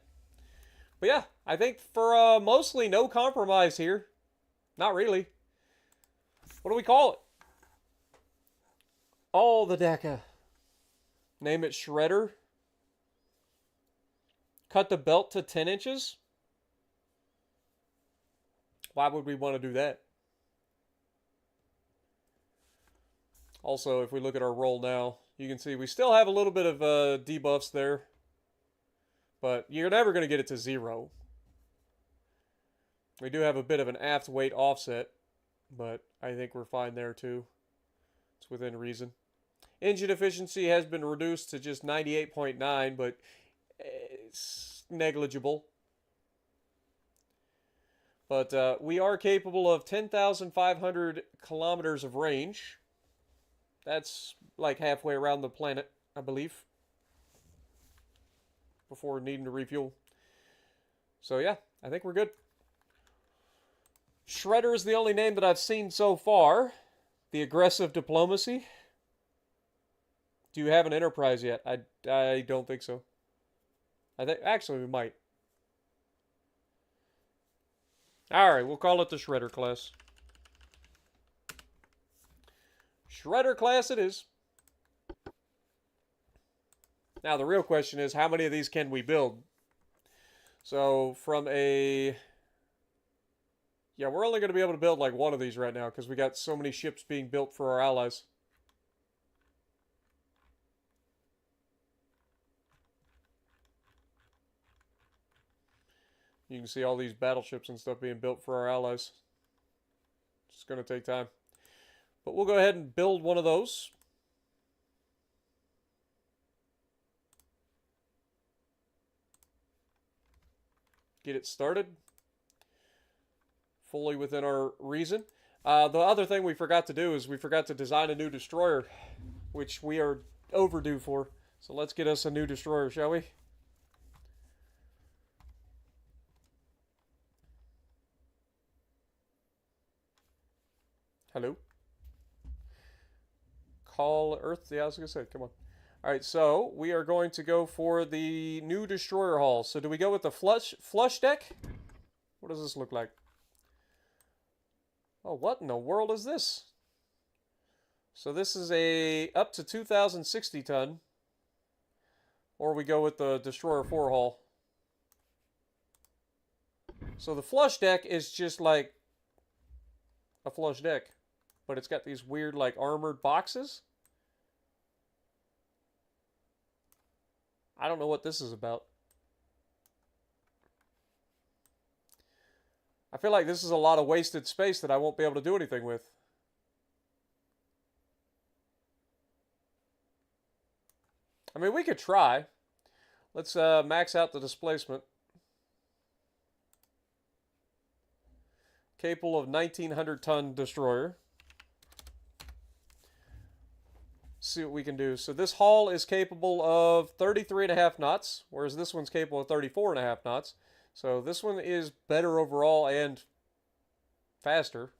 But yeah, I think for mostly no compromise here. Not really. What do we call it? Oh, the Deca. Name it Shredder. Cut the belt to 10 inches. Why would we want to do that? Also, if we look at our roll now, you can see we still have a little bit of debuffs there. But you're never going to get it to 0. We do have a bit of an aft weight offset, but I think we're fine there too. It's within reason. Engine efficiency has been reduced to just 98.9, but it's negligible. But we are capable of 10,500 kilometers of range. That's like halfway around the planet, I believe, before needing to refuel. So yeah, I think we're good. Shredder is the only name that I've seen so far. The aggressive diplomacy. Do you have an Enterprise yet? I don't think so. I think actually we might. Alright, we'll call it the Shredder class. Shredder class it is. Now the real question is, how many of these can we build? So from a... Yeah, we're only going to be able to build like one of these right now because we got so many ships being built for our allies. You can see all these battleships and stuff being built for our allies. It's going to take time. But we'll go ahead and build one of those. Get it started. Fully within our reason. The other thing we forgot to do is we forgot to design a new destroyer, which we are overdue for. So let's get us a new destroyer, shall we? Hello? Call Earth? Yeah, I was going to say, come on. All right, so we are going to go for the new destroyer hull. So do we go with the flush deck? What does this look like? Oh, what in the world is this? So this is a up to 2,060 ton. Or we go with the destroyer 4 hull. So the flush deck is just like a flush deck. But it's got these weird like armored boxes. I don't know what this is about. I feel like this is a lot of wasted space that I won't be able to do anything with. I mean, we could try. Let's max out the displacement. Capable of 1,900 ton destroyer. See what we can do. So this hull is capable of 33.5 knots, whereas this one's capable of 34.5 knots. So this one is better overall and faster.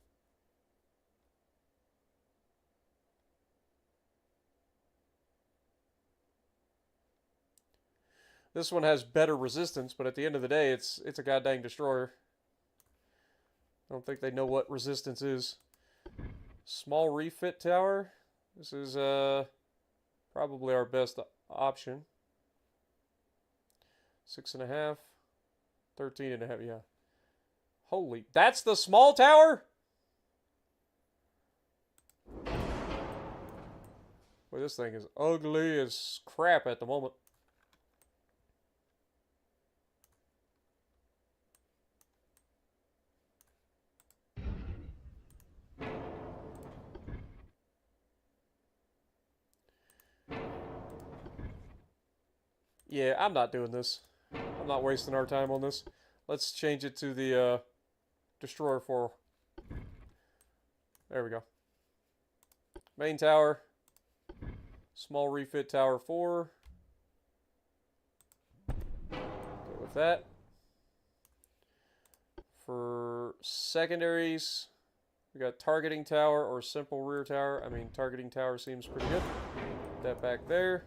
This one has better resistance, but at the end of the day, it's a goddamn destroyer. I don't think they know what resistance is. Small refit tower. This is probably our best option. 6.5. 13.5, yeah. Holy, that's the small tower? Boy, this thing is ugly as crap at the moment. Yeah, I'm not doing this. I'm not wasting our time on this. Let's change it to the destroyer 4. There we go. Main tower. Small refit tower 4. Go with that. For secondaries, we got targeting tower or simple rear tower. I mean, targeting tower seems pretty good. Put that back there.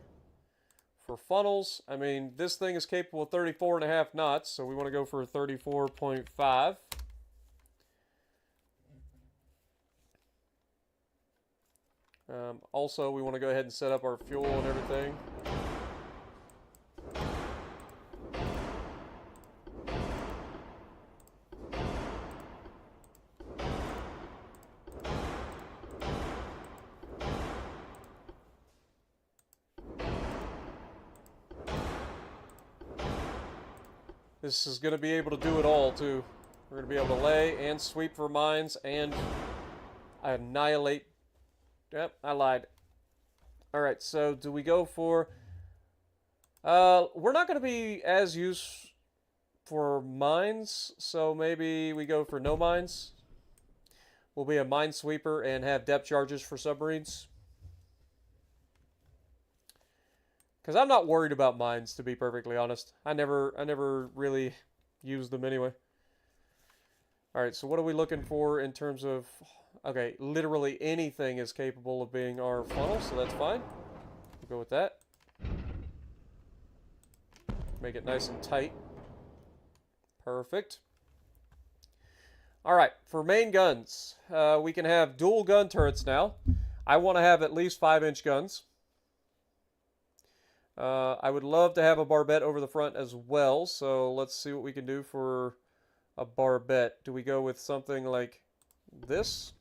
For funnels, I mean, this thing is capable of 34.5 knots, so we want to go for 34.5. Also, we want to go ahead and set up our fuel and everything. This is going to be able to do it all, too. We're going to be able to lay and sweep for mines and annihilate. Yep, I lied. Alright, so do we go for... we're not going to be as used for mines, so maybe we go for no mines. We'll be a minesweeper and have depth charges for submarines. Because I'm not worried about mines, to be perfectly honest. I never really used them anyway. Alright, so what are we looking for in terms of... Okay, literally anything is capable of being our funnel, so that's fine. We'll go with that. Make it nice and tight. Perfect. Alright, for main guns, we can have dual gun turrets now. I want to have at least 5-inch guns. I would love to have a barbette over the front as well, so let's see what we can do for a barbette. Do we go with something like this?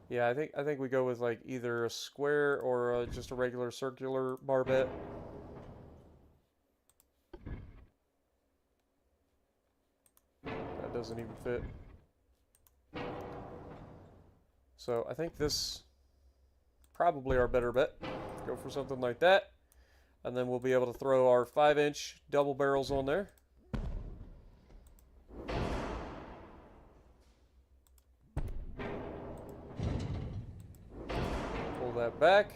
Yeah, I think we go with like either a square or just a regular circular barbette. That doesn't even fit. So I think this probably our better bet. Go for something like that. And then we'll be able to throw our 5-inch double barrels on there. Pull that back.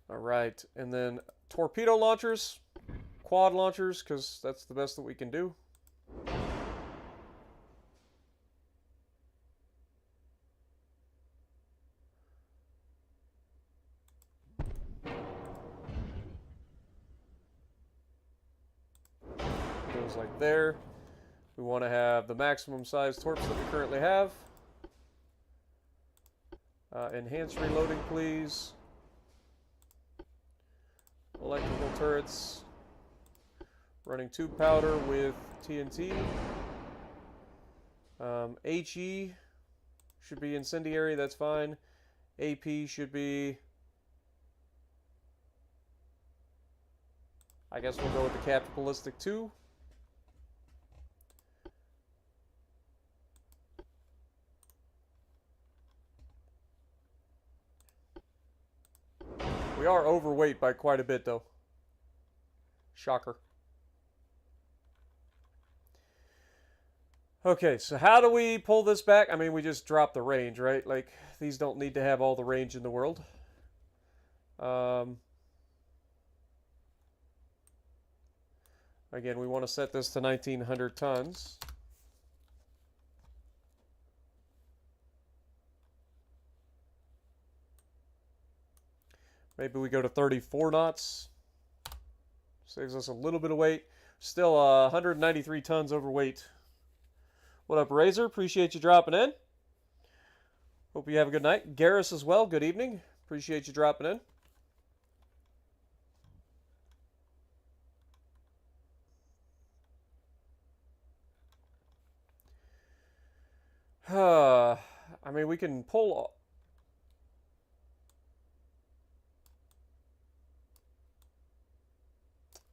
All right, and then torpedo launchers, quad launchers, because that's the best that we can do. Goes like there. We want to have the maximum size torps that we currently have. Enhanced reloading, please. Electrical turrets. Running tube powder with TNT. HE should be incendiary, that's fine. AP should be... I guess we'll go with the capped ballistic too. We are overweight by quite a bit, though. Shocker. Okay, so how do we pull this back? I mean, we just drop the range, right? Like, these don't need to have all the range in the world. Again, we want to set this to 1,900 tons. Maybe we go to 34 knots. Saves us a little bit of weight. Still 193 tons overweight. What up, Razor? Appreciate you dropping in. Hope you have a good night. Garrus as well, good evening. Appreciate you dropping in. I mean, we can pull...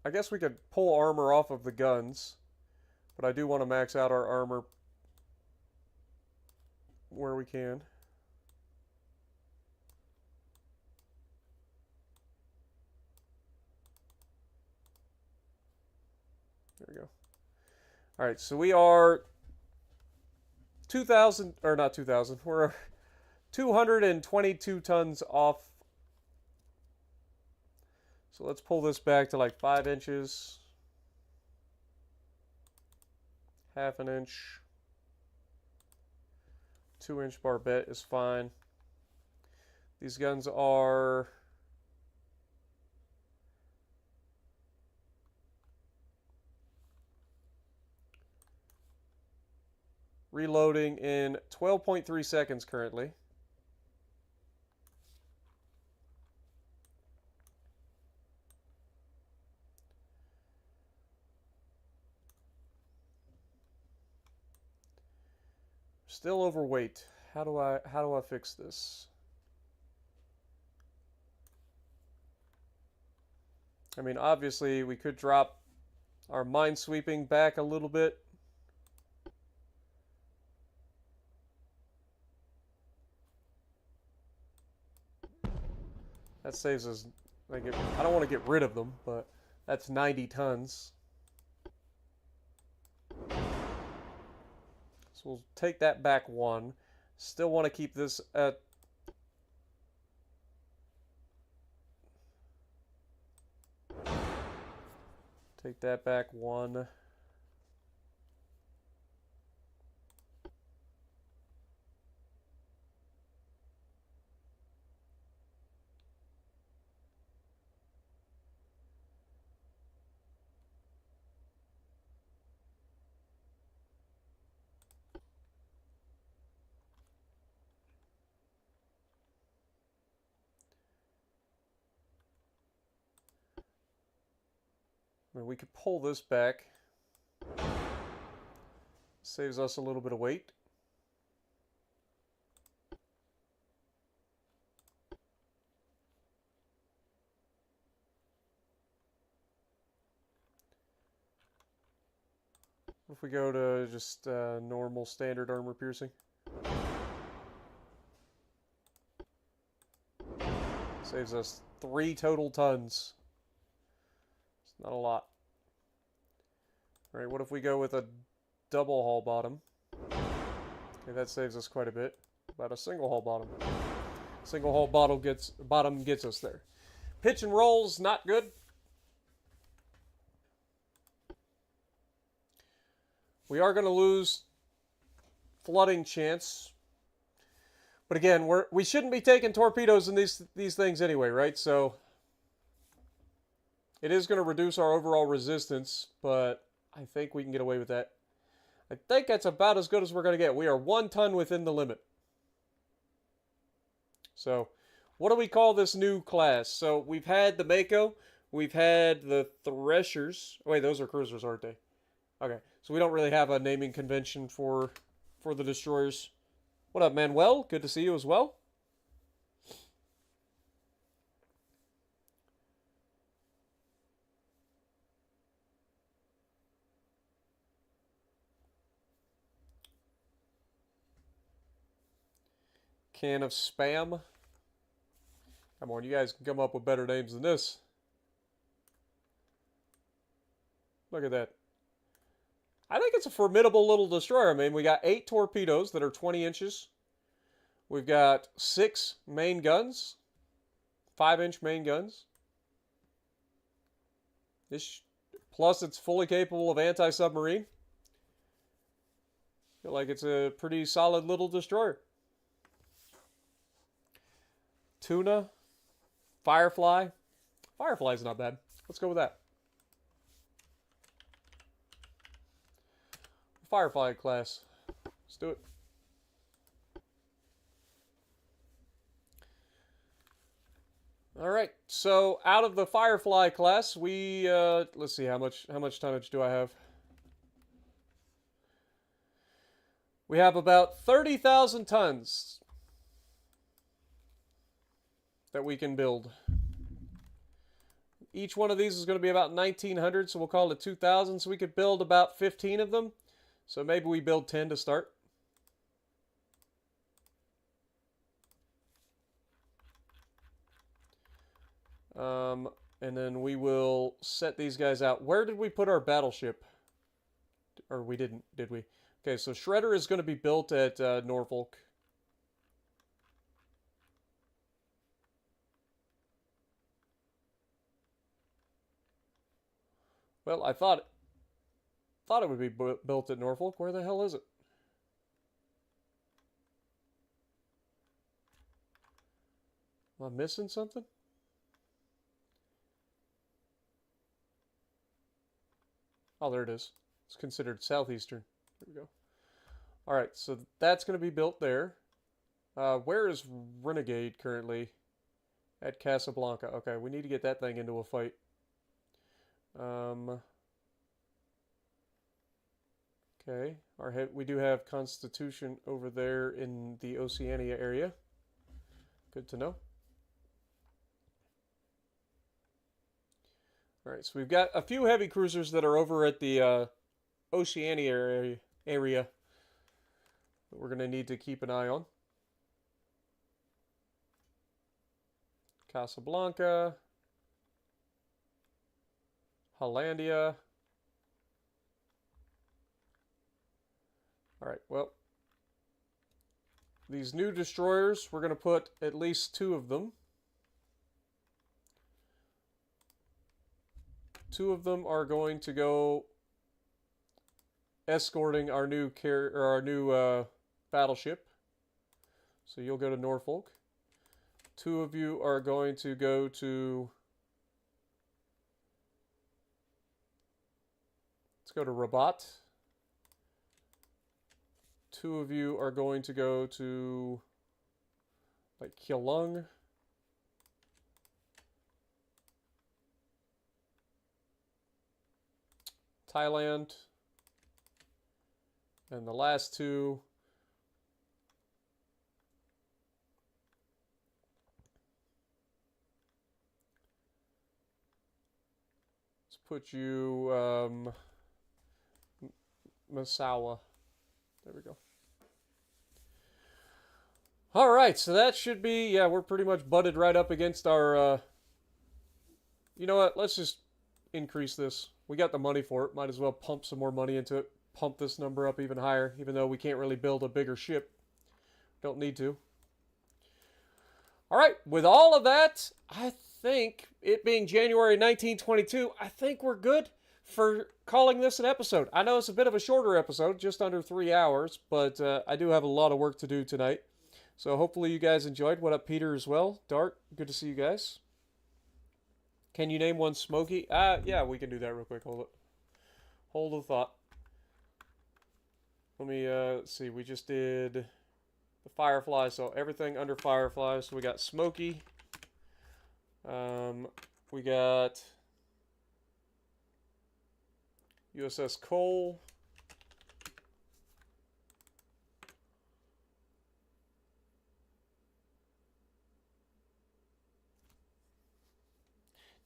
I guess we could pull armor off of the guns, but I do want to max out our armor where we can. There we go. All right, so we are 2,000, or not 2,000, we're 222 tons off. So let's pull this back to like 5 inches. Half an inch. 2-inch barbette is fine. These guns are... reloading in 12.3 seconds currently. Still overweight. How do I fix this? I mean, obviously we could drop our minesweeping back a little bit. That saves us, like, I don't want to get rid of them, but that's 90 tons. So we'll take that back 1. Still want to keep this at... take that back 1. I mean, we could pull this back. Saves us a little bit of weight. If we go to just normal standard armor piercing. Saves us 3 total tons. It's not a lot. Alright, what if we go with a double hull bottom? Okay, that saves us quite a bit. About a single hull bottom. Single hull bottom gets us there. Pitch and rolls, not good. We are going to lose flooding chance. But again, we shouldn't be taking torpedoes in these things anyway, right? So it is going to reduce our overall resistance, but I think we can get away with that. I think that's about as good as we're going to get. We are 1 ton within the limit. So what do we call this new class? So we've had the Mako. We've had the Threshers. Oh, wait, those are cruisers, aren't they? Okay, so we don't really have a naming convention for the destroyers. What up, Manuel? Good to see you as well. Can of spam. Come on, you guys can come up with better names than this. Look at that. I think it's a formidable little destroyer. I mean, we got 8 torpedoes that are 20 inches. We've got 6 main guns. 5-inch main guns. Plus, it's fully capable of anti-submarine. Feel like it's a pretty solid little destroyer. Tuna. Firefly. Firefly's not bad. Let's go with that. Firefly class. Let's do it. All right. So out of the Firefly class, we let's see how much tonnage do I have? We have about 30,000 tons that we can build. Each one of these is going to be about 1,900, so we'll call it 2,000. So we could build about 15 of them. So maybe we build 10 to start. And then we will set these guys out. Where did we put our battleship? Or we didn't, did we? Okay, so Shredder is going to be built at Norfolk. Well, I thought it would be built at Norfolk. Where the hell is it? Am I missing something? Oh, there it is. It's considered southeastern. There we go. All right, so that's going to be built there. Where is Renegade currently? At Casablanca. Okay, we need to get that thing into a fight. Okay, we do have Constitution over there in the Oceania area. Good to know. All right, so we've got a few heavy cruisers that are over at the Oceania area that we're going to need to keep an eye on. Casablanca. Hollandia. All right, well, these new destroyers, we're going to put at least 2 of them. 2 of them are going to go escorting our new battleship. So you'll go to Norfolk. 2 of you are going to go to... Let's go to Rabat. 2 of you are going to go to... like Keelung. Thailand. And the last 2 let's put you Masawa. There we go. All right, so that should be, yeah, we're pretty much butted right up against our, you know what, let's just increase this. We got the money for it. Might as well pump some more money into it. Pump this number up even higher, even though we can't really build a bigger ship. Don't need to. All right, with all of that, I think, it being January 1922, I think we're good for calling this an episode. I know it's a bit of a shorter episode, just under 3 hours, but I do have a lot of work to do tonight. So hopefully you guys enjoyed. What up, Peter, as well? Dart, good to see you guys. Can you name one Smokey? Yeah, we can do that real quick. Hold it. Hold the thought. Let me see. We just did the Firefly, so everything under Firefly. So we got Smokey. We got USS Cole.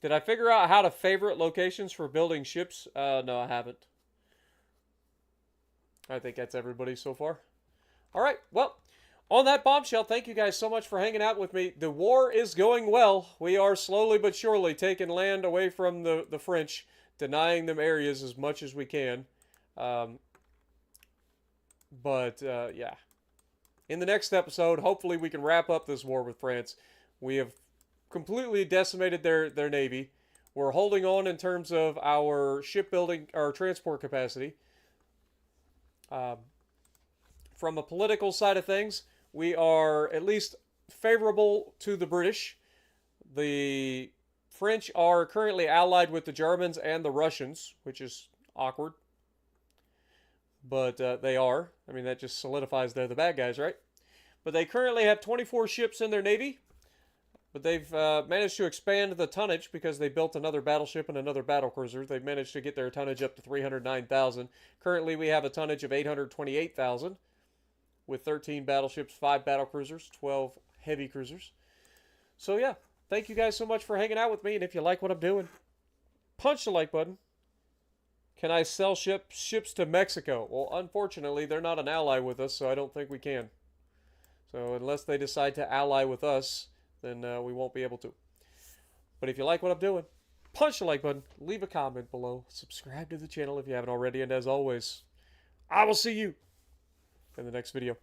Did I figure out how to favorite locations for building ships? No, I haven't. I think that's everybody so far. All right, well, on that bombshell, thank you guys so much for hanging out with me. The war is going well. We are slowly but surely taking land away from the French, denying them areas as much as we can. Yeah. In the next episode, hopefully we can wrap up this war with France. We have completely decimated their navy. We're holding on in terms of our shipbuilding, our transport capacity. From a political side of things, we are at least favorable to the British. The French are currently allied with the Germans and the Russians, which is awkward. But they are. I mean, that just solidifies they're the bad guys, right? But they currently have 24 ships in their navy. But they've managed to expand the tonnage because they built another battleship and another battlecruiser. They've managed to get their tonnage up to 309,000. Currently, we have a tonnage of 828,000 with 13 battleships, 5 battlecruisers, 12 heavy cruisers. So, yeah, thank you guys so much for hanging out with me. And if you like what I'm doing, punch the like button. Can I sell ships to Mexico? Well, unfortunately, they're not an ally with us, so I don't think we can. So, unless they decide to ally with us, then we won't be able to. But if you like what I'm doing, punch the like button, leave a comment below, subscribe to the channel if you haven't already, and as always, I will see you in the next video.